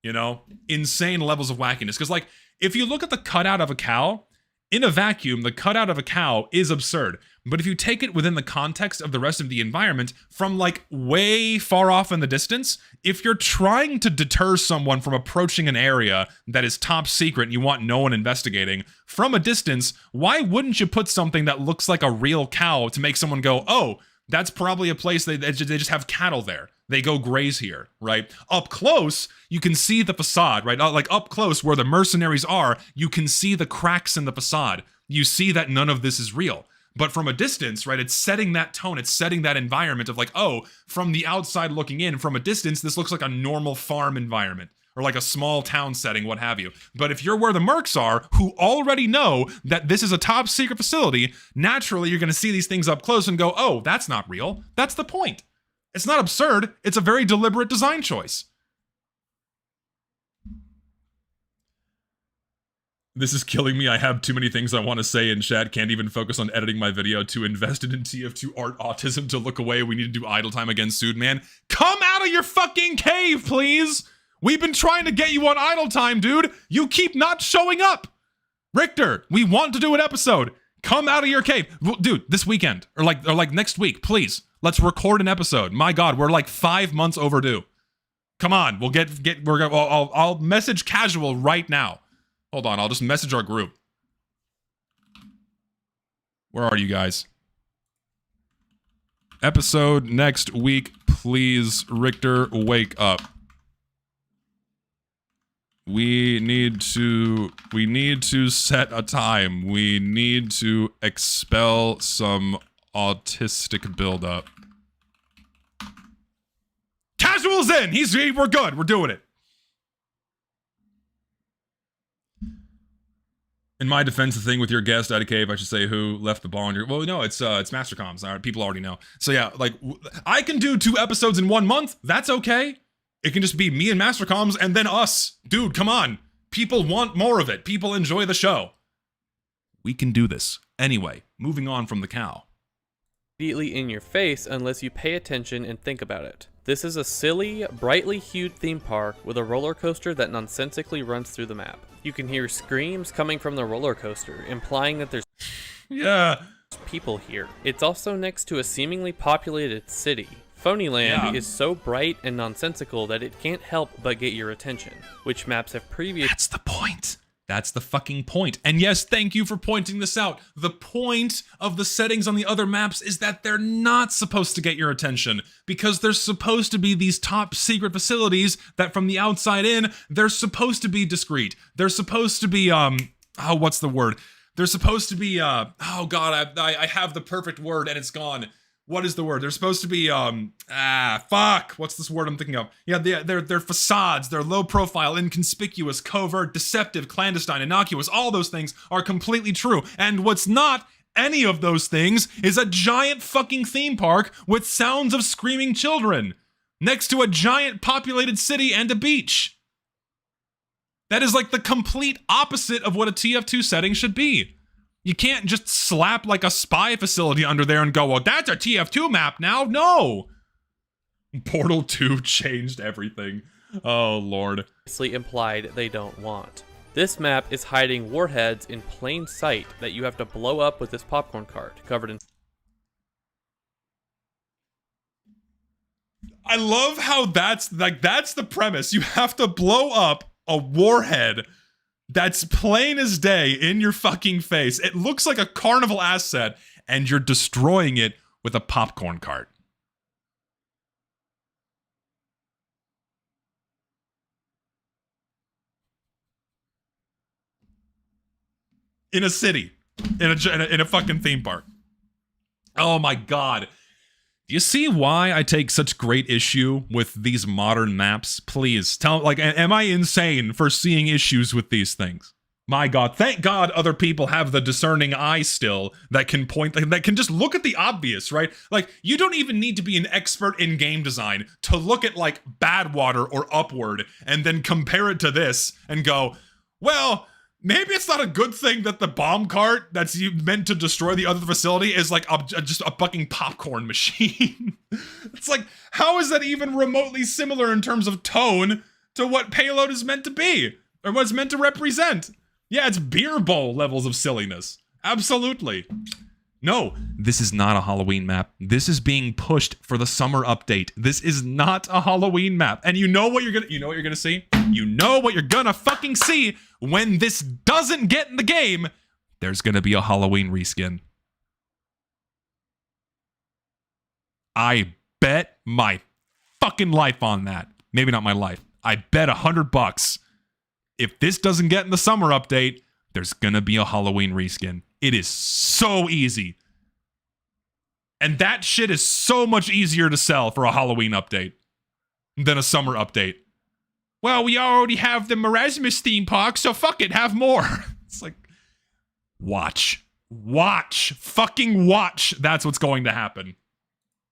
You know? Insane levels of wackiness. Because like, if you look at the cutout of a cow, in a vacuum, the cutout of a cow is absurd. But if you take it within the context of the rest of the environment, from like way far off in the distance, if you're trying to deter someone from approaching an area that is top secret and you want no one investigating, from a distance, why wouldn't you put something that looks like a real cow to make someone go, oh, that's probably a place they just have cattle there. They go graze here, right? Up close, you can see the facade, right? Like up close where the mercenaries are, you can see the cracks in the facade. You see that none of this is real. But from a distance, right, it's setting that tone, it's setting that environment of like, oh, from the outside looking in, from a distance, this looks like a normal farm environment. Or like a small town setting, what have you. But if you're where the mercs are, who already know that this is a top secret facility, naturally you're going to see these things up close and go, oh, that's not real. That's the point. It's not absurd. It's a very deliberate design choice. This is killing me. I have too many things I want to say in chat. Can't even focus on editing my video. Too invested in TF2 art autism to look away. We need to do idle time again soon, man. Come out of your fucking cave, please. We've been trying to get you on idle time, dude. You keep not showing up. Richter, we want to do an episode. Come out of your cave. Dude, this weekend or like next week, please. Let's record an episode. My God, we're like 5 months overdue. Come on, I'll message casual right now. Hold on, I'll just message our group. Where are you guys? Episode next week, please. Richter, wake up. We need to set a time. We need to expel some autistic buildup. Casual's in! We're good. We're doing it. In my defense, the thing with your guest out of cave, I should say who left the ball on your... Well, no, it's Mastercoms. All right, people already know. So yeah, like, I can do 2 episodes in 1 month. That's okay. It can just be me and Mastercoms and then us. Dude, come on. People want more of it. People enjoy the show. We can do this. Anyway, moving on from the cow. Immediately in your face unless you pay attention and think about it. This is a silly, brightly hued theme park with a roller coaster that nonsensically runs through the map. You can hear screams coming from the roller coaster, implying that there's people here. It's also next to a seemingly populated city. Phonyland is so bright and nonsensical that it can't help but get your attention, which maps have previously... That's the point. That's the fucking point. And yes, thank you for pointing this out. The point of the settings on the other maps is that they're not supposed to get your attention because they're supposed to be these top secret facilities that from the outside in, they're supposed to be discreet. They're supposed to be, what's the word? They're supposed to be, oh God, I have the perfect word and it's gone. What is the word? They're supposed to be, what's this word I'm thinking of? Yeah, they're facades, they're low profile, inconspicuous, covert, deceptive, clandestine, innocuous, all those things are completely true. And what's not any of those things is a giant fucking theme park with sounds of screaming children next to a giant populated city and a beach. That is like the complete opposite of what a TF2 setting should be. You can't just slap like a spy facility under there and go, well, that's a TF2 map now. No. Portal 2 changed everything. Oh, Lord. Implied they don't want. This map is hiding warheads in plain sight that you have to blow up with this popcorn cart covered in... I love how that's the premise. You have to blow up a warhead that's plain as day in your fucking face. It looks like a carnival asset, and you're destroying it with a popcorn cart. In a city. In a fucking theme park. Oh my God. Do you see why I take such great issue with these modern maps? Please tell, like, am I insane for seeing issues with these things? My God, thank God other people have the discerning eye still that can point, that can just look at the obvious, right? Like, you don't even need to be an expert in game design to look at, like, Badwater or Upward and then compare it to this and go, well, maybe it's not a good thing that the bomb cart that's meant to destroy the other facility is like just a fucking popcorn machine. It's like, how is that even remotely similar in terms of tone to what payload is meant to be or what it's meant to represent? Yeah, it's beer bowl levels of silliness. Absolutely. No, this is not a Halloween map. This is being pushed for the summer update. This is not a Halloween map. And you know what you're gonna see? You know what you're gonna fucking see when this doesn't get in the game. There's gonna be a Halloween reskin. I bet my fucking life on that. Maybe not my life. I bet $100. If this doesn't get in the summer update, there's gonna be a Halloween reskin. It is so easy. And that shit is so much easier to sell for a Halloween update than a summer update. Well, we already have the Marasmus theme park, so fuck it, have more. It's like, watch. Watch. Fucking watch. That's what's going to happen.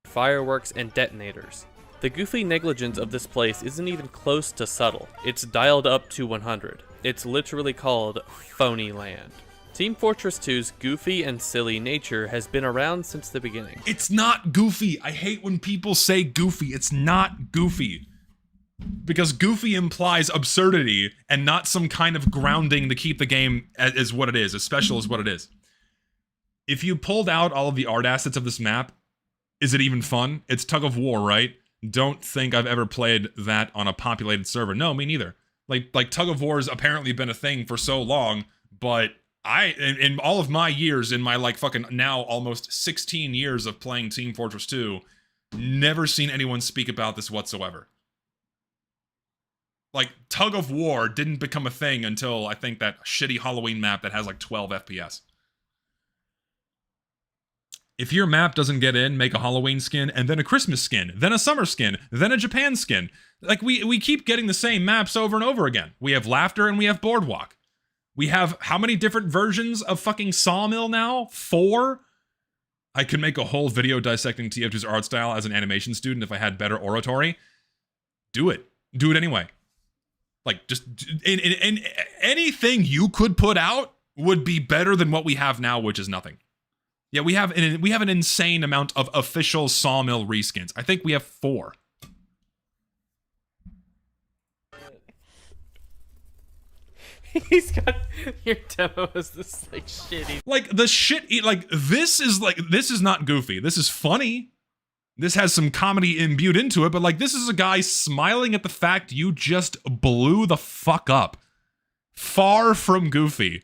Fireworks and detonators. The goofy negligence of this place isn't even close to subtle. It's dialed up to 100. It's literally called Phony Land. Team Fortress 2's goofy and silly nature has been around since the beginning. It's not goofy. I hate when people say goofy. It's not goofy. Because goofy implies absurdity and not some kind of grounding to keep the game as what it is, as special as what it is. If you pulled out all of the art assets of this map, is it even fun? It's tug of war, right? Don't think I've ever played that on a populated server. No, me neither. Like tug of war has apparently been a thing for so long, but in all of my years, in my like fucking now almost 16 years of playing Team Fortress 2, never seen anyone speak about this whatsoever. Like, tug of war didn't become a thing until, I think, that shitty Halloween map that has like 12 FPS. If your map doesn't get in, make a Halloween skin, and then a Christmas skin, then a summer skin, then a Japan skin. Like, we keep getting the same maps over and over again. We have Laughter and we have Boardwalk. We have how many different versions of fucking Sawmill now? 4? I could make a whole video dissecting TF2's art style as an animation student if I had better oratory. Do it. Do it anyway. Like, just in anything you could put out would be better than what we have now, which is nothing. Yeah, we have an insane amount of official Sawmill reskins. I think we have 4. He's got your demo is this like shitty. Like the shit, like this is not goofy. This is funny. This has some comedy imbued into it, but like this is a guy smiling at the fact you just blew the fuck up. Far from goofy.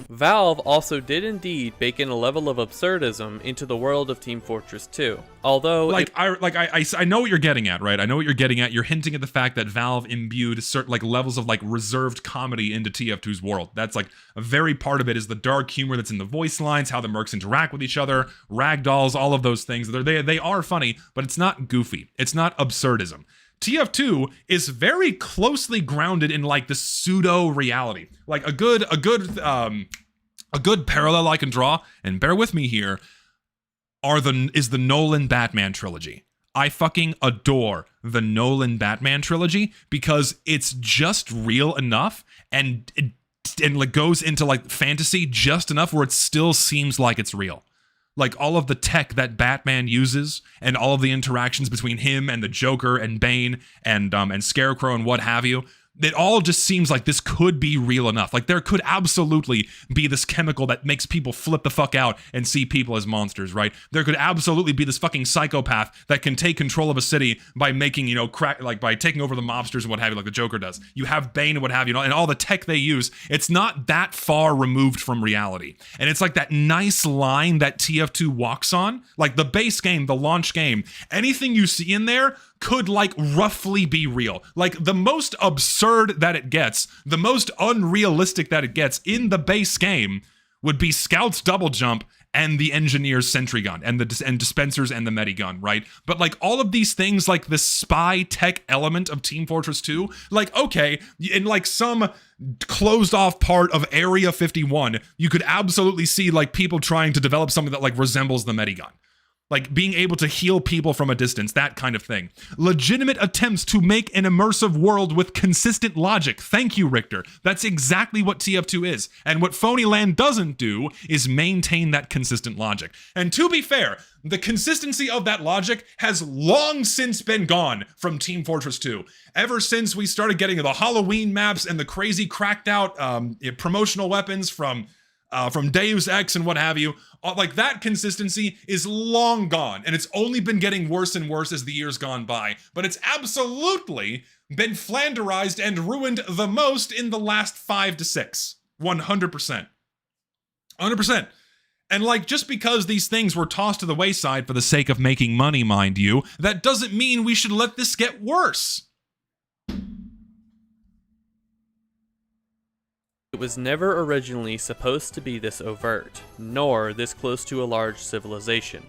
Valve also did indeed bake in a level of absurdism into the world of Team Fortress 2. Although, I know what you're getting at, right? I know what you're getting at. You're hinting at the fact that Valve imbued certain like levels of like reserved comedy into TF2's world. That's like a very part of it is the dark humor that's in the voice lines, how the mercs interact with each other, ragdolls, all of those things. They are funny, but it's not goofy. It's not absurdism. TF2 is very closely grounded in like the pseudo reality. Like a good parallel I can draw, and bear with me here, is the Nolan Batman trilogy. I fucking adore the Nolan Batman trilogy because it's just real enough and like goes into like fantasy just enough where it still seems like it's real. Like all of the tech that Batman uses and all of the interactions between him and the Joker and Bane and Scarecrow and what have you, it all just seems like this could be real enough. Like there could absolutely be this chemical that makes people flip the fuck out and see people as monsters, right? There could absolutely be this fucking psychopath that can take control of a city by making, by taking over the mobsters and what have you, like the Joker does. You have Bane and what have you, and all the tech they use, it's not that far removed from reality. And it's like that nice line that TF2 walks on, like the base game, the launch game, anything you see in there could like roughly be real. Like the most absurd that it gets, the most unrealistic that it gets in the base game would be Scout's double jump and the Engineer's sentry gun and dispensers and the medigun, right? But like all of these things, like the spy tech element of Team Fortress 2, like okay, in like some closed off part of Area 51, you could absolutely see like people trying to develop something that like resembles the medigun. Like being able to heal people from a distance, that kind of thing. Legitimate attempts to make an immersive world with consistent logic. Thank you, Richter. That's exactly what TF2 is. And what Phonyland doesn't do is maintain that consistent logic. And to be fair, the consistency of that logic has long since been gone from Team Fortress 2. Ever since we started getting the Halloween maps and the crazy cracked out promotional weapons from Deus Ex and what have you, like that consistency is long gone, and it's only been getting worse and worse as the years gone by, but it's absolutely been flanderized and ruined the most in the last 5 to 6. 100%. 100%. And like, just because these things were tossed to the wayside for the sake of making money, mind you, that doesn't mean we should let this get worse. It was never originally supposed to be this overt, nor this close to a large civilization.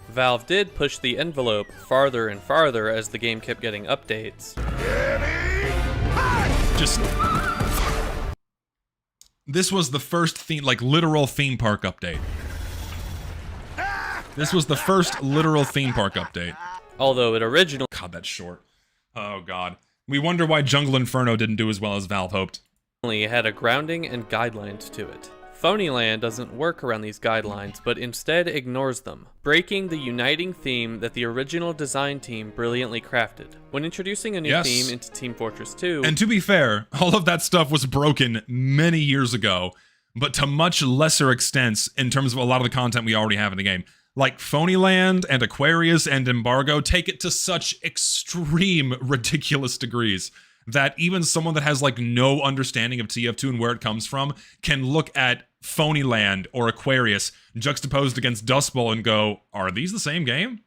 Valve did push the envelope farther and farther as the game kept getting updates. This was the first theme, like literal theme park update. This was the first literal theme park update. Although it originally God, that's short. Oh God. We wonder why Jungle Inferno didn't do as well as Valve hoped. had a grounding and guidelines to it. Phonyland doesn't work around these guidelines, but instead ignores them, breaking the uniting theme that the original design team brilliantly crafted. When introducing a new theme into Team Fortress 2... And to be fair, all of that stuff was broken many years ago, but to much lesser extents in terms of a lot of the content we already have in the game. Like Phonyland and Aquarius and Embargo take it to such extreme, ridiculous degrees that even someone that has like no understanding of TF2 and where it comes from can look at Phonyland or Aquarius juxtaposed against Dust Bowl and go, are these the same game?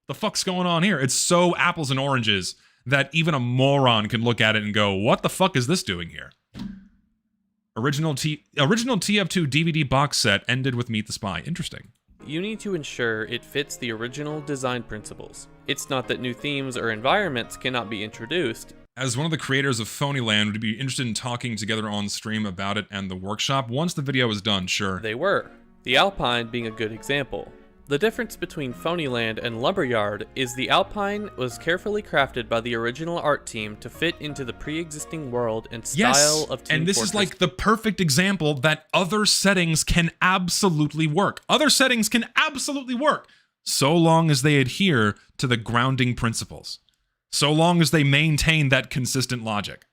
The fuck's going on here? It's so apples and oranges that even a moron can look at it and go, what the fuck is this doing here? Original TF2 DVD box set ended with Meet the Spy. Interesting. You need to ensure it fits the original design principles. It's not that new themes or environments cannot be introduced. As one of the creators of Phonyland, would you be interested in talking together on stream about it and the workshop? Once the video is done, sure. They were. The Alpine being a good example. The difference between Phonyland and Lumberyard is the Alpine was carefully crafted by the original art team to fit into the pre-existing world and style of Team and this Fortress. is like the perfect example that other settings can absolutely work. Other settings can absolutely work, so long as they adhere to the grounding principles. So long as they maintain that consistent logic.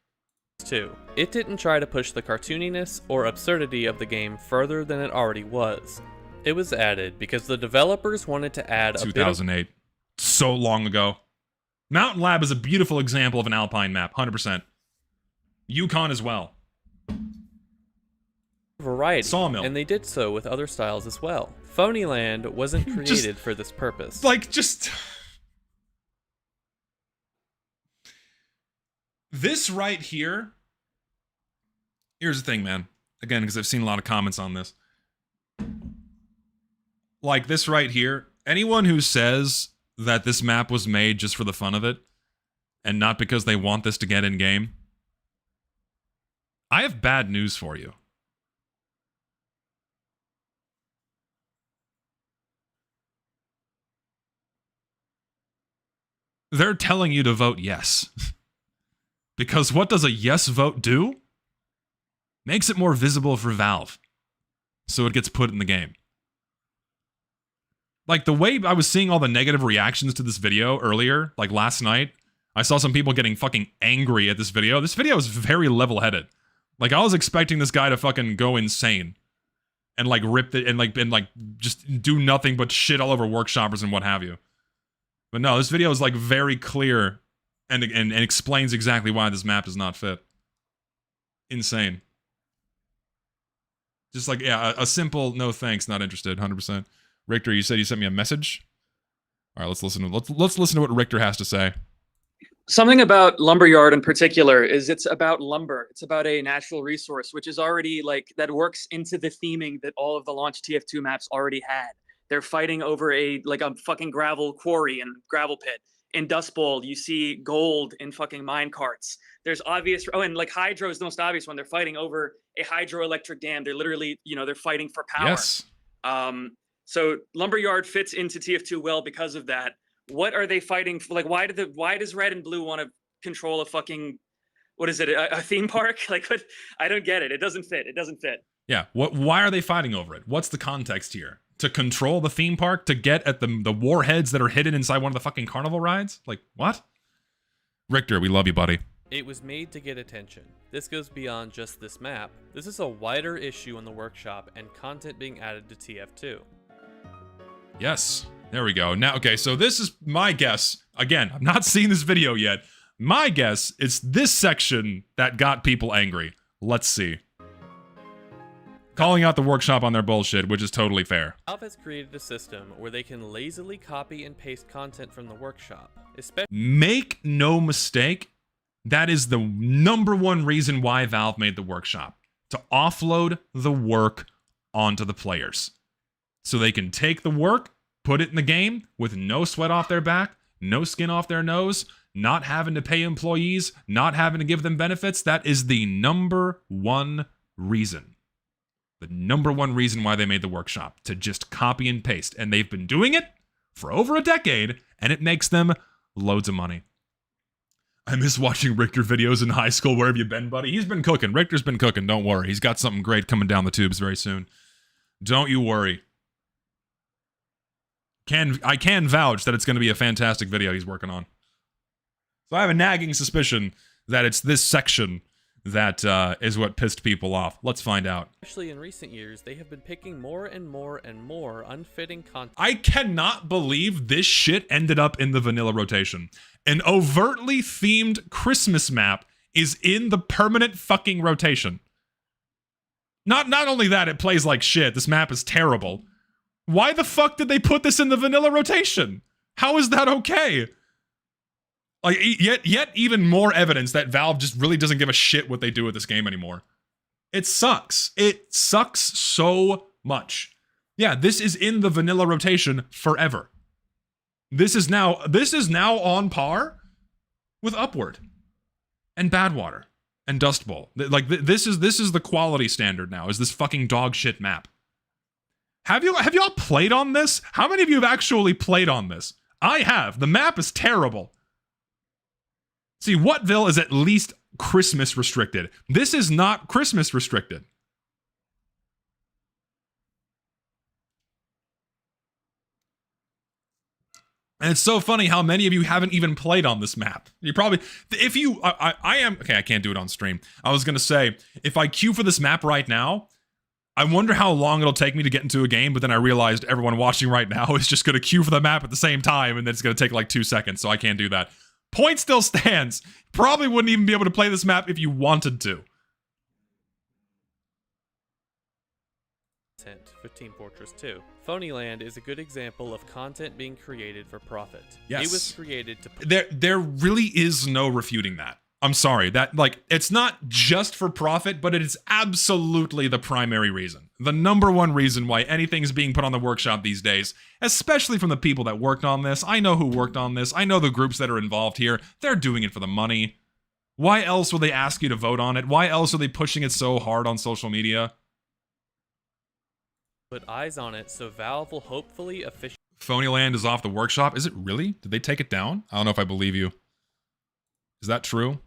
2. It didn't try to push the cartooniness or absurdity of the game further than it already was. It was added because the developers wanted to add a 2008. So long ago. Mountain Lab is a beautiful example of an Alpine map, 100%. Yukon as well. variety, Sawmill. and they did so with other styles as well. Phonyland wasn't created for this purpose. This right here. Here's the thing, man. Again, because I've seen a lot of comments on this. Like this right here. Anyone who says that this map was made just for the fun of it, and not because they want this to get in game, I have bad news for you. They're telling you to vote yes. Because what does a yes vote do? Makes it more visible for Valve. So it gets put in the game. Like the way I was seeing all the negative reactions to this video earlier, like last night, I saw some people getting fucking angry at this video. This video is very level-headed. Like I was expecting this guy to fucking go insane. And like rip it and like just do nothing but shit all over workshoppers and what have you. But no, this video is like very clear and explains exactly why this map is not fit. Insane. Just like, yeah, a simple no thanks, not interested, 100%. Richter, you said you sent me a message? All right, let's listen to what Richter has to say. Something about Lumberyard in particular is it's about lumber. It's about a natural resource, which is already like, that works into the theming that all of the launch TF2 maps already had. They're fighting over a fucking gravel quarry and gravel pit. In Dust Bowl, you see gold in fucking mine carts. There's obvious, and like Hydro is the most obvious one. They're fighting over a hydroelectric dam. They're literally, they're fighting for power. Yes. So Lumberyard fits into TF2 well because of that. What are they fighting for? Like, why does Red and Blue want to control a fucking, what is it, a theme park? Like, what? I don't get it. It doesn't fit. It doesn't fit. Yeah. Why are they fighting over it? What's the context here? To control the theme park? To get at the warheads that are hidden inside one of the fucking carnival rides? Like, what? Richter, we love you, buddy. It was made to get attention. This goes beyond just this map. This is a wider issue in the workshop and content being added to TF2. Yes. There we go. Now, okay, so this is my guess. Again, I've not seen this video yet. My guess is this section that got people angry. Let's see. Calling out the workshop on their bullshit, which is totally fair. Valve has created a system where they can lazily copy and paste content from the workshop, especially. Make no mistake, that is the number one reason why Valve made the workshop. To offload the work onto the players. So they can take the work, put it in the game with no sweat off their back, no skin off their nose, not having to pay employees, not having to give them benefits. That is the number one reason. The number one reason why they made the workshop. To just copy and paste. And they've been doing it for over a decade, and it makes them loads of money. I miss watching Richter videos in high school. Where have you been, buddy? He's been cooking. Richter's been cooking. Don't worry. He's got something great coming down the tubes very soon. Don't you worry. I can vouch that it's going to be a fantastic video he's working on. So I have a nagging suspicion that it's this section that is what pissed people off. Let's find out. Especially in recent years, they have been picking more and more and more unfitting content. I cannot believe this shit ended up in the vanilla rotation. An overtly themed Christmas map is in the permanent fucking rotation. Not only that, it plays like shit. This map is terrible. Why the fuck did they put this in the vanilla rotation? How is that okay? Like, yet even more evidence that Valve just really doesn't give a shit what they do with this game anymore. It sucks. It sucks so much. Yeah, this is in the vanilla rotation forever. This is now on par with Upward and Badwater and Dust Bowl. Like, this is the quality standard now, is this fucking dog shit map. Have y'all played on this? How many of you have actually played on this? I have. The map is terrible. See, Whatville is at least Christmas restricted. This is not Christmas restricted. And it's so funny how many of you haven't even played on this map. You probably, if you, I am, okay, I can't do it on stream. I was going to say, if I queue for this map right now, I wonder how long it'll take me to get into a game, but then I realized everyone watching right now is just going to queue for the map at the same time, and then it's going to take like 2 seconds, so I can't do that. Point still stands. Probably wouldn't even be able to play this map if you wanted to. For Team Fortress 2. Phonyland is a good example of content being created for profit. Yes. It was created to... There really is no refuting that. I'm sorry, that, like, it's not just for profit, but it is absolutely the primary reason. The number one reason why anything's being put on the workshop these days, especially from the people that worked on this. I know who worked on this. I know the groups that are involved here. They're doing it for the money. Why else would they ask you to vote on it? Why else are they pushing it so hard on social media? Put eyes on it, so Valve will hopefully officially... Phonyland is off the workshop? Is it really? Did they take it down? I don't know if I believe you. Is that true?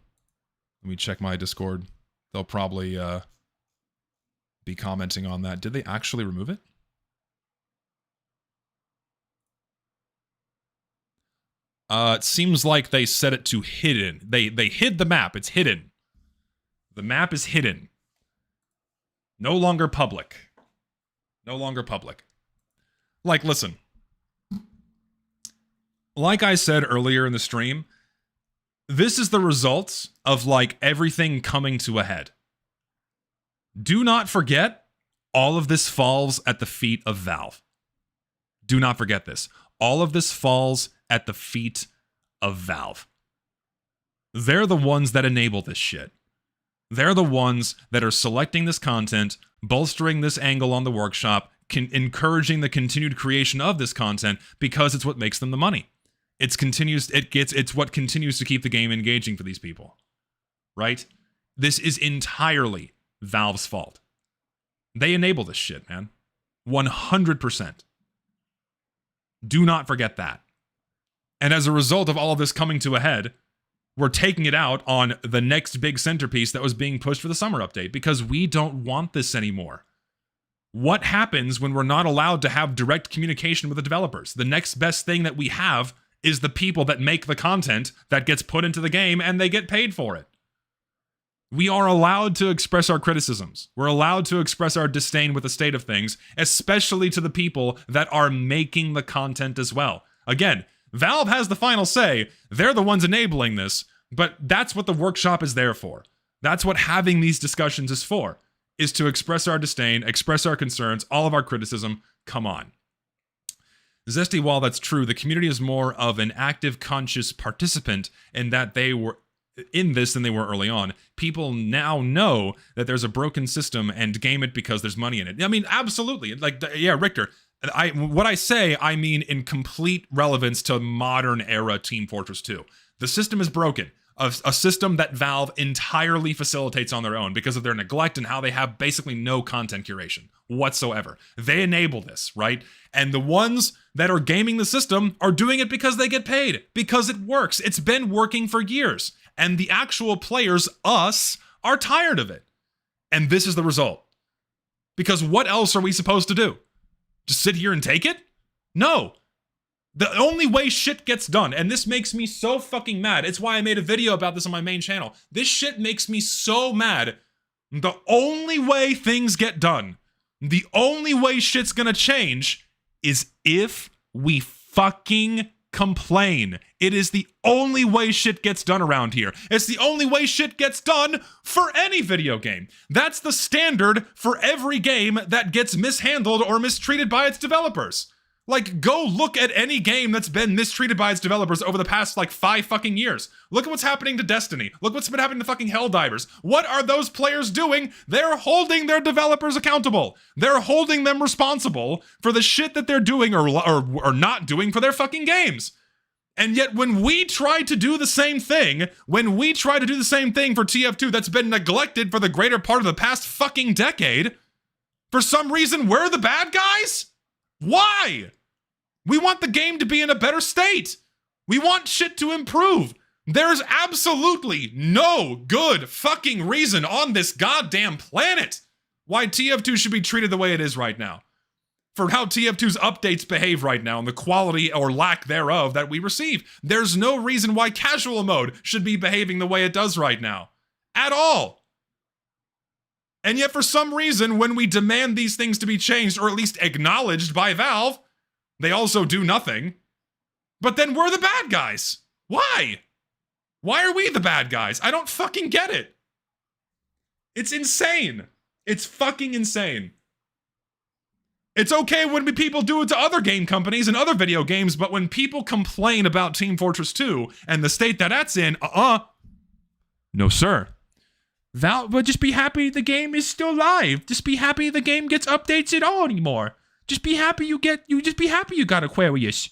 Let me check my Discord. They'll probably be commenting on that. Did they actually remove it? It seems like they set it to hidden. They hid the map. It's hidden. The map is hidden. No longer public. No longer public. Like, listen. Like I said earlier in the stream, this is the result of, like, everything coming to a head. Do not forget, all of this falls at the feet of Valve. Do not forget this. All of this falls at the feet of Valve. They're the ones that enable this shit. They're the ones that are selecting this content, bolstering this angle on the workshop, encouraging the continued creation of this content because it's what makes them the money. It's what continues to keep the game engaging for these people. Right? This is entirely Valve's fault. They enable this shit, man. 100%. Do not forget that. And as a result of all of this coming to a head, we're taking it out on the next big centerpiece that was being pushed for the summer update because we don't want this anymore. What happens when we're not allowed to have direct communication with the developers? The next best thing that we have is the people that make the content that gets put into the game and they get paid for it. We are allowed to express our criticisms. We're allowed to express our disdain with the state of things, especially to the people that are making the content as well. Again, Valve has the final say. They're the ones enabling this, but that's what the workshop is there for. That's what having these discussions is for, is to express our disdain, express our concerns, all of our criticism. Come on. Zesty, while that's true, the community is more of an active, conscious participant in that they were in this than they were early on. People now know that there's a broken system and game it because there's money in it. I mean, absolutely. Like, yeah, Richter, what I say, I mean in complete relevance to modern era Team Fortress 2. The system is broken. A system that Valve entirely facilitates on their own because of their neglect and how they have basically no content curation whatsoever. They enable this, right? And the ones that are gaming the system are doing it because they get paid, because it works. It's been working for years. And the actual players, us, are tired of it. And this is the result. Because what else are we supposed to do? Just sit here and take it? No. The only way shit gets done, and this makes me so fucking mad. It's why I made a video about this on my main channel. This shit makes me so mad. The only way things get done, the only way shit's gonna change is if we fucking complain. It is the only way shit gets done around here. It's the only way shit gets done for any video game. That's the standard for every game that gets mishandled or mistreated by its developers. Like, go look at any game that's been mistreated by its developers over the past, 5 fucking years. Look at what's happening to Destiny. Look what's been happening to fucking Helldivers. What are those players doing? They're holding their developers accountable. They're holding them responsible for the shit that they're doing or not doing for their fucking games. And yet when we try to do the same thing, for TF2 that's been neglected for the greater part of the past fucking decade, for some reason we're the bad guys? Why? We want the game to be in a better state. We want shit to improve. There's absolutely no good fucking reason on this goddamn planet why TF2 should be treated the way it is right now. For how TF2's updates behave right now and the quality or lack thereof that we receive. There's no reason why casual mode should be behaving the way it does right now. At all. And yet for some reason, when we demand these things to be changed, or at least acknowledged by Valve, they also do nothing. But then we're the bad guys. Why? Why are we the bad guys? I don't fucking get it. It's insane. It's fucking insane. It's okay when people do it to other game companies and other video games, but when people complain about Team Fortress 2 and the state that that's in, no sir. Valve, but just be happy the game is still live. Just be happy the game gets updates at all anymore. Just be happy you got Aquarius.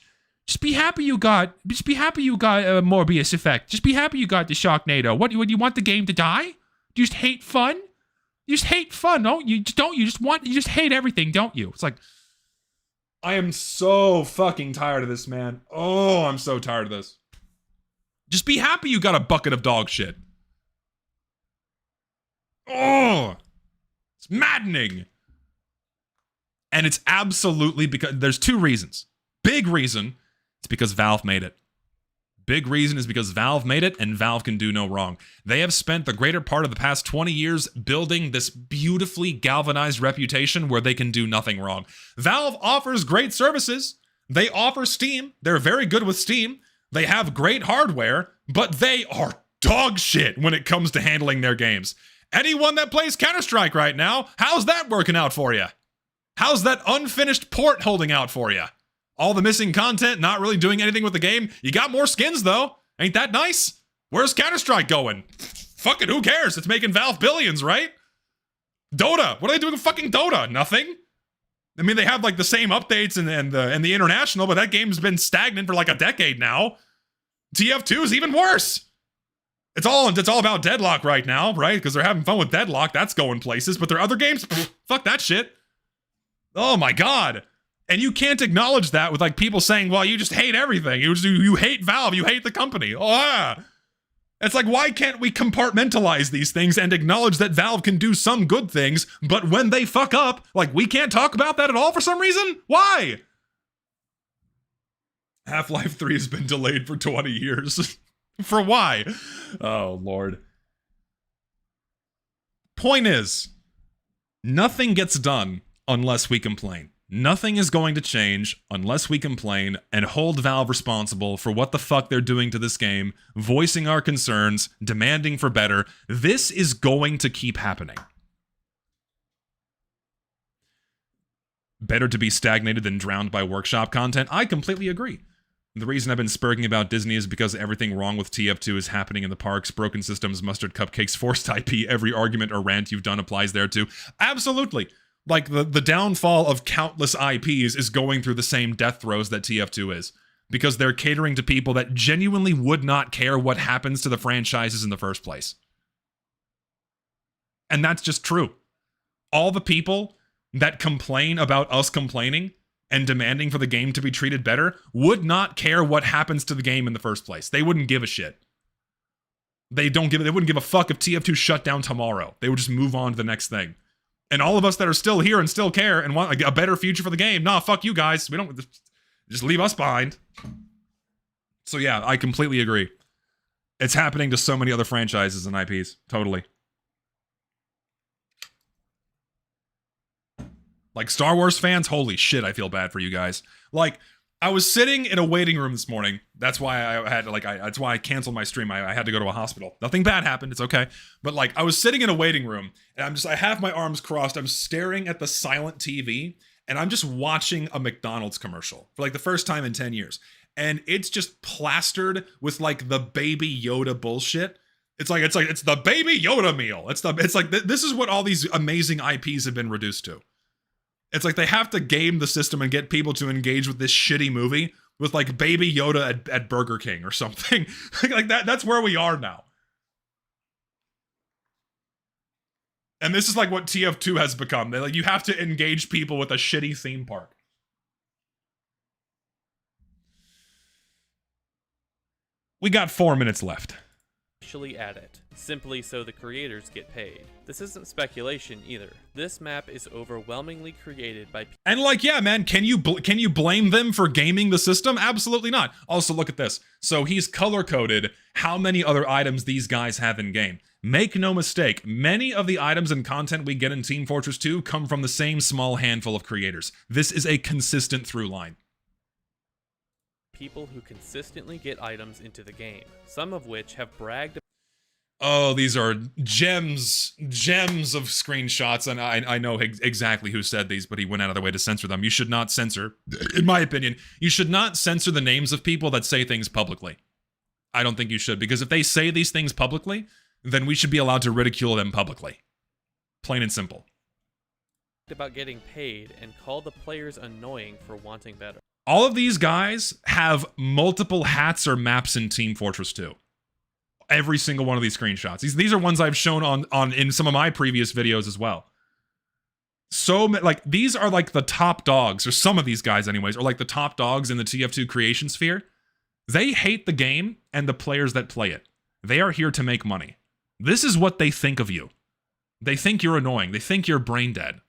Just be happy you got Morbius effect. Just be happy you got the Sharknado. What you want the game to die? Do you just hate fun? You just hate fun, don't you? You just hate everything, don't you? It's like, I am so fucking tired of this, man. Oh, I'm so tired of this. Just be happy you got a bucket of dog shit. Oh, it's maddening. And it's absolutely because there's two reasons. Big reason, it's because Valve made it. Big reason is because Valve made it and Valve can do no wrong. They have spent the greater part of the past 20 years building this beautifully galvanized reputation where they can do nothing wrong. Valve offers great services. They offer Steam. They're very good with Steam. They have great hardware, but they are dog shit when it comes to handling their games. Anyone that plays Counter-Strike right now, how's that working out for you? How's that unfinished port holding out for you? All the missing content, not really doing anything with the game. You got more skins, though. Ain't that nice? Where's Counter-Strike going? Fuck it, who cares? It's making Valve billions, right? Dota. What are they doing with fucking Dota? Nothing? I mean, they have, the same updates and the international, but that game's been stagnant for, a decade now. TF2 is even worse. It's all about Deadlock right now, right? Because they're having fun with Deadlock. That's going places. But their other games, fuck that shit. Oh my god. And you can't acknowledge that with like people saying, well, you just hate everything. You hate Valve. You hate the company. It's like, why can't we compartmentalize these things and acknowledge that Valve can do some good things, but when they fuck up, like, we can't talk about that at all for some reason? Why? Half-Life 3 has been delayed for 20 years. For why? Oh, Lord. Point is, nothing gets done unless we complain. Nothing is going to change unless we complain and hold Valve responsible for what the fuck they're doing to this game, voicing our concerns, demanding for better. This is going to keep happening. Better to be stagnated than drowned by workshop content? I completely agree. The reason I've been spurging about Disney is because everything wrong with TF2 is happening in the parks. Broken systems, mustard cupcakes, forced IP. Every argument or rant you've done applies there too. Absolutely. Like, the downfall of countless IPs is going through the same death throes that TF2 is. Because they're catering to people that genuinely would not care what happens to the franchises in the first place. And that's just true. All the people that complain about us complaining and demanding for the game to be treated better would not care what happens to the game in the first place. They wouldn't give a shit. They wouldn't give a fuck if TF2 shut down tomorrow. They would just move on to the next thing. And all of us that are still here and still care and want a better future for the game, nah, fuck you guys. We don't, just leave us behind. So yeah, I completely agree. It's happening to so many other franchises and IPs. Totally. Like, Star Wars fans, holy shit, I feel bad for you guys. Like, I was sitting in a waiting room this morning. That's why I had, like, that's why I canceled my stream. I had to go to a hospital. Nothing bad happened. It's okay. But, like, I was sitting in a waiting room, and I have my arms crossed. I'm staring at the silent TV, and I'm just watching a McDonald's commercial for, like, the first time in 10 years. And it's just plastered with, like, the Baby Yoda bullshit. It's the Baby Yoda meal. This is what all these amazing IPs have been reduced to. It's like they have to game the system and get people to engage with this shitty movie with, like, Baby Yoda at Burger King or something. Like that. That's where we are now. And this is like what TF2 has become. Like, you have to engage people with a shitty theme park. We got 4 minutes left. At it, simply so the creators get paid. This isn't speculation either. This map is overwhelmingly created by and, like, yeah, man, can you blame them for gaming the system? Absolutely not. Also, look at this. So he's color-coded how many other items these guys have in game. Make no mistake, many of the items and content we get in Team Fortress 2 come from the same small handful of creators. This is a consistent through line. People who consistently get items into the game, some of which have bragged. Oh, these are gems of screenshots, and I know exactly who said these, but he went out of their way to censor them. You should not censor, in my opinion, you should not censor the names of people that say things publicly. I don't think you should, because if they say these things publicly, then we should be allowed to ridicule them publicly. Plain and simple. About getting paid and call the players annoying for wanting better. All of these guys have multiple hats or maps in Team Fortress 2. Every single one of these screenshots. These are ones I've shown on in some of my previous videos as well. So, like, these are like the top dogs, or some of these guys anyways, are like the top dogs in the TF2 creation sphere. They hate the game and the players that play it. They are here to make money. This is what they think of you. They think you're annoying. They think you're brain dead.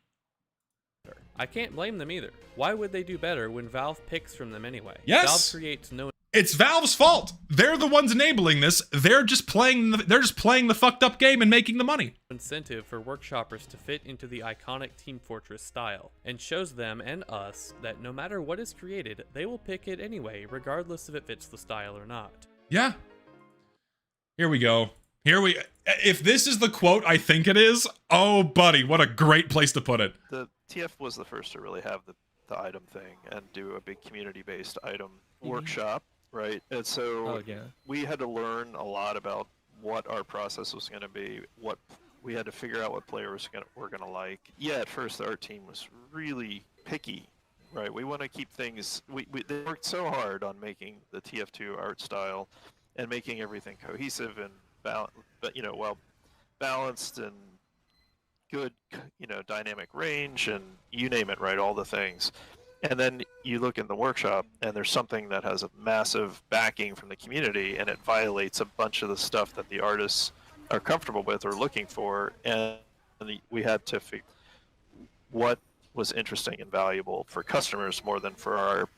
I can't blame them either. Why would they do better when Valve picks from them anyway? Yes. Valve creates no. It's Valve's fault. They're the ones enabling this. They're just playing the fucked up game and making the money. Incentive for workshoppers to fit into the iconic Team Fortress style, and shows them and us that no matter what is created, they will pick it anyway, regardless if it fits the style or not. Yeah. Here we go. If this is the quote I think it is, oh buddy, what a great place to put it. The TF was the first to really have the item thing and do a big community-based item workshop, right? And so we had to learn a lot about what our process was going to be, what we had to figure out what players were going to like. Yeah, at first our team was really picky, right? We want to keep things, they worked so hard on making the TF2 art style and making everything cohesive and balanced and good, dynamic range and you name it, right? All the things. And then you look in the workshop, and there's something that has a massive backing from the community, and it violates a bunch of the stuff that the artists are comfortable with or looking for. And we had to figure what was interesting and valuable for customers more than for our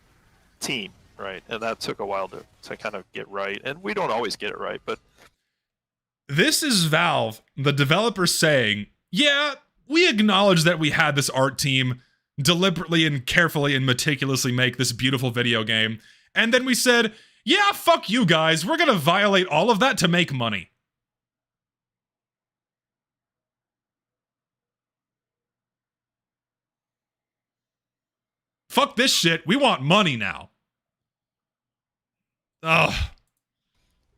team, right? And that took a while to kind of get right. And we don't always get it right, but this is Valve, the developer, saying, yeah, we acknowledge that we had this art team deliberately and carefully and meticulously make this beautiful video game. And then we said, yeah, fuck you guys. We're going to violate all of that to make money. Fuck this shit. We want money now. Ugh.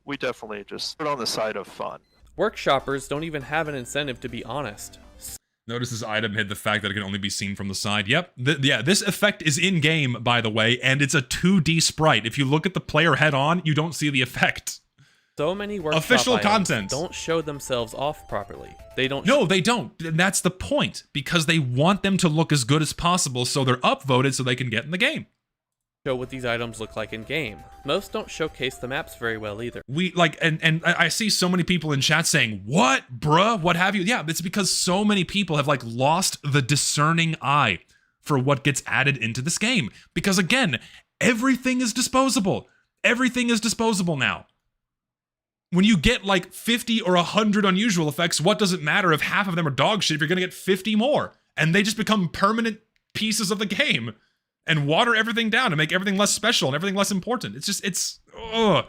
We definitely just put on the side of fun. Workshoppers don't even have an incentive to be honest. Notice this item hid the fact that it can only be seen from the side. Yep. Yeah, this effect is in-game, by the way, and it's a 2D sprite. If you look at the player head-on, you don't see the effect. So many workshop official items content don't show themselves off properly. They don't. No, they don't. And that's the point, because they want them to look as good as possible, so they're upvoted so they can get in the game. Show what these items look like in game. Most don't showcase the maps very well either. We like, and I see so many people in chat saying, "What, bruh? What have you?" Yeah, it's because so many people have like lost the discerning eye for what gets added into this game. Because again, everything is disposable. Everything is disposable now. When you get like 50 or 100 unusual effects, what does it matter if half of them are dog shit if you're gonna get 50 more? And they just become permanent pieces of the game and water everything down to make everything less special and everything less important. It's just, it's, ugh.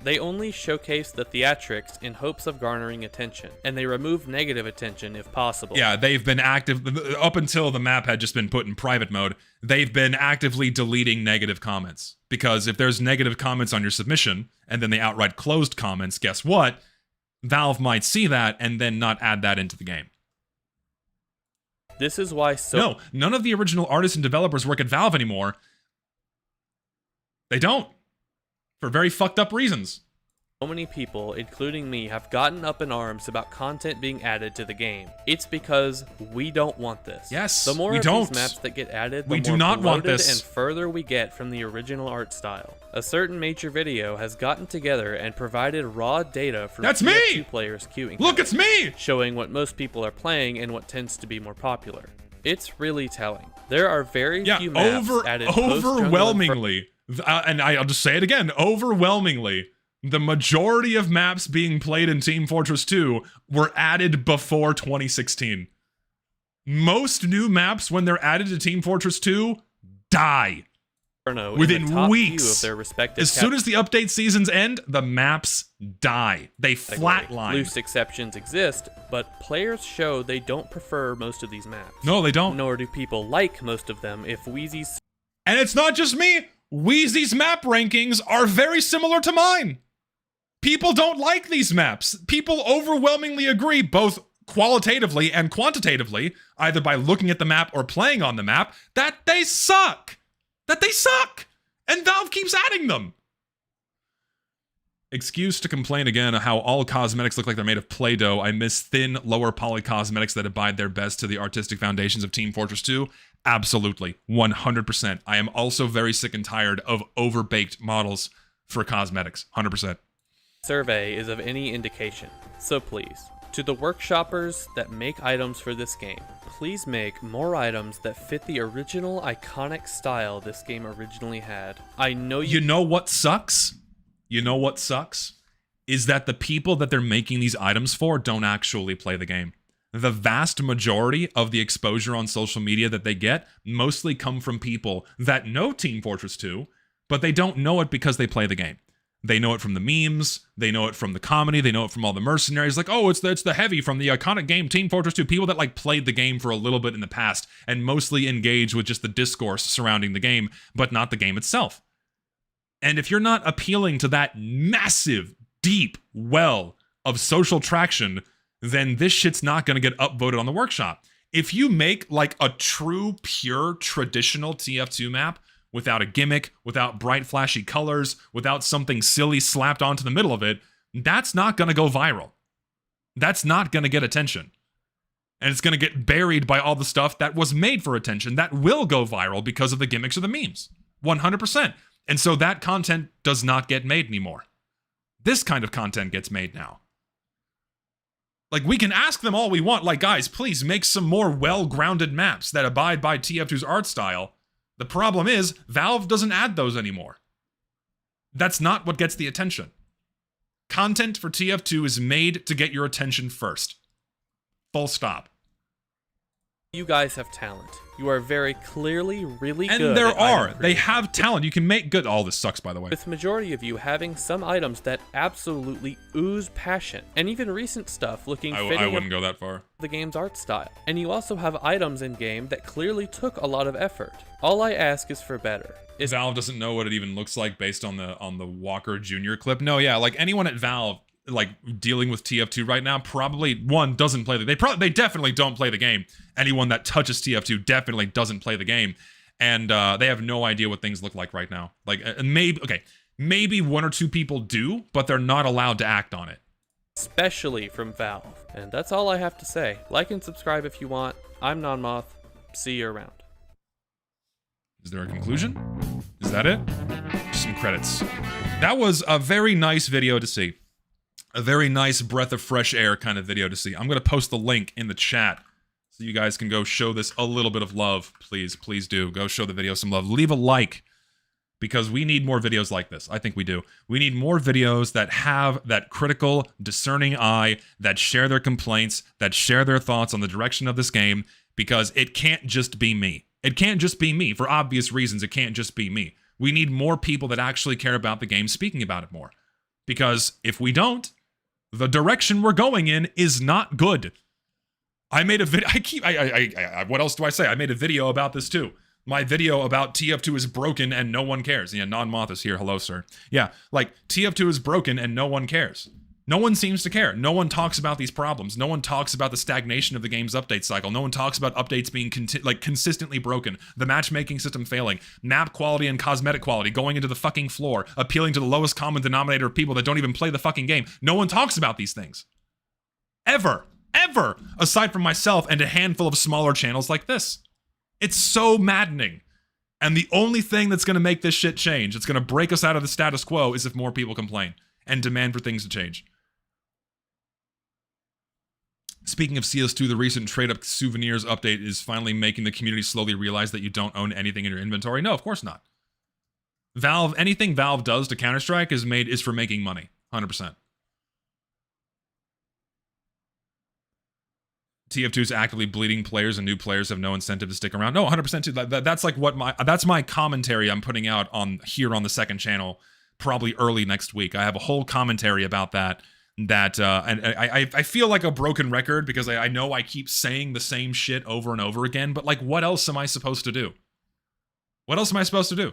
They only showcase the theatrics in hopes of garnering attention, and they remove negative attention if possible. Yeah, they've been active, up until the map had just been put in private mode, they've been actively deleting negative comments. Because if there's negative comments on your submission, and then they outright closed comments, guess what? Valve might see that and then not add that into the game. This is why No, none of the original artists and developers work at Valve anymore. They don't. For very fucked up reasons. So many people, including me, have gotten up in arms about content being added to the game. It's because we don't want this. Yes, the more we of don't. these maps that get added, the we more do not want bloated this. and further we get from the original art style. A certain major video has gotten together and provided raw data from That's TF2 me! players queuing. Look, it's me! Showing what most people are playing and what tends to be more popular. It's really telling. There are very few maps added overwhelmingly, and I'll just say it again, overwhelmingly, the majority of maps being played in Team Fortress 2 were added before 2016. Most new maps, when they're added to Team Fortress 2, die. Within weeks. Of their respective as soon as the update seasons end, the maps die. They flatline. Loose exceptions exist, but players show they don't prefer most of these maps. No, they don't. Nor do people like most of them if Wheezy's... And it's not just me. Wheezy's map rankings are very similar to mine. People don't like these maps. People overwhelmingly agree, both qualitatively and quantitatively, either by looking at the map or playing on the map, that they suck. That they suck! And Valve keeps adding them! Excuse to complain again how all cosmetics look like they're made of Play-Doh. I miss thin, lower poly cosmetics that abide their best to the artistic foundations of Team Fortress 2. Absolutely. 100%. I am also very sick and tired of overbaked models for cosmetics. 100%. Survey is of any indication. So please, to the workshoppers that make items for this game, please make more items that fit the original iconic style this game originally had. I know you know what sucks? You know what sucks? Is that the people that they're making these items for don't actually play the game. The vast majority of the exposure on social media that they get mostly come from people that know Team Fortress 2, but they don't know it because they play the game. They know it from the memes, they know it from the comedy, they know it from all the mercenaries, like, oh, it's the heavy from the iconic game Team Fortress 2, people that like played the game for a little bit in the past and mostly engage with just the discourse surrounding the game, but not the game itself. And if you're not appealing to that massive, deep well of social traction, then this shit's not gonna get upvoted on the workshop. If you make like a true, pure, traditional TF2 map, without a gimmick, without bright flashy colors, without something silly slapped onto the middle of it, that's not gonna go viral. That's not gonna get attention. And it's going to get buried by all the stuff that was made for attention that will go viral because of the gimmicks or the memes. 100%. And so that content does not get made anymore. This kind of content gets made now. Like, we can ask them all we want, like, guys, please make some more well-grounded maps that abide by TF2's art style. The problem is, Valve doesn't add those anymore. That's not what gets the attention. Content for TF2 is made to get your attention first. Full stop. You guys have talent. You are very clearly really good. And there at are. item They creation. have talent. You can make good. All this sucks, by the way. With majority of you having some items that absolutely ooze passion, and even recent stuff looking I fitting wouldn't go that far. the game's art style. And you also have items in game that clearly took a lot of effort. All I ask is for better. Valve doesn't know what it even looks like based on the Walker Jr. clip. No, yeah, like anyone at Valve like dealing with TF2 right now probably doesn't play they definitely don't play the game. Anyone that touches TF2 definitely doesn't play the game, and they have no idea what things look like right now. Like maybe one or two people do, but they're not allowed to act on it. Especially from Valve. And that's all I have to say. Like and subscribe if you want. I'm NonMoth. See you around. Is there a conclusion? Is that it? Some credits. That was a very nice video to see. A very nice breath of fresh air kind of video to see. I'm going to post the link in the chat so you guys can go show this a little bit of love. Please, please do. Go show the video some love. Leave a like, because we need more videos like this. I think we do. We need more videos that have that critical, discerning eye, that share their complaints, that share their thoughts on the direction of this game, because it can't just be me. It can't just be me. For obvious reasons, it can't just be me. We need more people that actually care about the game speaking about it more. Because if we don't, the direction we're going in is not good. I made a video. What else do I say? I made a video about this too. My video about TF2 is broken and no one cares. Yeah, Non-Moth is here. Hello, sir. Yeah, like TF2 is broken and no one cares. No one seems to care. No one talks about these problems. No one talks about the stagnation of the game's update cycle. No one talks about updates being consistently broken, the matchmaking system failing, map quality and cosmetic quality going into the fucking floor, appealing to the lowest common denominator of people that don't even play the fucking game. No one talks about these things. Ever. Ever. Aside from myself and a handful of smaller channels like this. It's so maddening. And the only thing that's going to make this shit change, it's going to break us out of the status quo, is if more people complain and demand for things to change. Speaking of CS2, the recent trade-up souvenirs update is finally making the community slowly realize that you don't own anything in your inventory. No, of course not. Valve, anything Valve does to Counter-Strike is for making money. 100%. TF2 is actively bleeding players, and new players have no incentive to stick around. No, 100% too. That's like that's my commentary I'm putting out on here on the second channel, probably early next week. I have a whole commentary about that. And I feel like a broken record because I know I keep saying the same shit over and over again, but like, what else am I supposed to do? What else am I supposed to do?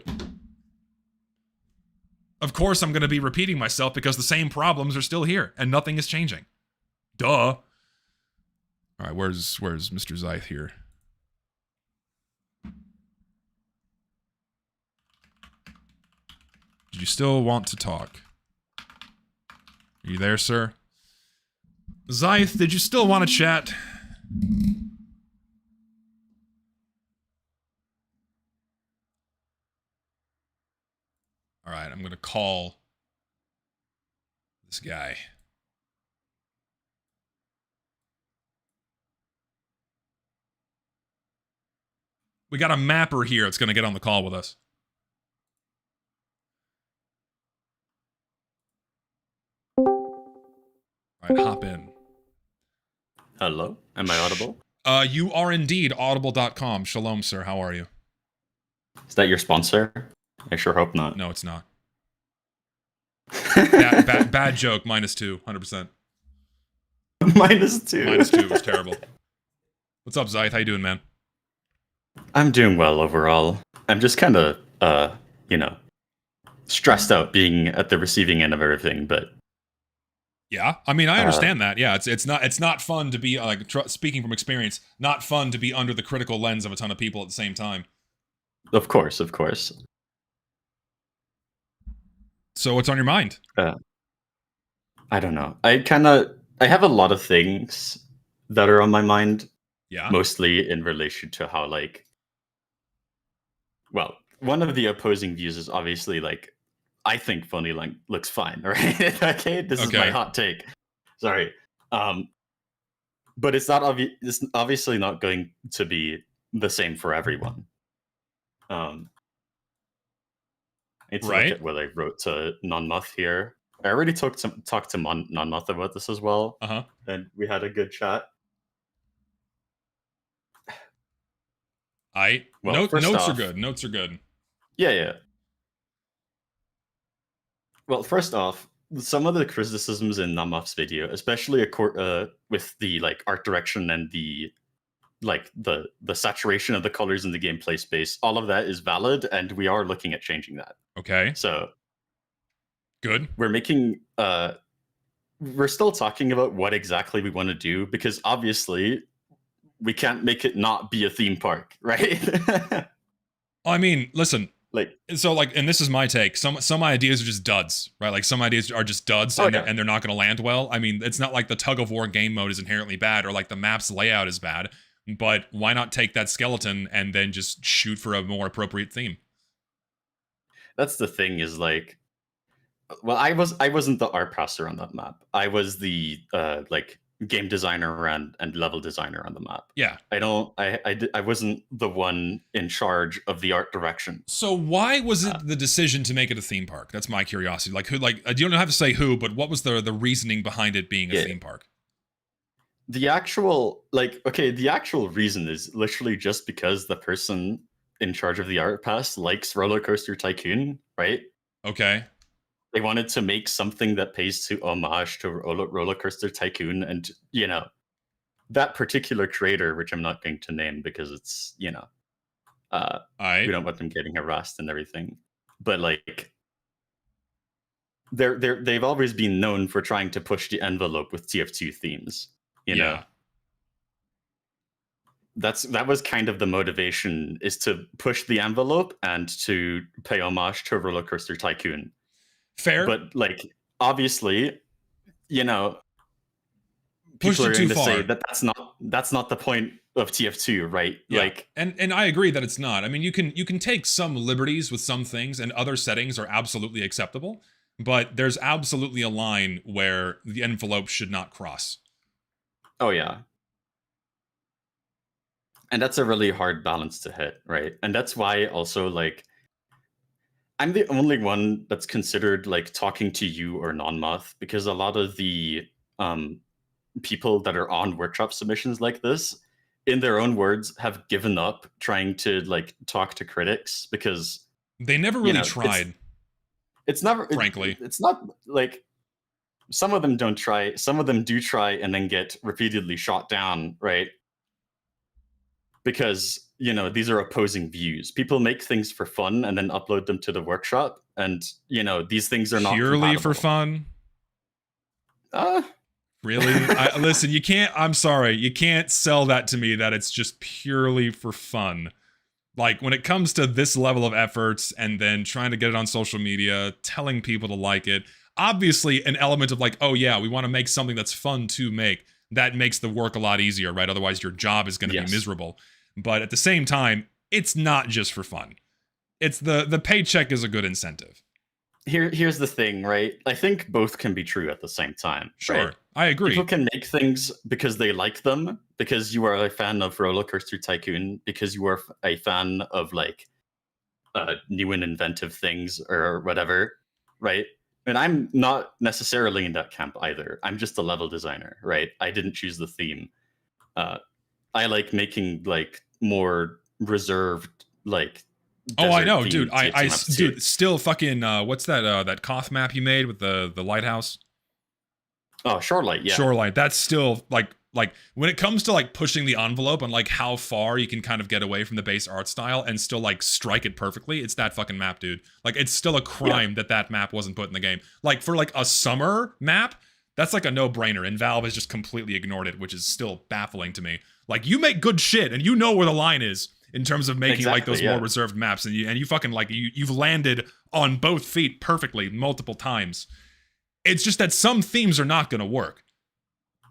Of course I'm going to be repeating myself because the same problems are still here and nothing is changing. Duh. All right, where's Mr. Zythe here? Do you still want to talk? Are you there, sir? Zythe, did you still want to chat? All right, I'm going to call this guy. We got a mapper here that's going to get on the call with us. All right, hop in. Hello, am I audible? You are indeed audible.com. Shalom, sir. How are you? Is that your sponsor? I sure hope not. No, it's not. Bad joke. -2, 100%. -2. -2 was terrible. What's up, Zythe? How you doing, man? I'm doing well overall. I'm just kind of, stressed out being at the receiving end of everything, but yeah, I mean, I understand that. Yeah, it's not fun to be speaking from experience, not fun to be under the critical lens of a ton of people at the same time. Of course. So what's on your mind? I don't know. I have a lot of things that are on my mind. Yeah. Mostly in relation to how, like, well, one of the opposing views is obviously like, I think Funnyland looks fine, right? Okay, this is my hot take. Sorry, but it's not obvious. It's obviously not going to be the same for everyone. I need to look at what I wrote to Non-Muth here. I already talked to Non-Muth about this as well, and we had a good chat. Notes are good. Notes are good. Yeah. Well, first off, some of the criticisms in Non-Muth's video, especially with the like art direction and the saturation of the colors in the gameplay space, all of that is valid, and we are looking at changing that. Okay. So good. We're making we're still talking about what exactly we want to do, because obviously we can't make it not be a theme park, right? I mean, listen, and this is my take. Some ideas are just duds, right? Like some ideas are just duds, and they're not going to land well. I mean, it's not like the tug of war game mode is inherently bad, or like the map's layout is bad. But why not take that skeleton and then just shoot for a more appropriate theme? That's the thing, is like, well, I wasn't the art passer on that map. I was the like game designer and level designer on the map. Yeah. I wasn't the one in charge of the art direction. So why was it the decision to make it a theme park? That's my curiosity. Like who? Like you don't have to say who, but what was the reasoning behind it being a theme park? The actual the actual reason is literally just because the person in charge of the art pass likes Roller Coaster Tycoon, right? Okay. They wanted to make something that pays to homage to Roller Coaster Tycoon, and that particular creator, which I'm not going to name because it's we don't want them getting harassed and everything. But like, they've always been known for trying to push the envelope with TF2 themes. You know, that was kind of the motivation, is to push the envelope and to pay homage to Roller Coaster Tycoon. Fair. But like, obviously, people pushed are it going too to far. say that that's not the point of TF2, right? Yeah. Like, and I agree that it's not. I mean, you can take some liberties with some things, and other settings are absolutely acceptable, but there's absolutely a line where the envelope should not cross. Oh yeah. And that's a really hard balance to hit, right? And that's why also, like, I'm the only one that's considered like talking to you or Non-Muth, because a lot of the people that are on workshop submissions like this, in their own words, have given up trying to like talk to critics, because they never really tried. It's never, frankly. It's not like, some of them don't try, some of them do try and then get repeatedly shot down, right? Because these are opposing views. People make things for fun and then upload them to the workshop, and these things are not purely for fun. Really? Listen, you can't. I'm sorry, you can't sell that to me that it's just purely for fun. Like, when it comes to this level of efforts and then trying to get it on social media, telling people to like it, obviously an element of like, oh yeah, we want to make something that's fun to make. That makes the work a lot easier, right? Otherwise, your job is going to be miserable. But at the same time, it's not just for fun. It's the paycheck is a good incentive. Here's the thing, right? I think both can be true at the same time. Sure, right? I agree. People can make things because they like them, because you are a fan of Roller Coaster Tycoon, because you are a fan of like new and inventive things or whatever, right? And I'm not necessarily in that camp either. I'm just a level designer, right? I didn't choose the theme. I like making like more reserved, like. Oh, I know, dude. Dude, still fucking. What's that Koth map you made with the lighthouse? Oh, Shorelight. Yeah, Shorelight. That's still like when it comes to like pushing the envelope and like how far you can kind of get away from the base art style and still like strike it perfectly. It's that fucking map, dude. Like, it's still a crime that map wasn't put in the game. Like, for like a summer map, that's like a no-brainer, and Valve has just completely ignored it, which is still baffling to me. Like, you make good shit, and you know where the line is in terms of making like those more reserved maps, and you fucking like you've landed on both feet perfectly multiple times. It's just that some themes are not going to work.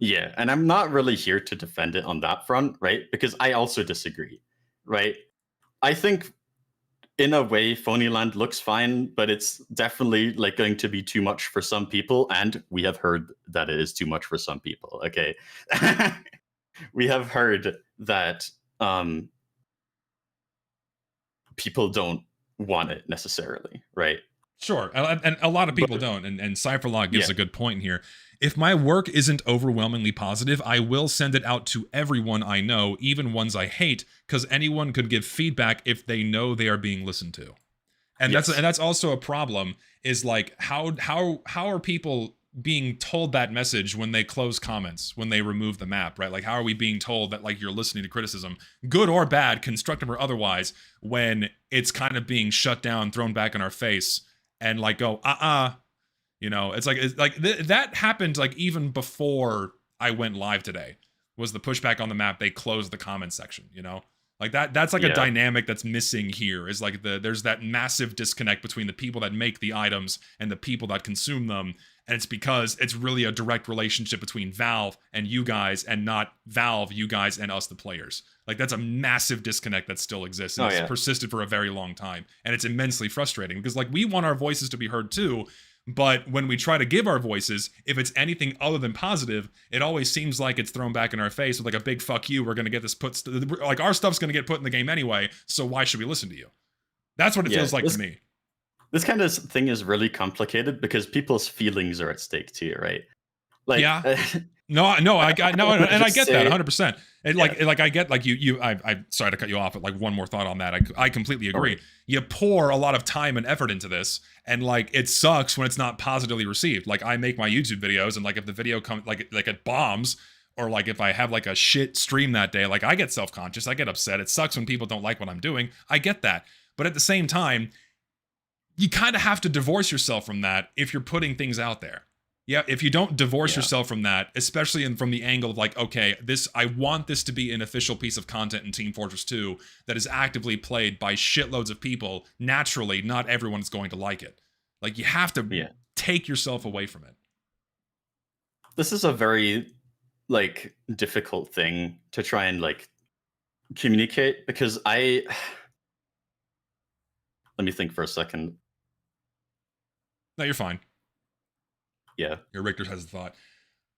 Yeah, and I'm not really here to defend it on that front, right? Because I also disagree, right? I think in a way Phonyland looks fine, but it's definitely like going to be too much for some people, and we have heard that it is too much for some people. Okay. We have heard that people don't want it necessarily, right? Sure, and a lot of people don't, and Cypherlog gives a good point here. If my work isn't overwhelmingly positive, I will send it out to everyone I know, even ones I hate, because anyone could give feedback if they know they are being listened to. And that's also a problem, is like how are people being told that message when they close comments, when they remove the map, right? Like, how are we being told that, like, you're listening to criticism, good or bad, constructive or otherwise, when it's kind of being shut down, thrown back in our face, and like go, you know, it's like that happened like even before I went live today, was the pushback on the map. They closed the comment section, you know, like that's like a dynamic that's missing here, is like there's that massive disconnect between the people that make the items and the people that consume them. And it's because it's really a direct relationship between Valve and you guys, and not Valve, you guys, and us, the players. Like, that's a massive disconnect that still exists. And it's persisted for a very long time. And it's immensely frustrating because, like, we want our voices to be heard too. But when we try to give our voices, if it's anything other than positive, it always seems like it's thrown back in our face with like a big fuck you. We're going to get this like our stuff's going to get put in the game anyway. So why should we listen to you? That's what it feels like to me. This kind of thing is really complicated because people's feelings are at stake too, right? Like, No, I get that 100%. And like I get like I'm sorry to cut you off, but like one more thought on that. I completely agree. You pour a lot of time and effort into this, and like it sucks when it's not positively received. Like, I make my YouTube videos, and like if the video comes like it bombs, or like if I have like a shit stream that day, like I get self-conscious, I get upset. It sucks when people don't like what I'm doing. I get that. But at the same time, you kind of have to divorce yourself from that if you're putting things out there. Yeah, if you don't divorce yourself from that, especially from the angle of like, okay, I want this to be an official piece of content in Team Fortress 2 that is actively played by shitloads of people, naturally, not everyone's going to like it. Like, you have to take yourself away from it. This is a very, like, difficult thing to try and, like, communicate, because let me think for a second. No, you're fine. Yeah. Your Richter has a thought.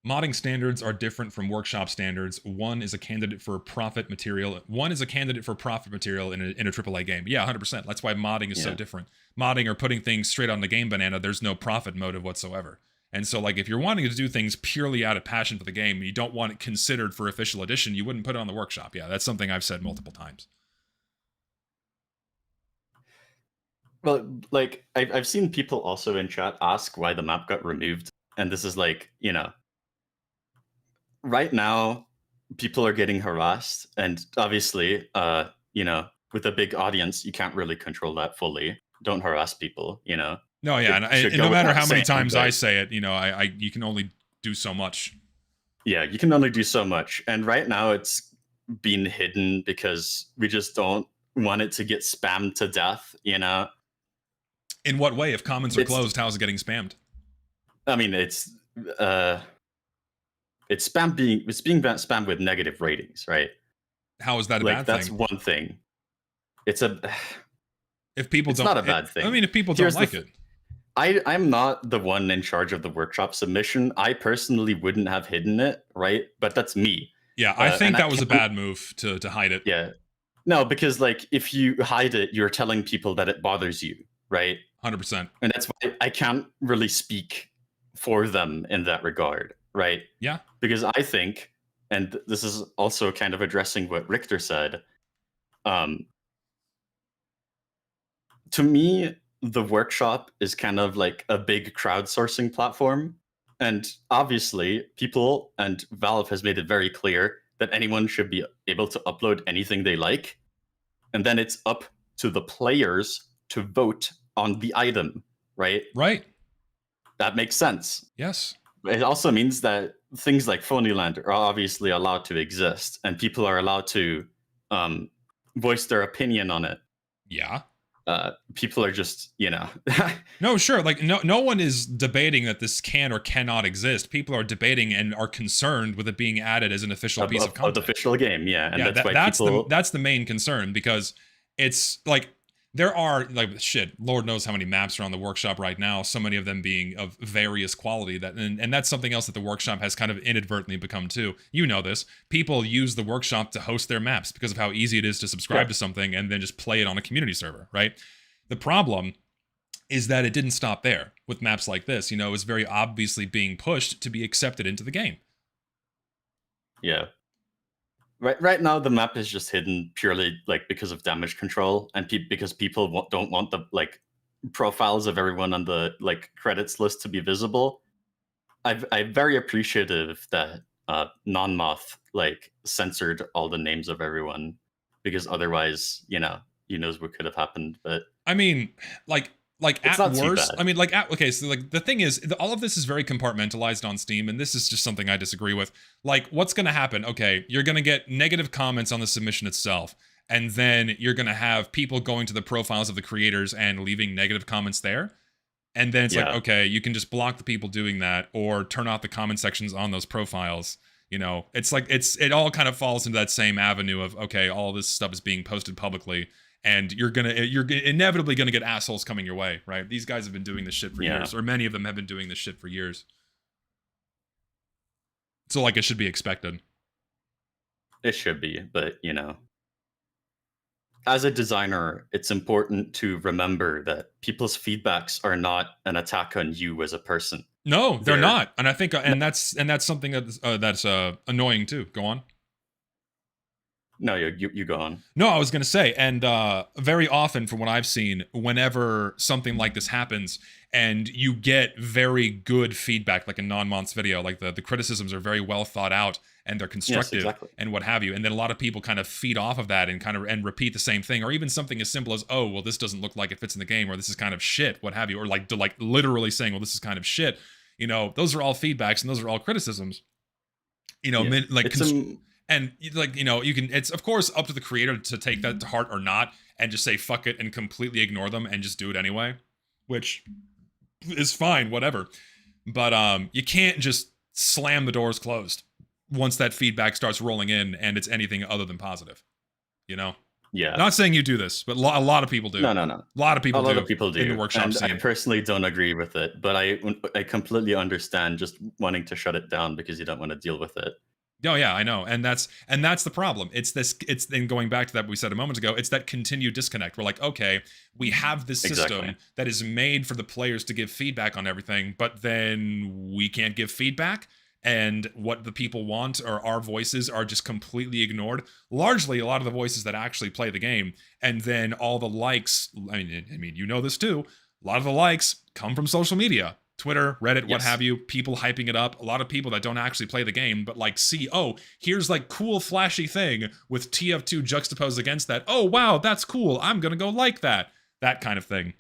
Modding standards are different from workshop standards. One is a candidate for profit material. In a AAA game. Yeah, 100%. That's why modding is so different. Modding or putting things straight on the game banana, there's no profit motive whatsoever. And so, like, if you're wanting to do things purely out of passion for the game, and you don't want it considered for official edition, you wouldn't put it on the workshop. Yeah, that's something I've said multiple times. Well, like, I've seen people also in chat ask why the map got removed. And this is like, you know, right now, people are getting harassed. And obviously, you know, with a big audience, you can't really control that fully. Don't harass people, you know? No, yeah. And no matter how many times I say it, you know, you can only do so much. Yeah, you can only do so much. And right now, it's been hidden because we just don't want it to get spammed to death, you know? In what way? If comments are closed, how is it getting spammed? I mean, it's being spammed with negative ratings, right? How is that a bad thing? That's one thing. If people it's don't, not a bad thing. I mean, if people don't like it. I'm not the one in charge of the workshop submission. I personally wouldn't have hidden it, right? But that's me. Yeah, I think that was a bad move to hide it. Yeah. No, because like if you hide it, you're telling people that it bothers you, right? 100%. And that's why I can't really speak for them in that regard, right? Yeah. Because I think, and this is also kind of addressing what Richter said, to me, the workshop is kind of like a big crowdsourcing platform. And obviously, people and Valve has made it very clear that anyone should be able to upload anything they like. And then it's up to the players to vote on the item, right? Right. That makes sense. Yes. It also means that things like Phonyland are obviously allowed to exist, and people are allowed to voice their opinion on it. Yeah. people are just, No, sure. Like no one is debating that this can or cannot exist. People are debating and are concerned with it being added as an official piece of content. the official game, yeah. And yeah, that's why that's the main concern, because it's like there are like shit. Lord knows how many maps are on the workshop right now. So many of them being of various quality that, and that's something else that the workshop has kind of inadvertently become too. You know this. People use the workshop to host their maps because of how easy it is to subscribe to something and then just play it on a community server, right? The problem is that it didn't stop there with maps like this. You know, it was very obviously being pushed to be accepted into the game. Yeah. Right now, the map is just hidden purely like because of damage control, and because people don't want the like profiles of everyone on the like credits list to be visible. I'm very appreciative that Non-Moth like censored all the names of everyone, because otherwise, who knows what could have happened. But I mean, like it's at not too worst, bad. I mean, like okay, so like the thing is, all of this is very compartmentalized on Steam, and this is just something I disagree with. Like, what's going to happen? Okay, you're going to get negative comments on the submission itself, and then you're going to have people going to the profiles of the creators and leaving negative comments there. And then it's like, okay, you can just block the people doing that or turn off the comment sections on those profiles. You know, it's like it all kind of falls into that same avenue of, okay, all this stuff is being posted publicly, and you're inevitably gonna get assholes coming your way, right? These guys have been doing this shit for years, or many of them have been doing this shit for years. So like, it should be expected. It should be, but as a designer, it's important to remember that people's feedbacks are not an attack on you as a person. No, they're not, and I think, and that's something that's annoying too. Go on. No, you go on. No, I was going to say, and very often from what I've seen, whenever something like this happens and you get very good feedback, like a Non-Moth's video, like the criticisms are very well thought out and they're constructive and what have you. And then a lot of people kind of feed off of that and repeat the same thing, or even something as simple as, oh, well, this doesn't look like it fits in the game, or this is kind of shit, what have you, or like literally saying, well, this is kind of shit. Those are all feedbacks and those are all criticisms. And like, you can, it's of course up to the creator to take that to heart or not, and just say fuck it and completely ignore them and just do it anyway, which is fine, whatever. But you can't just slam the doors closed once that feedback starts rolling in and it's anything other than positive. Yeah. Not saying you do this, but a lot of people do. No. A lot of people do in the workshop and scene. I personally don't agree with it, but I completely understand just wanting to shut it down because you don't want to deal with it. Oh yeah, I know, and that's the problem. It's then going back to that we said a moment ago. It's that continued disconnect. We're like, okay, we have this system that is made for the players to give feedback on everything, but then we can't give feedback, and what the people want or our voices are just completely ignored. Largely, a lot of the voices that actually play the game, and then all the likes. I mean, you know this too. A lot of the likes come from social media. Twitter, Reddit, what have you, people hyping it up. A lot of people that don't actually play the game, but like see, oh, here's like cool flashy thing with TF2 juxtaposed against that. Oh, wow, that's cool. I'm going to go like that. That kind of thing.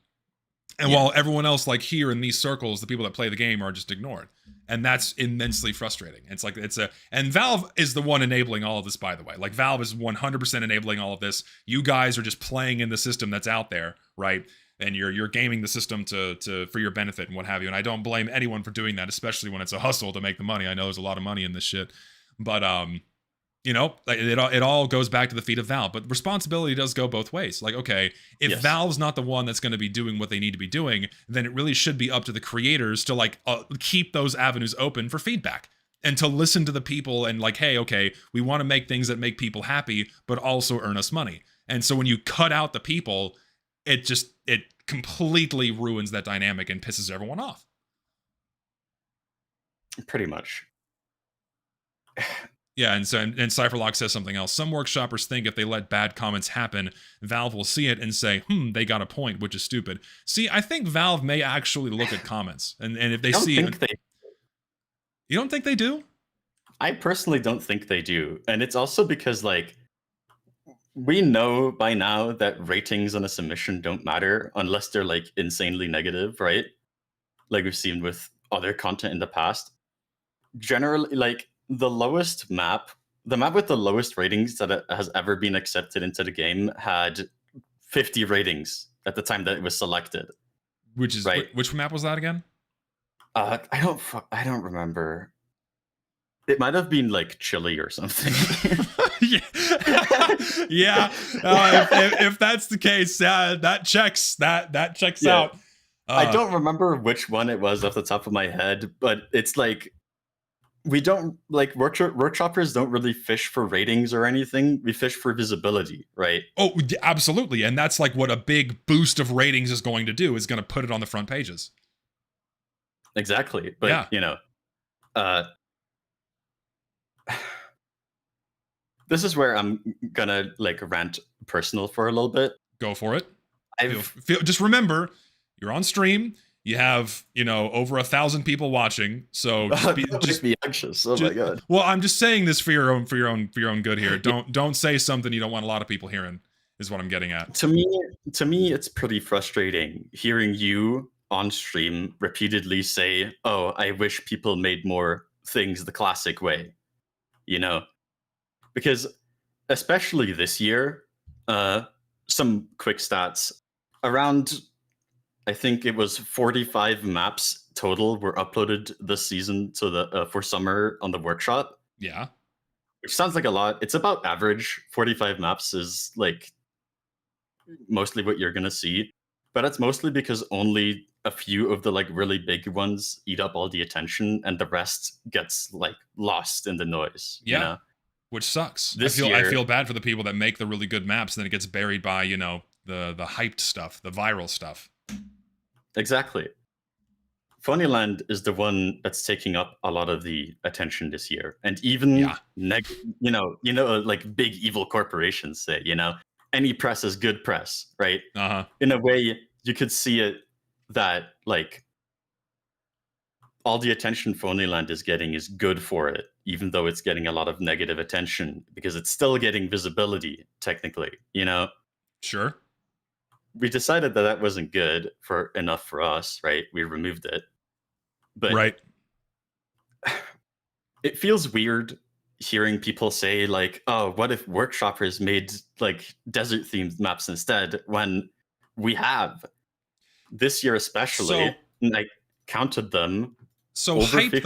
And while everyone else like here in these circles, the people that play the game are just ignored. And that's immensely frustrating. It's like, and Valve is the one enabling all of this, by the way. Like Valve is 100% enabling all of this. You guys are just playing in the system that's out there, right? And you're gaming the system to for your benefit and what have you. And I don't blame anyone for doing that, especially when it's a hustle to make the money. I know there's a lot of money in this shit, but it all goes back to the feet of Valve. But responsibility does go both ways. Like, okay, if Valve's not the one that's going to be doing what they need to be doing, then it really should be up to the creators to like keep those avenues open for feedback and to listen to the people and like, hey, okay, we want to make things that make people happy, but also earn us money. And so when you cut out the people, it completely ruins that dynamic and pisses everyone off. Pretty much. Yeah, and Cypherlock says something else. Some workshoppers think if they let bad comments happen, Valve will see it and say, they got a point, which is stupid. See, I think Valve may actually look at comments, and if they see it... You don't think they do? I personally don't think they do. And it's also because, like, we know by now that ratings on a submission don't matter unless they're like insanely negative, right? Like we've seen with other content in the past. Generally, like the map with the lowest ratings that has ever been accepted into the game had 50 ratings at the time that it was selected. Which is right. Which map was that again? I don't remember. It might have been like Chile or something. Yeah. If that's the case, that checks. That checks out. I don't remember which one it was off the top of my head, but it's like we don't like workshoppers don't really fish for ratings or anything. We fish for visibility, right? Oh, absolutely, and that's like what a big boost of ratings is going to do. Is going to put it on the front pages. Exactly, but this is where I'm gonna like rant personal for a little bit. Go for it. Just remember, you're on stream. You have, over 1,000 people watching. So just be anxious. Oh my god. Well, I'm just saying this for your own good here. Don't say something you don't want a lot of people hearing. Is what I'm getting at. To me, it's pretty frustrating hearing you on stream repeatedly say, "Oh, I wish people made more things the classic way," because especially this year, some quick stats around. I think it was 45 maps total were uploaded this season to the for summer on the workshop. Yeah, which sounds like a lot. It's about average. 45 maps is like mostly what you're gonna see, but it's mostly because only a few of the like really big ones eat up all the attention, and the rest gets like lost in the noise. Yeah, which sucks. I feel bad for the people that make the really good maps, and then it gets buried by the hyped stuff, the viral stuff. Exactly. Funnyland is the one that's taking up a lot of the attention this year, and even like big evil corporations say, any press is good press, right? In a way, you could see it that like all the attention Funnyland is getting is good for it, even though it's getting a lot of negative attention because it's still getting visibility technically. Sure. We decided that wasn't good enough for us, right? We removed it. But right. It feels weird hearing people say like, "Oh, what if workshoppers made like desert themed maps instead?" When we have this year, especially, I counted them. So hype 50%.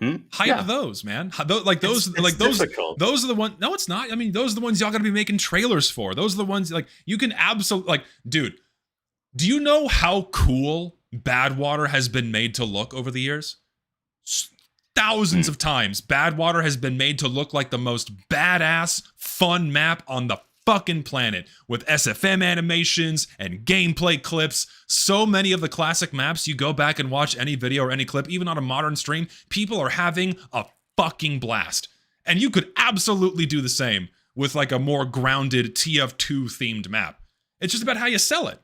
Those. Hype those, man. Those are the ones. No, it's not. I mean, those are the ones y'all gotta be making trailers for. Those are the ones like you can absolutely dude. Do you know how cool Badwater has been made to look over the years? Thousands of times, Badwater has been made to look like the most badass, fun map on the fucking planet with SFM animations and gameplay clips. So many of the classic maps, you go back and watch any video or any clip, even on a modern stream, people are having a fucking blast. And you could absolutely do the same with like a more grounded TF2 themed map. It's just about how you sell it.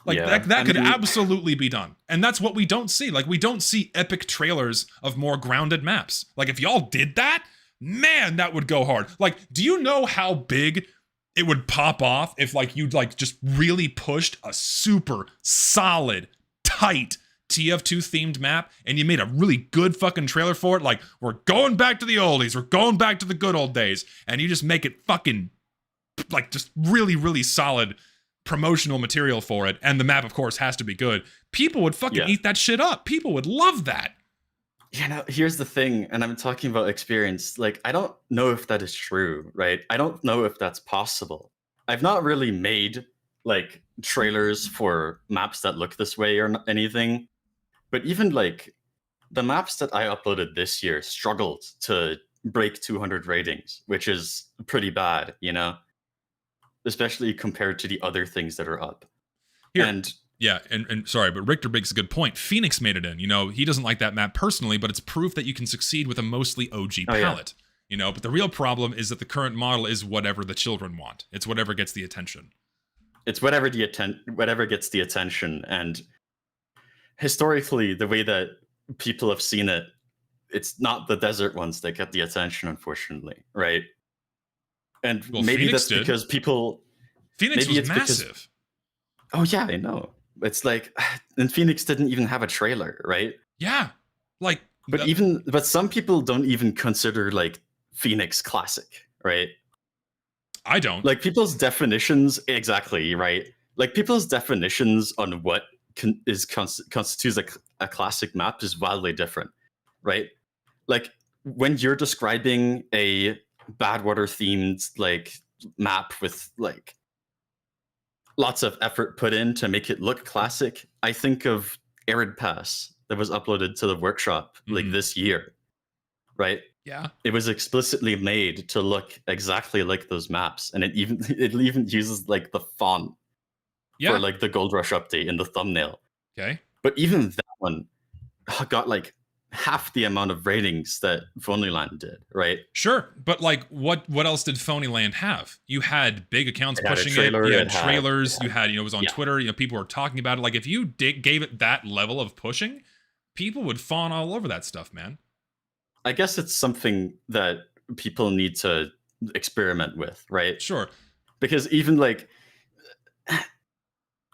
That could absolutely be done. And that's what we don't see. Like, we don't see epic trailers of more grounded maps. Like, if y'all did that, man, that would go hard. Like, do you know how big it would pop off if like you'd like just really pushed a super solid, tight TF2 themed map and you made a really good fucking trailer for it? Like, we're going back to the oldies, we're going back to the good old days, and you just make it fucking like just really, really solid promotional material for it, and the map of course has to be good. People would fucking eat that shit up. People would love that. Here's the thing, and I'm talking about experience. Like, I don't know if that is true, right? I don't know if that's possible. I've not really made like trailers for maps that look this way or anything, but even like the maps that I uploaded this year struggled to break 200 ratings, which is pretty bad, especially compared to the other things that are up. Here. And sorry, but Richter makes a good point. Phoenix made it in. He doesn't like that map personally, but it's proof that you can succeed with a mostly OG palette. But the real problem is that the current model is whatever the children want. It's whatever gets the attention. It's whatever gets the attention. And historically, the way that people have seen it, it's not the desert ones that get the attention, unfortunately, right? And maybe Phoenix that's because people. Phoenix was massive. Oh yeah, I know. It's like, and Phoenix didn't even have a trailer, right? Yeah, like. But some people don't even consider like Phoenix classic, right? I don't. Like people's definitions, exactly right. Like people's definitions on what constitutes a classic map is wildly different, right? Like when you're describing a Badwater themed like map with like lots of effort put in to make it look classic, I think of Arid Pass that was uploaded to the workshop like this year, right? Yeah. It was explicitly made to look exactly like those maps, and it even uses like the font for like the Gold Rush update in the thumbnail. Okay. But even that one got like half the amount of ratings that Phonyland did, right? Sure, but like, what else did Phonyland have? You had big accounts pushing it. trailer, You had it had- trailers. it You had, it was on yeah. Twitter. People were talking about it. Like, if you gave it that level of pushing, people would fawn all over that stuff, man. I guess it's something that people need to experiment with, right? Sure. Because even like,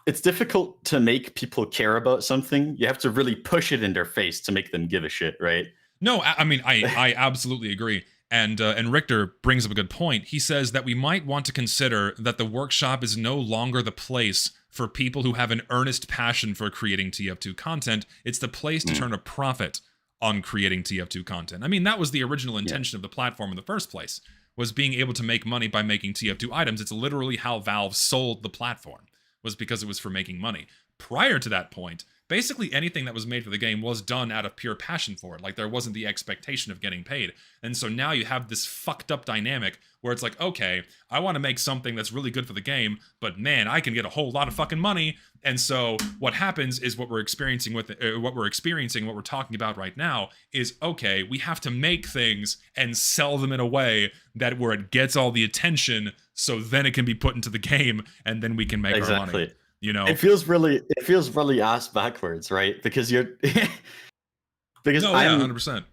it's difficult to make people care about something. You have to really push it in their face to make them give a shit, right? No, I mean, I absolutely agree. And Richter brings up a good point. He says that we might want to consider that the workshop is no longer the place for people who have an earnest passion for creating TF2 content. It's the place to turn a profit on creating TF2 content. I mean, that was the original intention of the platform in the first place, was being able to make money by making TF2 items. It's literally how Valve sold the platform, was because it was for making money. Prior to that point, basically anything that was made for the game was done out of pure passion for it. Like, there wasn't the expectation of getting paid. And so now you have this fucked up dynamic where it's like, okay, I want to make something that's really good for the game, but man, I can get a whole lot of fucking money. And so what happens is what we're experiencing what we're talking about right now is, okay, we have to make things and sell them in a way that where it gets all the attention, so then it can be put into the game and then we can make our money. You know, it feels really ass backwards, right? Because you're because no, yeah, 100%.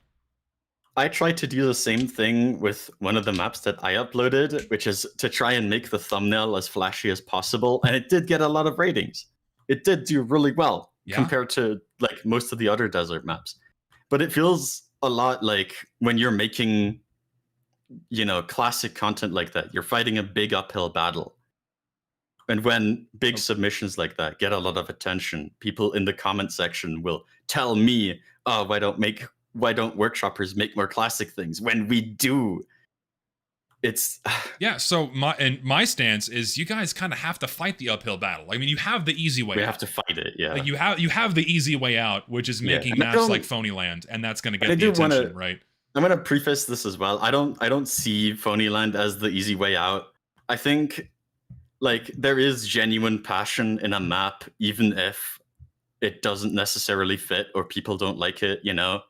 I tried to do the same thing with one of the maps that I uploaded, which is to try and make the thumbnail as flashy as possible, and it did get a lot of ratings. It did do really well compared to like most of the other desert maps. But it feels a lot like when you're making, you know, classic content like that, you're fighting a big uphill battle. And when big submissions like that get a lot of attention, people in the comment section will tell me, "Oh, why don't workshoppers make more classic things?" When we do, it's yeah. So my stance is, you guys kind of have to fight the uphill battle. I mean, you have the easy way. We have to fight it. Yeah. Like you have the easy way out, which is making maps like Phonyland, and that's going to get the attention, right? I'm going to preface this as well. I don't see Phonyland as the easy way out. I think, like, there is genuine passion in a map, even if it doesn't necessarily fit or people don't like it, you know?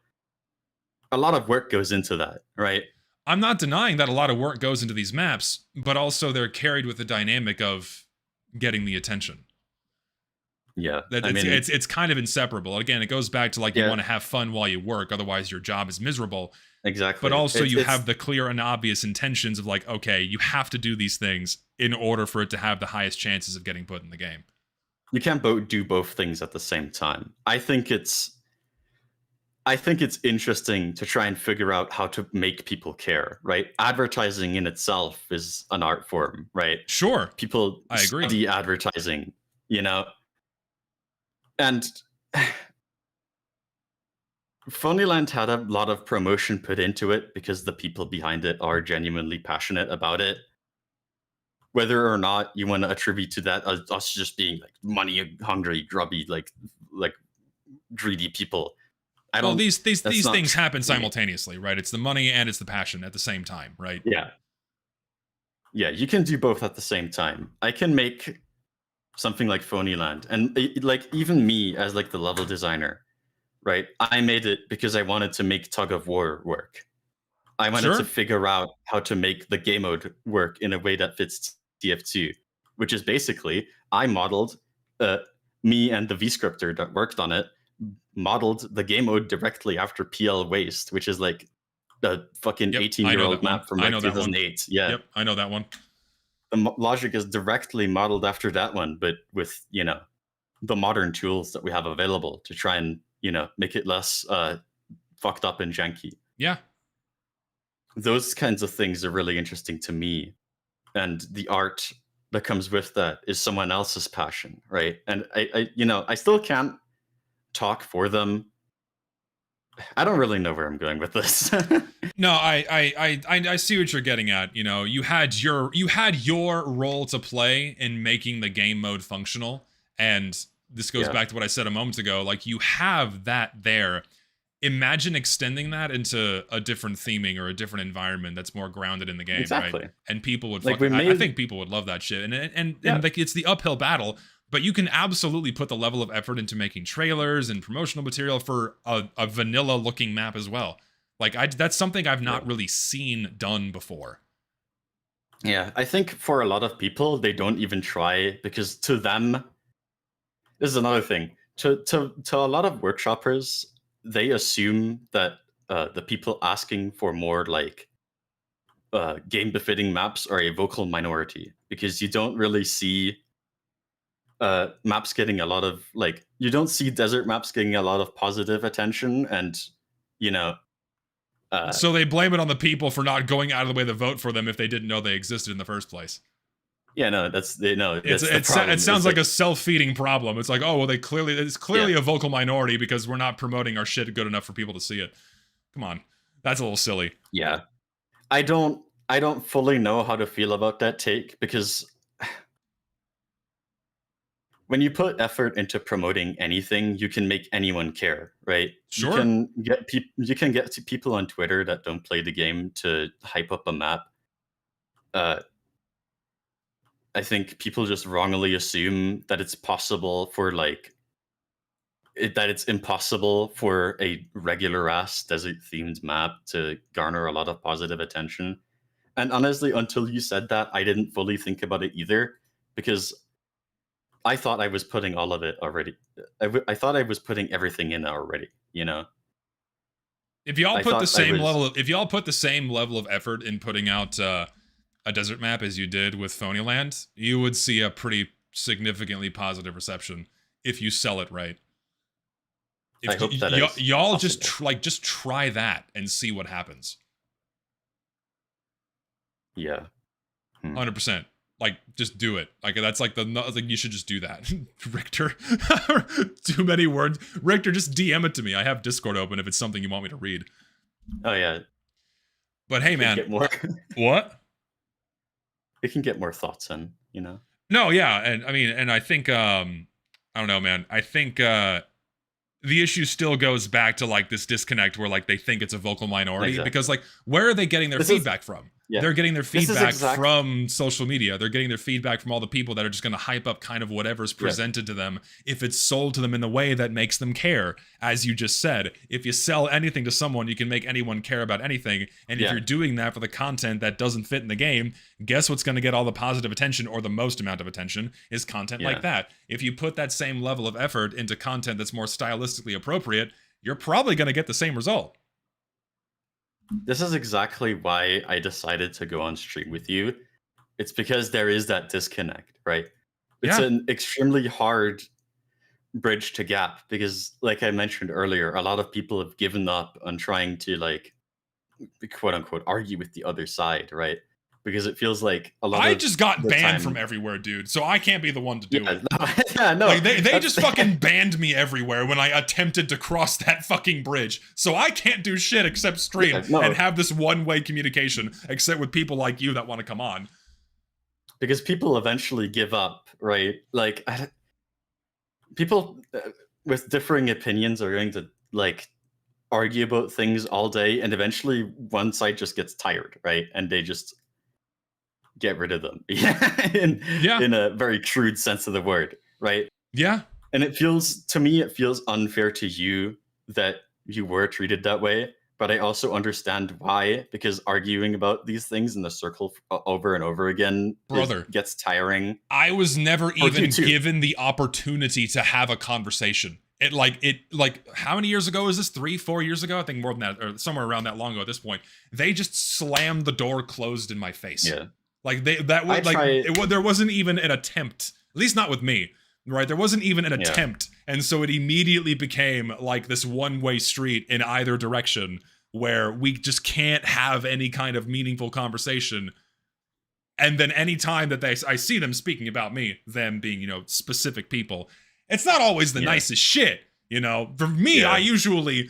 A lot of work goes into that, right? I'm not denying that a lot of work goes into these maps, but also they're carried with the dynamic of getting the attention. Yeah. It's kind of inseparable. Again, it goes back to like, you want to have fun while you work, otherwise your job is miserable. Exactly. But also you have the clear and obvious intentions of like, okay, you have to do these things in order for it to have the highest chances of getting put in the game. You can't do both things at the same time. I think it's interesting to try and figure out how to make people care, right? Advertising in itself is an art form, right? Sure. People study advertising, you know? And Phonyland had a lot of promotion put into it because the people behind it are genuinely passionate about it. Whether or not you want to attribute to that as us just being like money hungry, grubby, like greedy people. Well, these things happen simultaneously, right? It's the money and it's the passion at the same time, right? Yeah. Yeah, you can do both at the same time. I can make something like Phonyland, and like even me as like the level designer, right? I made it because I wanted to make Tug of War work. I wanted to figure out how to make the game mode work in a way that fits TF2, which is basically I modeled me and the VScripter that worked on it modeled the game mode directly after PL Waste, which is like a fucking 18-year-old map from like 2008. Yeah. Yep, I know that one. The logic is directly modeled after that one, but with, you know, the modern tools that we have available to try and, you know, make it less fucked up and janky. Yeah. Those kinds of things are really interesting to me. and the art that comes with that is someone else's passion, right? And I still can't talk for them. I don't really know where I'm going with this. No, I see what you're getting at. You know, you had your role to play in making the game mode functional, and this goes back to what I said a moment ago. Like, you have that there. Imagine extending that into a different theming or a different environment that's more grounded in the game, right? And people would like I think people would love that shit. And like, it's the uphill battle. But you can absolutely put the level of effort into making trailers and promotional material for a vanilla-looking map as well. Like, that's something I've not really seen done before. Yeah, I think for a lot of people, they don't even try, because to them, this is another thing. To a lot of workshoppers, they assume that the people asking for more like game-befitting maps are a vocal minority, because you don't really see maps getting a lot of, like, you don't see desert maps getting a lot of positive attention, and so they blame it on the people for not going out of the way to vote for them if they didn't know they existed in the first place. Yeah, no, it sounds like a self-feeding problem. It's like, oh well, it's clearly a vocal minority because we're not promoting our shit good enough for people to see it. Come on, that's a little silly. Yeah, I don't fully know how to feel about that take, because when you put effort into promoting anything, you can make anyone care, right? Sure. You can get people on Twitter that don't play the game to hype up a map. I think people just wrongly assume that it's possible for that it's impossible for a regular ass desert themed map to garner a lot of positive attention. And honestly, until you said that, I didn't fully think about it either, because I thought I was putting all of it already. I thought I was putting everything in already, you know? If y'all put the same level of effort in putting out a desert map as you did with Phonyland, you would see a pretty significantly positive reception if you sell it right. I hope that y'all just try that and see what happens. Yeah. 100%. Like, just do it. Like, that's like you should just do that. Richter. Too many words. Richter, just DM it to me. I have Discord open if it's something you want me to read. Oh yeah. But hey, man. Get more. What? It can get more thoughts in, you know? No, yeah. And I mean, and I think, I don't know, man. I think the issue still goes back to like this disconnect where like they think it's a vocal minority because like, where are they getting their feedback from? Yeah. They're getting their feedback from social media. They're getting their feedback from all the people that are just going to hype up kind of whatever's presented to them if it's sold to them in the way that makes them care. As you just said, if you sell anything to someone, you can make anyone care about anything. And if you're doing that for the content that doesn't fit in the game, guess what's going to get all the positive attention or the most amount of attention is content like that. If you put that same level of effort into content that's more stylistically appropriate, you're probably going to get the same result. This is exactly why I decided to go on stream with you. It's because there is that disconnect, right? It's an extremely hard bridge to gap because, like I mentioned earlier, a lot of people have given up on trying to, like, quote unquote, argue with the other side, right? Because it feels like a lot I just got banned from everywhere, dude. So I can't be the one to do it. No. Like, they just fucking banned me everywhere when I attempted to cross that fucking bridge. So I can't do shit except stream and have this one-way communication, except with people like you that want to come on. Because people eventually give up, right? Like, people with differing opinions are going to, like, argue about things all day, and eventually one side just gets tired, right? And they just get rid of them. In a very crude sense of the word, right? Yeah. And it feels unfair to you that you were treated that way, but I also understand why, because arguing about these things in the circle over and over again gets tiring. I was never even given the opportunity to have a conversation. It how many years ago is this? 3-4 years ago? I think more than that, or somewhere around that long ago at this point. They just slammed the door closed in my face. Yeah. Like there wasn't even an attempt, at least not with me, right? There wasn't even an attempt. And so it immediately became like this one-way street in either direction where we just can't have any kind of meaningful conversation And then any time that I see them speaking about me, them being, specific people, it's not always the nicest shit. For me, I usually,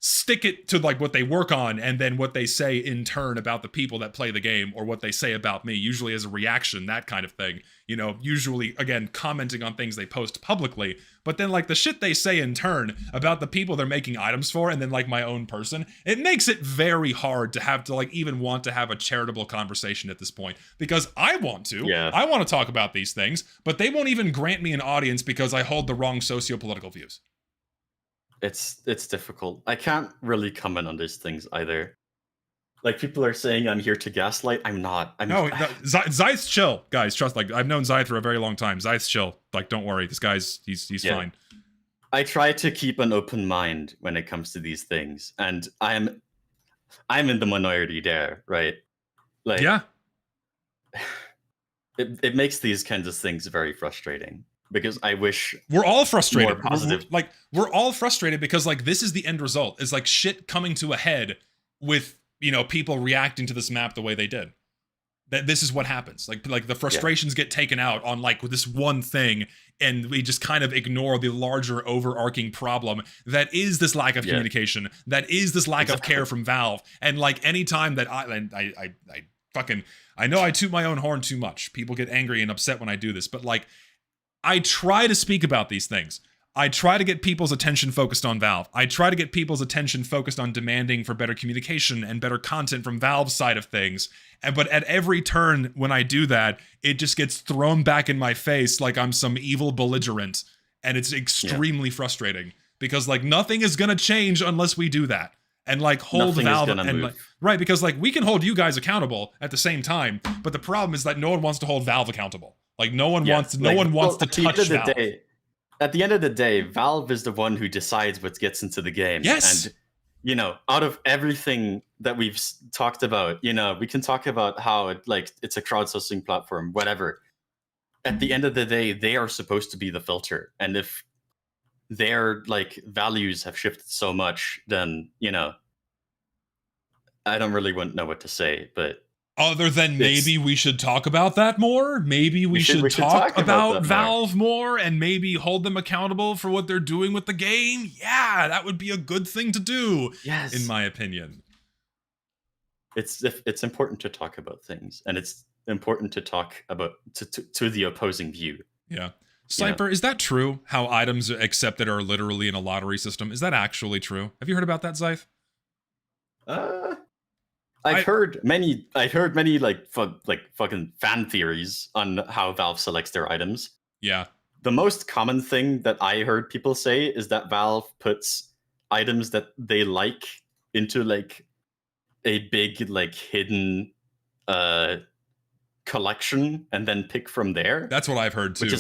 stick it to like what they work on and then what they say in turn about the people that play the game or what they say about me, usually as a reaction, that kind of thing. Usually, again, commenting on things they post publicly, but then like the shit they say in turn about the people they're making items for and then like my own person, it makes it very hard to have to like even want to have a charitable conversation at this point because I want to. I want to talk about these things, but they won't even grant me an audience because I hold the wrong socio-political views. It's difficult. I can't really comment on these things either. Like people are saying I'm here to gaslight. I'm not. No, Zyth's chill, guys. Trust. Like I've known Zyth for a very long time. Zyth's chill. Like don't worry. This guy's he's fine. I try to keep an open mind when it comes to these things, and I'm in the minority there, right? Like it makes these kinds of things very frustrating. Because I wish we're all frustrated. More positive. We're all frustrated because like this is the end result. Is like shit coming to a head with people reacting to this map the way they did. That this is what happens. Like the frustrations get taken out on like this one thing, and we just kind of ignore the larger overarching problem that is this lack of communication, that is this lack of care from Valve, and like anytime that I know I toot my own horn too much. People get angry and upset when I do this, but like. I try to speak about these things. I try to get people's attention focused on Valve. I try to get people's attention focused on demanding for better communication and better content from Valve's side of things. But at every turn when I do that, it just gets thrown back in my face like I'm some evil belligerent. And it's extremely frustrating because like nothing is going to change unless we do that. And like hold Nothing Valve and like, right, because like we can hold you guys accountable at the same time, but the problem is that no one wants to hold Valve accountable. Like no one wants to touch Valve. At the end of the day, Valve is the one who decides what gets into the game. Yes. And out of everything that we've talked about, we can talk about how it's a crowdsourcing platform, whatever. At the end of the day, they are supposed to be the filter. And if their values have shifted so much, then I don't really know what to say, but other than maybe we should talk about that more. Maybe we should talk about Valve more and maybe hold them accountable for what they're doing with the game. Yeah, that would be a good thing to do. Yes, in my opinion. It's important to talk about things, and it's important to talk about to the opposing view. Yeah. Cypher, is that true? How items accepted are literally in a lottery system? Is that actually true? Have you heard about that, Zyth? I've heard many fucking fan theories on how Valve selects their items. Yeah. The most common thing that I heard people say is that Valve puts items that they like into a big hidden collection and then pick from there. That's what I've heard too.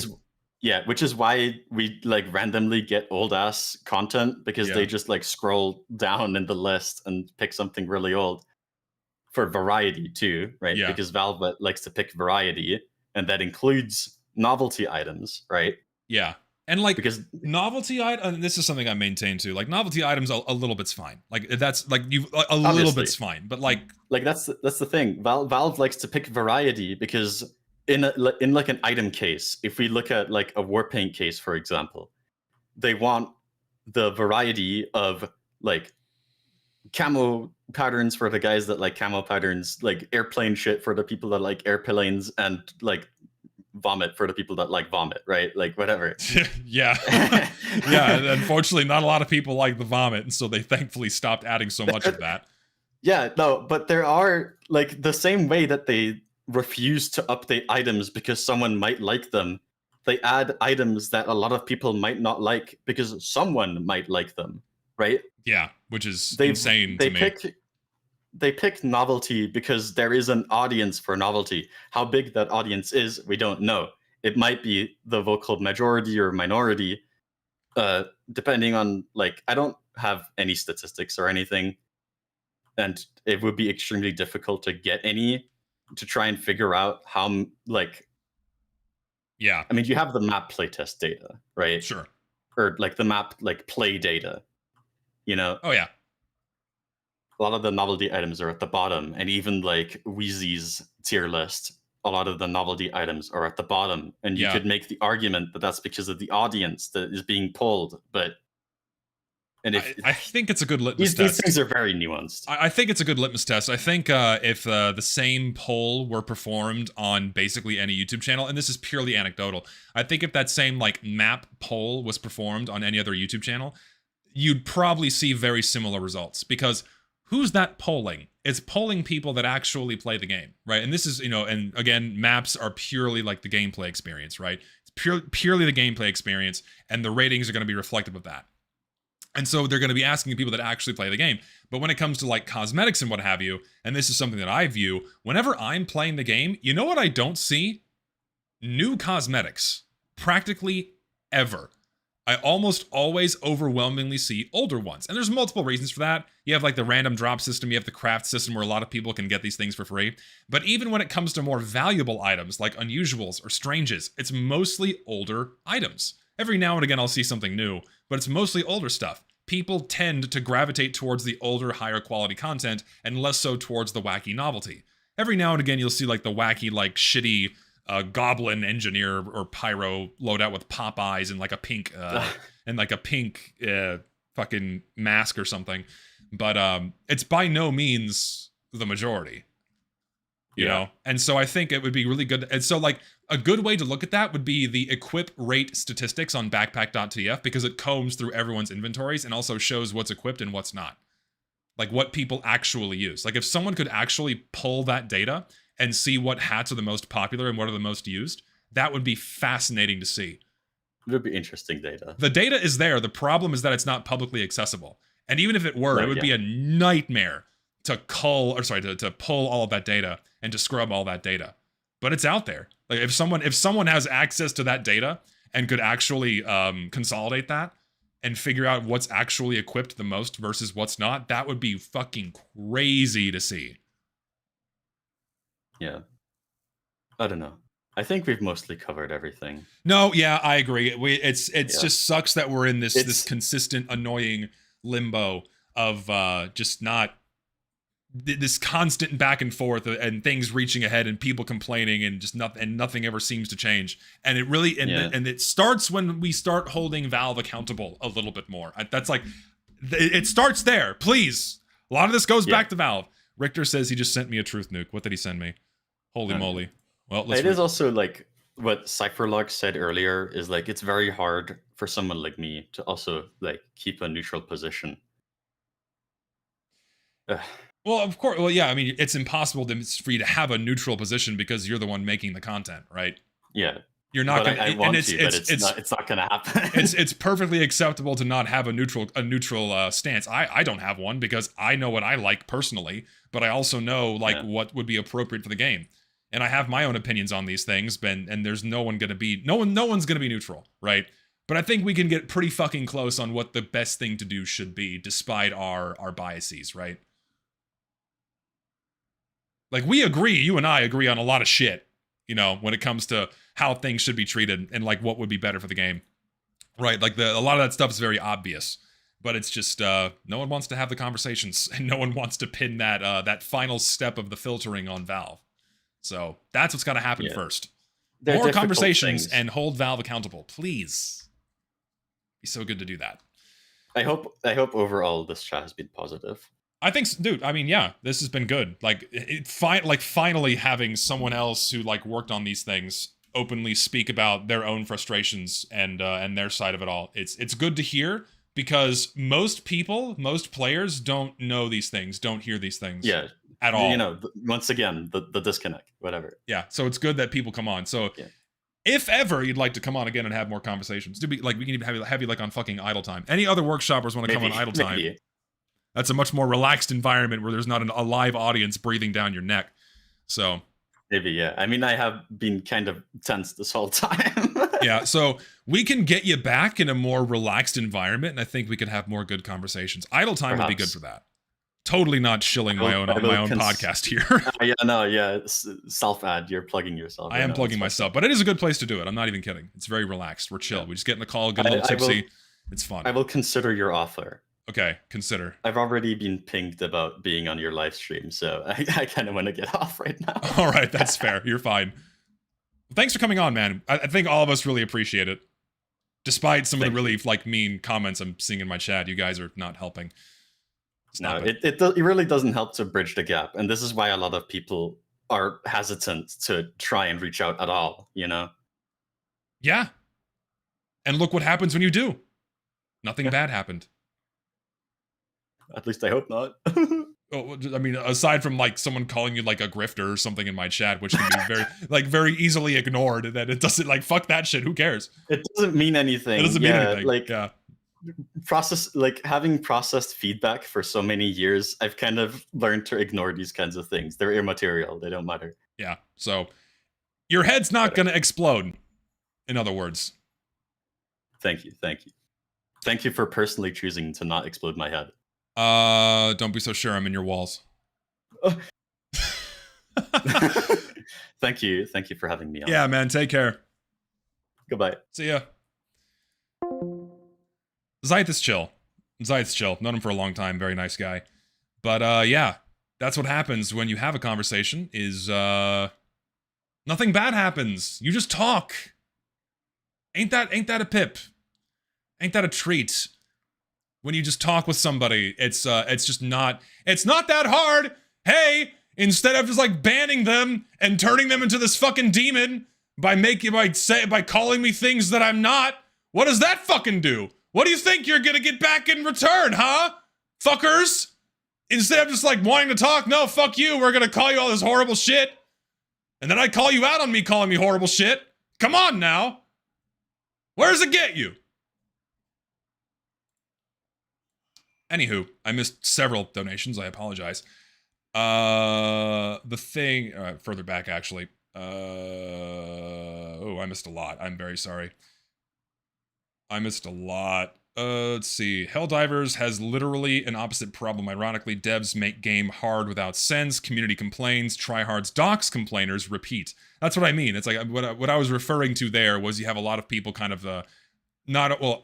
Which is why we randomly get old ass content because they just scroll down in the list and pick something really old. For variety too, right? Yeah. Because Valve likes to pick variety, and that includes novelty items, right? Yeah. And because novelty item, this is something I maintain too. Like novelty items, a little bit's fine. Like that's a little bit's fine. But that's the thing. Valve likes to pick variety because in an item case, if we look at a Warpaint case, for example, they want the variety of camo patterns for the guys that like camo patterns, airplane shit for the people that like airplanes, and vomit for the people that like vomit, right? Whatever. Yeah. Yeah, unfortunately not a lot of people like the vomit, and so they thankfully stopped adding so much of that. Yeah, no, but there are the same way that they refuse to update items because someone might like them, they add items that a lot of people might not like because someone might like them, right? Yeah, which is insane to me. They pick novelty because there is an audience for novelty. How big that audience is, we don't know. It might be the vocal majority or minority, depending on I don't have any statistics or anything, and it would be extremely difficult to get any to try and figure out how Yeah. I mean, you have the map playtest data, right? Sure. Or the map play data. Oh yeah. a lot of the novelty items are at the bottom, and even like Wheezy's tier list, a lot of the novelty items are at the bottom, and you could make the argument that that's because of the audience that is being pulled. But I think it's a good litmus test. These things are very nuanced. I think it's a good litmus test. I think if the same poll were performed on basically any YouTube channel, and this is purely anecdotal, I think if that same like map poll was performed on any other YouTube channel, you'd probably see very similar results, because who's that polling? It's polling people that actually play the game, right? And this is, and again, maps are purely like the gameplay experience, right? It's purely the gameplay experience, and the ratings are going to be reflective of that. And so they're going to be asking people that actually play the game. But when it comes to like cosmetics and what have you, and this is something that I view, whenever I'm playing the game, you know what I don't see? New cosmetics. Practically ever. I almost always overwhelmingly see older ones. And there's multiple reasons for that. You have like the random drop system, you have the craft system where a lot of people can get these things for free. But even when it comes to more valuable items like unusuals or stranges, it's mostly older items. Every now and again I'll see something new, but it's mostly older stuff. People tend to gravitate towards the older, higher quality content and less so towards the wacky novelty. Every now and again you'll see like the wacky, like shitty goblin engineer or pyro loadout with pop eyes and like a pink fucking mask or something. But it's by no means the majority. You know? And so I think it would be really good. And so like a good way to look at that would be the equip rate statistics on backpack.tf, because it combs through everyone's inventories and also shows what's equipped and what's not. Like what people actually use. Like if someone could actually pull that data and see what hats are the most popular and what are the most used, that would be fascinating to see. It would be interesting data. The data is there. The problem is that it's not publicly accessible. And even if it were, it would be a nightmare to pull all of that data and to scrub all that data. But it's out there. Like if someone has access to that data and could actually consolidate that and figure out what's actually equipped the most versus what's not, that would be fucking crazy to see. Yeah. I don't know. I think we've mostly covered everything. No, yeah, I agree. It's just sucks that we're in this consistent annoying limbo of just not this constant back and forth and things reaching ahead and people complaining and just nothing ever seems to change. And it really and it starts when we start holding Valve accountable a little bit more. That's like it starts there. Please. A lot of this goes back to Valve. Richter says he just sent me a truth nuke. What did he send me? Holy moly. Well, it is also like what Cypherlog said earlier is like it's very hard for someone like me to also like keep a neutral position. Well, of course. Well, yeah. I mean, it's impossible for you to have a neutral position because you're the one making the content, right? Yeah. You're not going to. But it's not going to happen. it's perfectly acceptable to not have a neutral stance. I don't have one because I know what I like personally, but I also know what would be appropriate for the game, and I have my own opinions on these things. And there's no one's going to be neutral, right? But I think we can get pretty fucking close on what the best thing to do should be, despite our biases, right? Like you and I agree on a lot of shit, when it comes to how things should be treated and like what would be better for the game, right? Like a lot of that stuff is very obvious, but it's just no one wants to have the conversations and no one wants to pin that final step of the filtering on Valve. So that's what's got to happen first. More conversations and hold Valve accountable, please. Be so good to do that. I hope overall this chat has been positive. I think, dude. I mean, yeah, this has been good. Like, finally having someone else who like worked on these things openly speak about their own frustrations and their side of it all. It's good to hear because most players don't know these things, don't hear these things. Yeah, at all. Once again, the disconnect, whatever. Yeah, so it's good that people come on. So. Yeah. If ever you'd like to come on again and have more conversations, we can even have you like on fucking Idle Time. Any other workshoppers want to come on Idle Time? Maybe. That's a much more relaxed environment where there's not a live audience breathing down your neck. So maybe, yeah. I mean, I have been kind of tense this whole time. Yeah, so we can get you back in a more relaxed environment, and I think we can have more good conversations. Idle Time would be good for that. Totally not shilling my own podcast here. Self-ad. You're plugging yourself. I am plugging myself, but it is a good place to do it. I'm not even kidding. It's very relaxed. We're chill. We just get in the call, get a little tipsy. It's fun. I will consider your offer. Okay, consider. I've already been pinged about being on your live stream, so I kind of want to get off right now. All right, that's fair. You're fine. Thanks for coming on, man. I think all of us really appreciate it. Despite some of the really like mean comments I'm seeing in my chat, you guys are not helping. No, it really doesn't help to bridge the gap, and this is why a lot of people are hesitant to try and reach out at all, you know? Yeah. And look what happens when you do. Nothing bad happened. At least I hope not. Oh, I mean, aside from like someone calling you like a grifter or something in my chat, which can be very easily ignored, that it doesn't like fuck that shit. Who cares? It doesn't mean anything. It doesn't mean anything. Like yeah. Having processed feedback for so many years, I've kind of learned to ignore these kinds of things. They're immaterial. They don't matter. Yeah. So your head's not going to explode. In other words. Thank you. Thank you for personally choosing to not explode my head. Don't be so sure. I'm in your walls. Thank you for having me on. Yeah, man. Take care. Goodbye. See ya. Zyth is chill. Zyth's chill. Known him for a long time. Very nice guy. But yeah, that's what happens when you have a conversation. Is nothing bad happens. You just talk. Ain't that a pip? Ain't that a treat? When you just talk with somebody, it's just not that hard. Hey, instead of just like banning them and turning them into this fucking demon by calling me things that I'm not, what does that fucking do? What do you think you're gonna get back in return, huh? Fuckers? Instead of just like wanting to talk, no, fuck you, we're gonna call you all this horrible shit. And then I call you out on me calling me horrible shit. Come on now. Where does it get you? Anywho, I missed several donations. I apologize. The thing further back actually. Oh, I missed a lot. I'm very sorry. I missed a lot. Let's see. Helldivers has literally an opposite problem. Ironically, devs make game hard without sense. Community complains. Tryhards dox complainers repeat. That's what I mean. It's like what I was referring to there was you have a lot of people kind of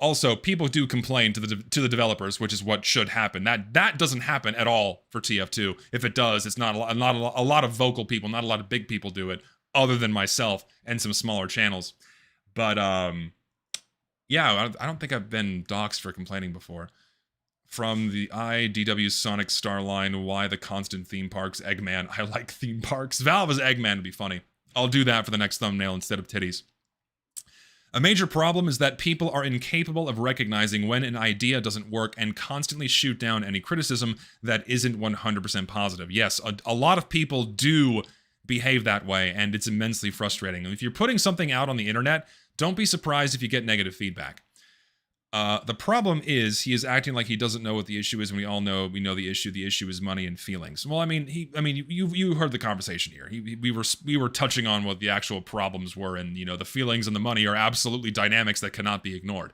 also people do complain to the developers, which is what should happen. That doesn't happen at all for TF2. If it does, it's not a lot of vocal people, not a lot of big people do it, other than myself and some smaller channels. But yeah, I don't think I've been doxxed for complaining before. From the IDW Sonic Starline, why the constant theme parks? Eggman, I like theme parks. Valve as Eggman would be funny. I'll do that for the next thumbnail instead of titties. A major problem is that people are incapable of recognizing when an idea doesn't work and constantly shoot down any criticism that isn't 100% positive. Yes, a lot of people do behave that way, and it's immensely frustrating. If you're putting something out on the internet, don't be surprised if you get negative feedback. The problem is he is acting like he doesn't know what the issue is, and we know the issue. The issue is money and feelings. Well, you heard the conversation here. We were touching on what the actual problems were, and the feelings and the money are absolutely dynamics that cannot be ignored.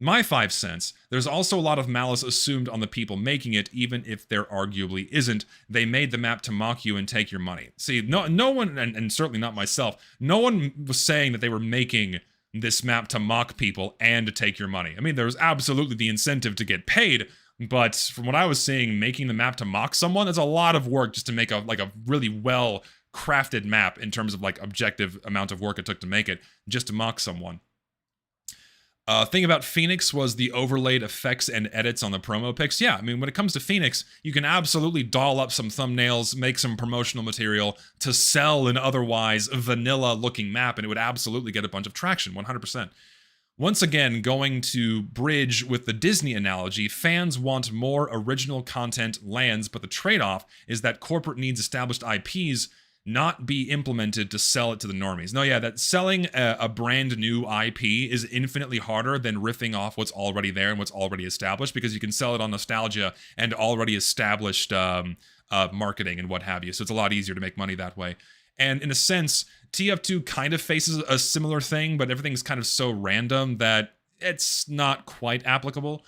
My 5 cents, there's also a lot of malice assumed on the people making it, even if there arguably isn't. They made the map to mock you and take your money. See, no one, and certainly not myself, no one was saying that they were making this map to mock people and to take your money. I mean, there was absolutely the incentive to get paid, but from what I was seeing, making the map to mock someone, that's a lot of work just to make a really well crafted map in terms of objective amount of work it took to make it just to mock someone. Thing about Phoenix was the overlaid effects and edits on the promo pics. Yeah, I mean, when it comes to Phoenix, you can absolutely doll up some thumbnails, make some promotional material to sell an otherwise vanilla-looking map, and it would absolutely get a bunch of traction, 100%. Once again, going to bridge with the Disney analogy, fans want more original content lands, but the trade-off is that corporate needs established IPs not be implemented to sell it to the normies. No, yeah, that selling a brand new IP is infinitely harder than riffing off what's already there and what's already established, because you can sell it on nostalgia and already established marketing and what have you. So it's a lot easier to make money that way. And in a sense, TF2 kind of faces a similar thing, but everything's kind of so random that it's not quite applicable.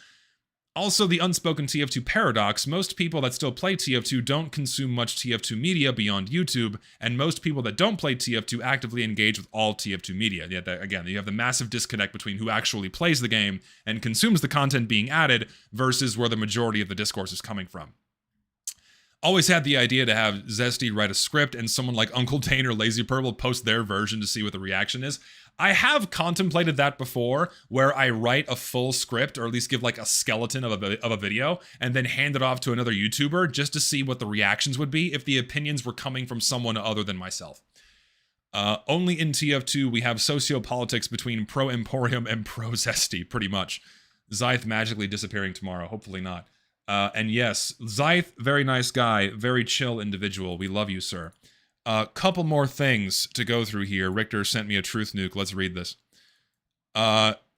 Also, the unspoken TF2 paradox: most people that still play TF2 don't consume much TF2 media beyond YouTube, and most people that don't play TF2 actively engage with all TF2 media. Yet, again, you have the massive disconnect between who actually plays the game and consumes the content being added versus where the majority of the discourse is coming from. Always had the idea to have Zesty write a script and someone like Uncle Dane or Lazy Purple post their version to see what the reaction is. I have contemplated that before, where I write a full script, or at least give like a skeleton of a video, and then hand it off to another YouTuber just to see what the reactions would be if the opinions were coming from someone other than myself. Only in TF2 we have sociopolitics between pro Emporium and pro Zesty, pretty much. Zyth magically disappearing tomorrow, hopefully not. And yes, Zyth, very nice guy, very chill individual. We love you, sir. Couple more things to go through here. Richter sent me a truth nuke. Let's read this.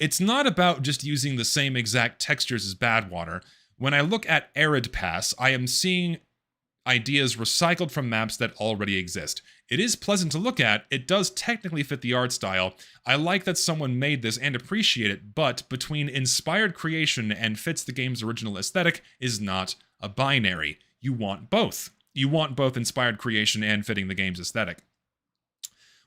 It's not about just using the same exact textures as Badwater. When I look at Arid Pass, I am seeing ideas recycled from maps that already exist. It is pleasant to look at. It does technically fit the art style. I like that someone made this and appreciate it, but between inspired creation and fits the game's original aesthetic is not a binary. You want both. You want both inspired creation and fitting the game's aesthetic.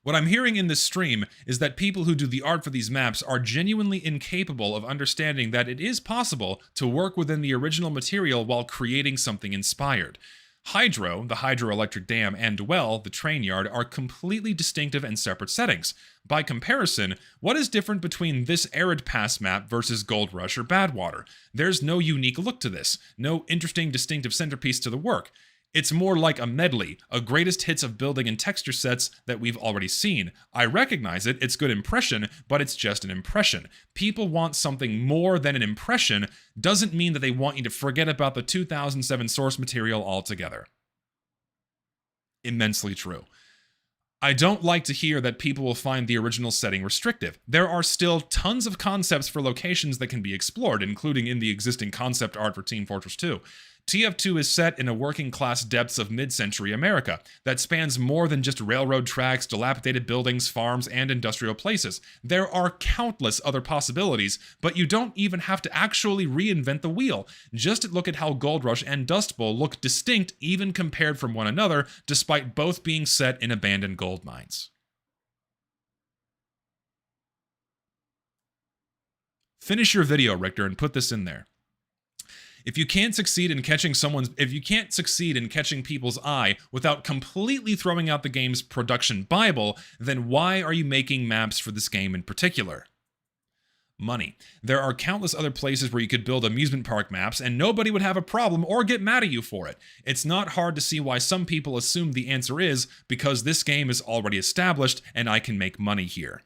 What I'm hearing in this stream is that people who do the art for these maps are genuinely incapable of understanding that it is possible to work within the original material while creating something inspired. Hydro, the hydroelectric dam, and Dwell, the train yard, are completely distinctive and separate settings. By comparison, what is different between this Arid Pass map versus Gold Rush or Badwater? There's no unique look to this, no interesting distinctive centerpiece to the work. It's more like a medley, a greatest hits of building and texture sets that we've already seen. I recognize it, it's good impression, but it's just an impression. People want something more than an impression, doesn't mean that they want you to forget about the 2007 source material altogether. Immensely true. I don't like to hear that people will find the original setting restrictive. There are still tons of concepts for locations that can be explored, including in the existing concept art for Team Fortress 2. TF2 is set in a working-class depths of mid-century America that spans more than just railroad tracks, dilapidated buildings, farms, and industrial places. There are countless other possibilities, but you don't even have to actually reinvent the wheel. Just look at how Gold Rush and Dust Bowl look distinct even compared from one another, despite both being set in abandoned gold mines. Finish your video, Richter, and put this in there. If you can't succeed in catching people's eye without completely throwing out the game's production Bible, then why are you making maps for this game in particular? Money. There are countless other places where you could build amusement park maps and nobody would have a problem or get mad at you for it. It's not hard to see why some people assume the answer is because this game is already established and I can make money here.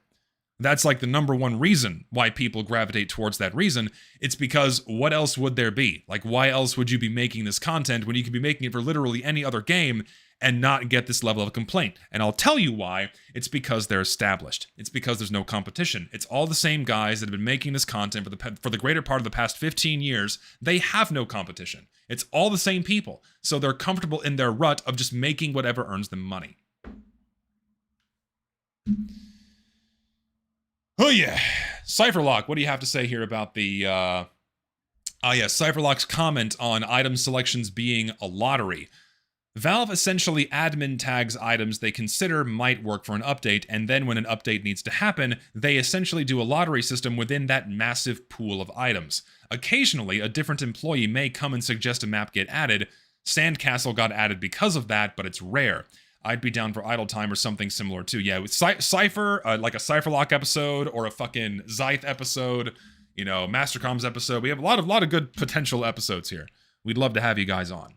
That's like the number one reason why people gravitate towards that reason. It's because what else would there be? Like, why else would you be making this content when you could be making it for literally any other game and not get this level of complaint? And I'll tell you why. It's because they're established. It's because there's no competition. It's all the same guys that have been making this content for the greater part of the past 15 years. They have no competition. It's all the same people. So they're comfortable in their rut of just making whatever earns them money. Oh yeah, Cypherlock, what do you have to say here about the, Cypherlock's comment on item selections being a lottery. Valve essentially admin tags items they consider might work for an update, and then when an update needs to happen, they essentially do a lottery system within that massive pool of items. Occasionally, a different employee may come and suggest a map get added. Sandcastle got added because of that, but it's rare. I'd be down for Idle Time or something similar too. Yeah, with Cypher, like a Cypherlock episode or a fucking Zyth episode, you know, Mastercom's episode. We have a lot of good potential episodes here. We'd love to have you guys on.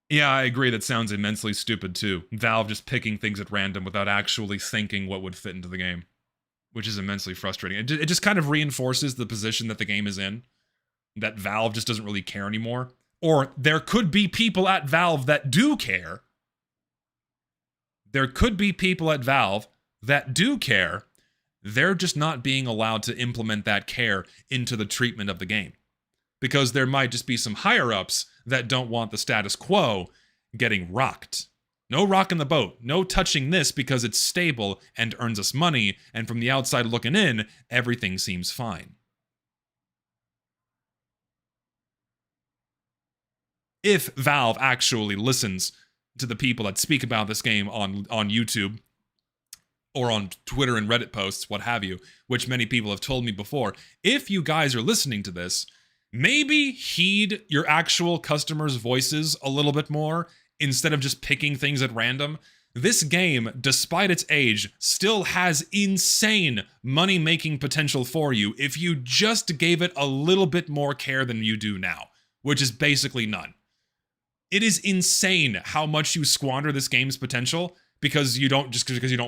Yeah, I agree. That sounds immensely stupid too. Valve just picking things at random without actually thinking what would fit into the game, which is immensely frustrating. It just kind of reinforces the position that the game is in, that Valve just doesn't really care anymore. Or there could be people at Valve that do care. There could be people at Valve that do care. They're just not being allowed to implement that care into the treatment of the game. Because there might just be some higher-ups that don't want the status quo getting rocked. No rocking the boat. No touching this because it's stable and earns us money, and from the outside looking in, everything seems fine. If Valve actually listens to the people that speak about this game on YouTube or on Twitter and Reddit posts, what have you, which many people have told me before, if you guys are listening to this, maybe heed your actual customers' voices a little bit more instead of just picking things at random. This game, despite its age, still has insane money-making potential for you if you just gave it a little bit more care than you do now, which is basically none. It is insane how much you squander this game's potential because you don't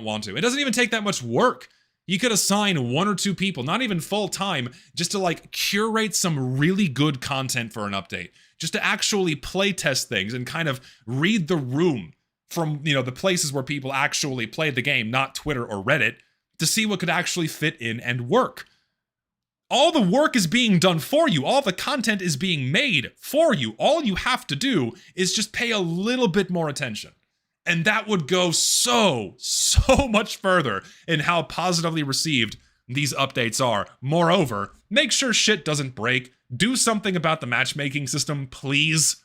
want to. It doesn't even take that much work. You could assign 1 or 2 people, not even full time, just to like curate some really good content for an update, just to actually play test things and kind of read the room from, you know, the places where people actually play the game, not Twitter or Reddit, to see what could actually fit in and work. All the work is being done for you. All the content is being made for you. All you have to do is just pay a little bit more attention. And that would go so much further in how positively received these updates are. Moreover, make sure shit doesn't break. Do something about the matchmaking system, please.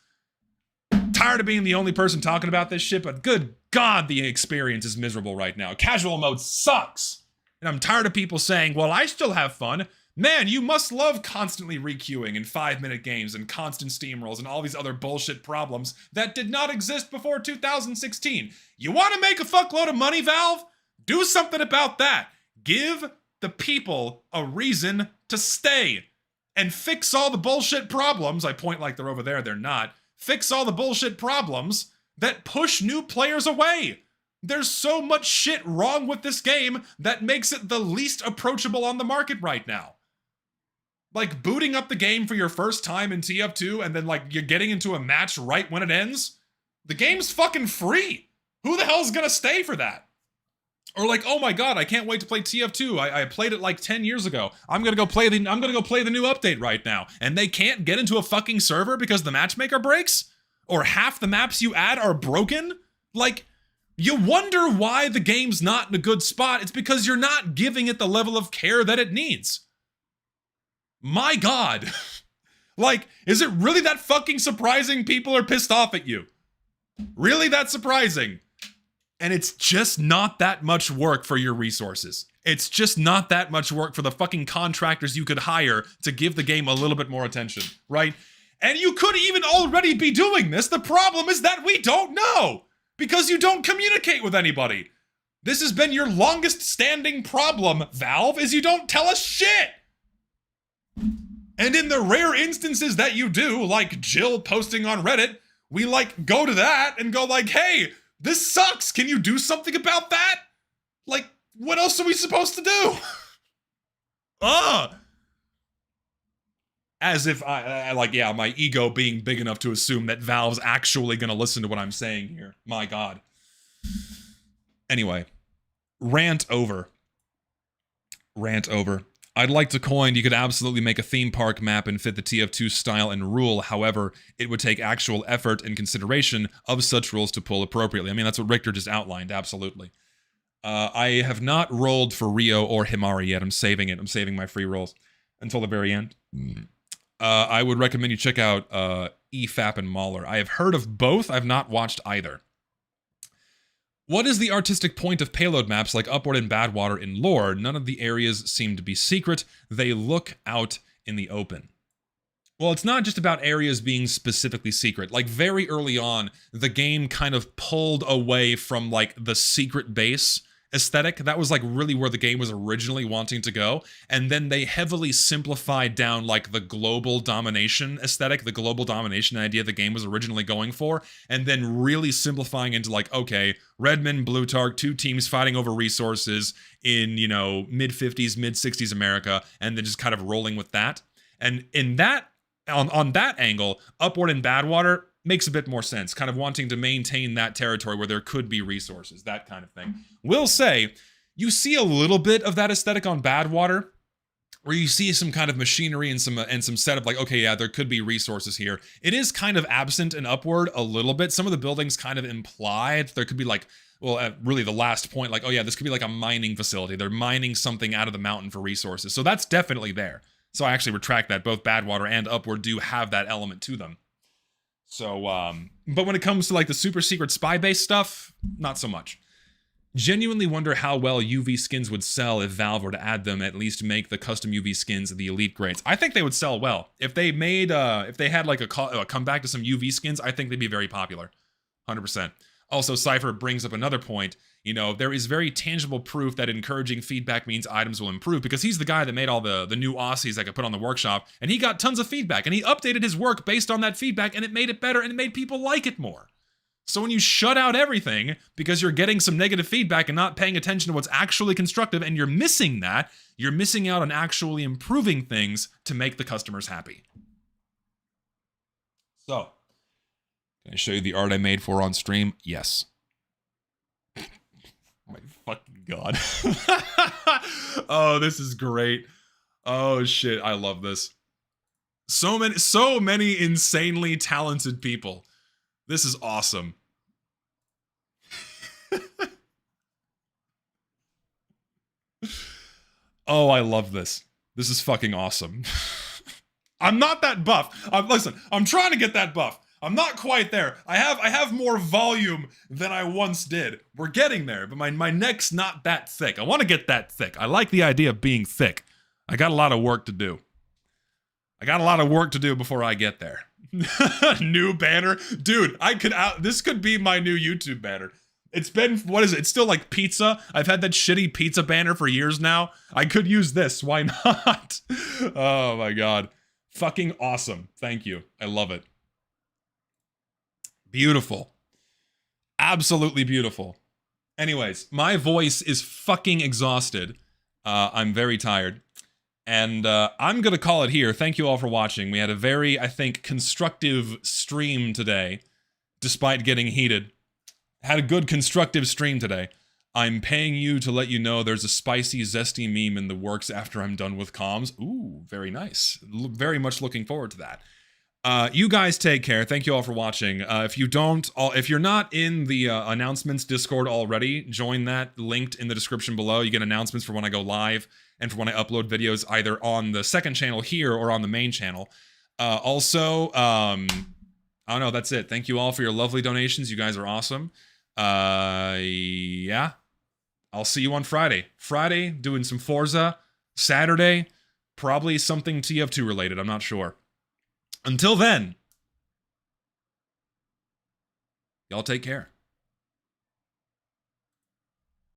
Tired of being the only person talking about this shit, but good God, the experience is miserable right now. Casual mode sucks. And I'm tired of people saying, well, I still have fun. Man, you must love constantly requeuing in 5-minute games and constant steamrolls and all these other bullshit problems that did not exist before 2016. You want to make a fuckload of money, Valve? Do something about that. Give the people a reason to stay. And fix all the bullshit problems. I point like they're over there, they're not. Fix all the bullshit problems that push new players away. There's so much shit wrong with this game that makes it the least approachable on the market right now. Like, booting up the game for your first time in TF2 and then, like, you're getting into a match right when it ends? The game's fucking free! Who the hell's gonna stay for that? Or like, oh my god, I can't wait to play TF2. I played it like 10 years ago. I'm gonna go play the new update right now. And they can't get into a fucking server because the matchmaker breaks? Or half the maps you add are broken? Like, you wonder why the game's not in a good spot. It's because you're not giving it the level of care that it needs. My god. Like, is it really that fucking surprising people are pissed off at you? Really that surprising? And it's just not that much work for your resources. It's just not that much work for the fucking contractors you could hire to give the game a little bit more attention, right? And you could even already be doing this. The problem is that we don't know because you don't communicate with anybody. This has been your longest standing problem, Valve, is you don't tell us shit. And in the rare instances that you do, like Jill posting on Reddit, we like go to that and go like, hey, this sucks. Can you do something about that? Like, what else are we supposed to do? As if I like, yeah, my ego being big enough to assume that Valve's actually gonna listen to what I'm saying here. My god. Anyway, rant over. Rant over. I'd like to coin, you could absolutely make a theme park map and fit the TF2 style and rule, however, it would take actual effort and consideration of such rules to pull appropriately. I mean, that's what Richter just outlined, absolutely. I have not rolled for Rio or Himari yet, I'm saving it, I'm saving my free rolls until the very end. I would recommend you check out EFAP and Mauler. I have heard of both, I've not watched either. What is the artistic point of payload maps like Upward and Badwater in lore? None of the areas seem to be secret. They look out in the open. Well, it's not just about areas being specifically secret. Like, very early on, the game kind of pulled away from, like, the secret base aesthetic. That was, like, really where the game was originally wanting to go. And then they heavily simplified down, like, the global domination aesthetic, the global domination idea the game was originally going for, and then really simplifying into, like, okay, Redmond, Blutarch, 2 teams fighting over resources in, you know, mid-50s, mid-60s America, and then just kind of rolling with that. And in that, on that angle, Upward and Badwater makes a bit more sense, kind of wanting to maintain that territory where there could be resources, that kind of thing. Will say, you see a little bit of that aesthetic on Badwater, where you see some kind of machinery and some setup, like, okay, yeah, there could be resources here. It is kind of absent and upward a little bit. Some of the buildings kind of imply there could be like, well, really the last point, like, oh yeah, this could be like a mining facility. They're mining something out of the mountain for resources. So that's definitely there. So I actually retract that. Both Badwater and Upward do have that element to them. So, but when it comes to like the super secret spy base stuff, not so much. Genuinely wonder how well UV skins would sell if Valve were to add them, at least make the custom UV skins the elite grades. I think they would sell well. If they made, if they had like a comeback to some UV skins, I think they'd be very popular. 100%. Also, Cypher brings up another point. You know, there is very tangible proof that encouraging feedback means items will improve, because he's the guy that made all the new Aussies I could put on the workshop, and he got tons of feedback, and he updated his work based on that feedback, and it made it better, and it made people like it more. So when you shut out everything because you're getting some negative feedback and not paying attention to what's actually constructive, and you're missing that, you're missing out on actually improving things to make the customers happy. So, can I show you the art I made for on stream? Yes. Oh my fucking god. Oh, this is great. Oh shit, I love this. So many insanely talented people. This is awesome. Oh, I love this. This is fucking awesome. I'm not that buff. Listen, I'm trying to get that buff. I'm not quite there. I have more volume than I once did. We're getting there, but my neck's not that thick. I want to get that thick. I like the idea of being thick. I got a lot of work to do. Before I get there. New banner? Dude, this could be my new YouTube banner. It's been, what is it? It's still like pizza. I've had that shitty pizza banner for years now. I could use this. Why not? Oh my god. Fucking awesome. Thank you. I love it. Beautiful. Absolutely beautiful. Anyways, my voice is fucking exhausted. I'm very tired. And I'm going to call it here. Thank you all for watching. We had a very, I think, constructive stream today, despite getting heated. Had a good constructive stream today. I'm paying you to let you know there's a spicy, zesty meme in the works after I'm done with comms. Ooh, very nice. Very much looking forward to that. You guys take care. Thank you all for watching. If you're not in the announcements Discord already, join that linked in the description below. You get announcements for when I go live and for when I upload videos either on the second channel here or on the main channel. Also, I don't know, that's it. Thank you all for your lovely donations. You guys are awesome. Yeah. I'll see you on Friday. Friday, doing some Forza. Saturday, probably something TF2 related. I'm not sure. Until then, y'all take care.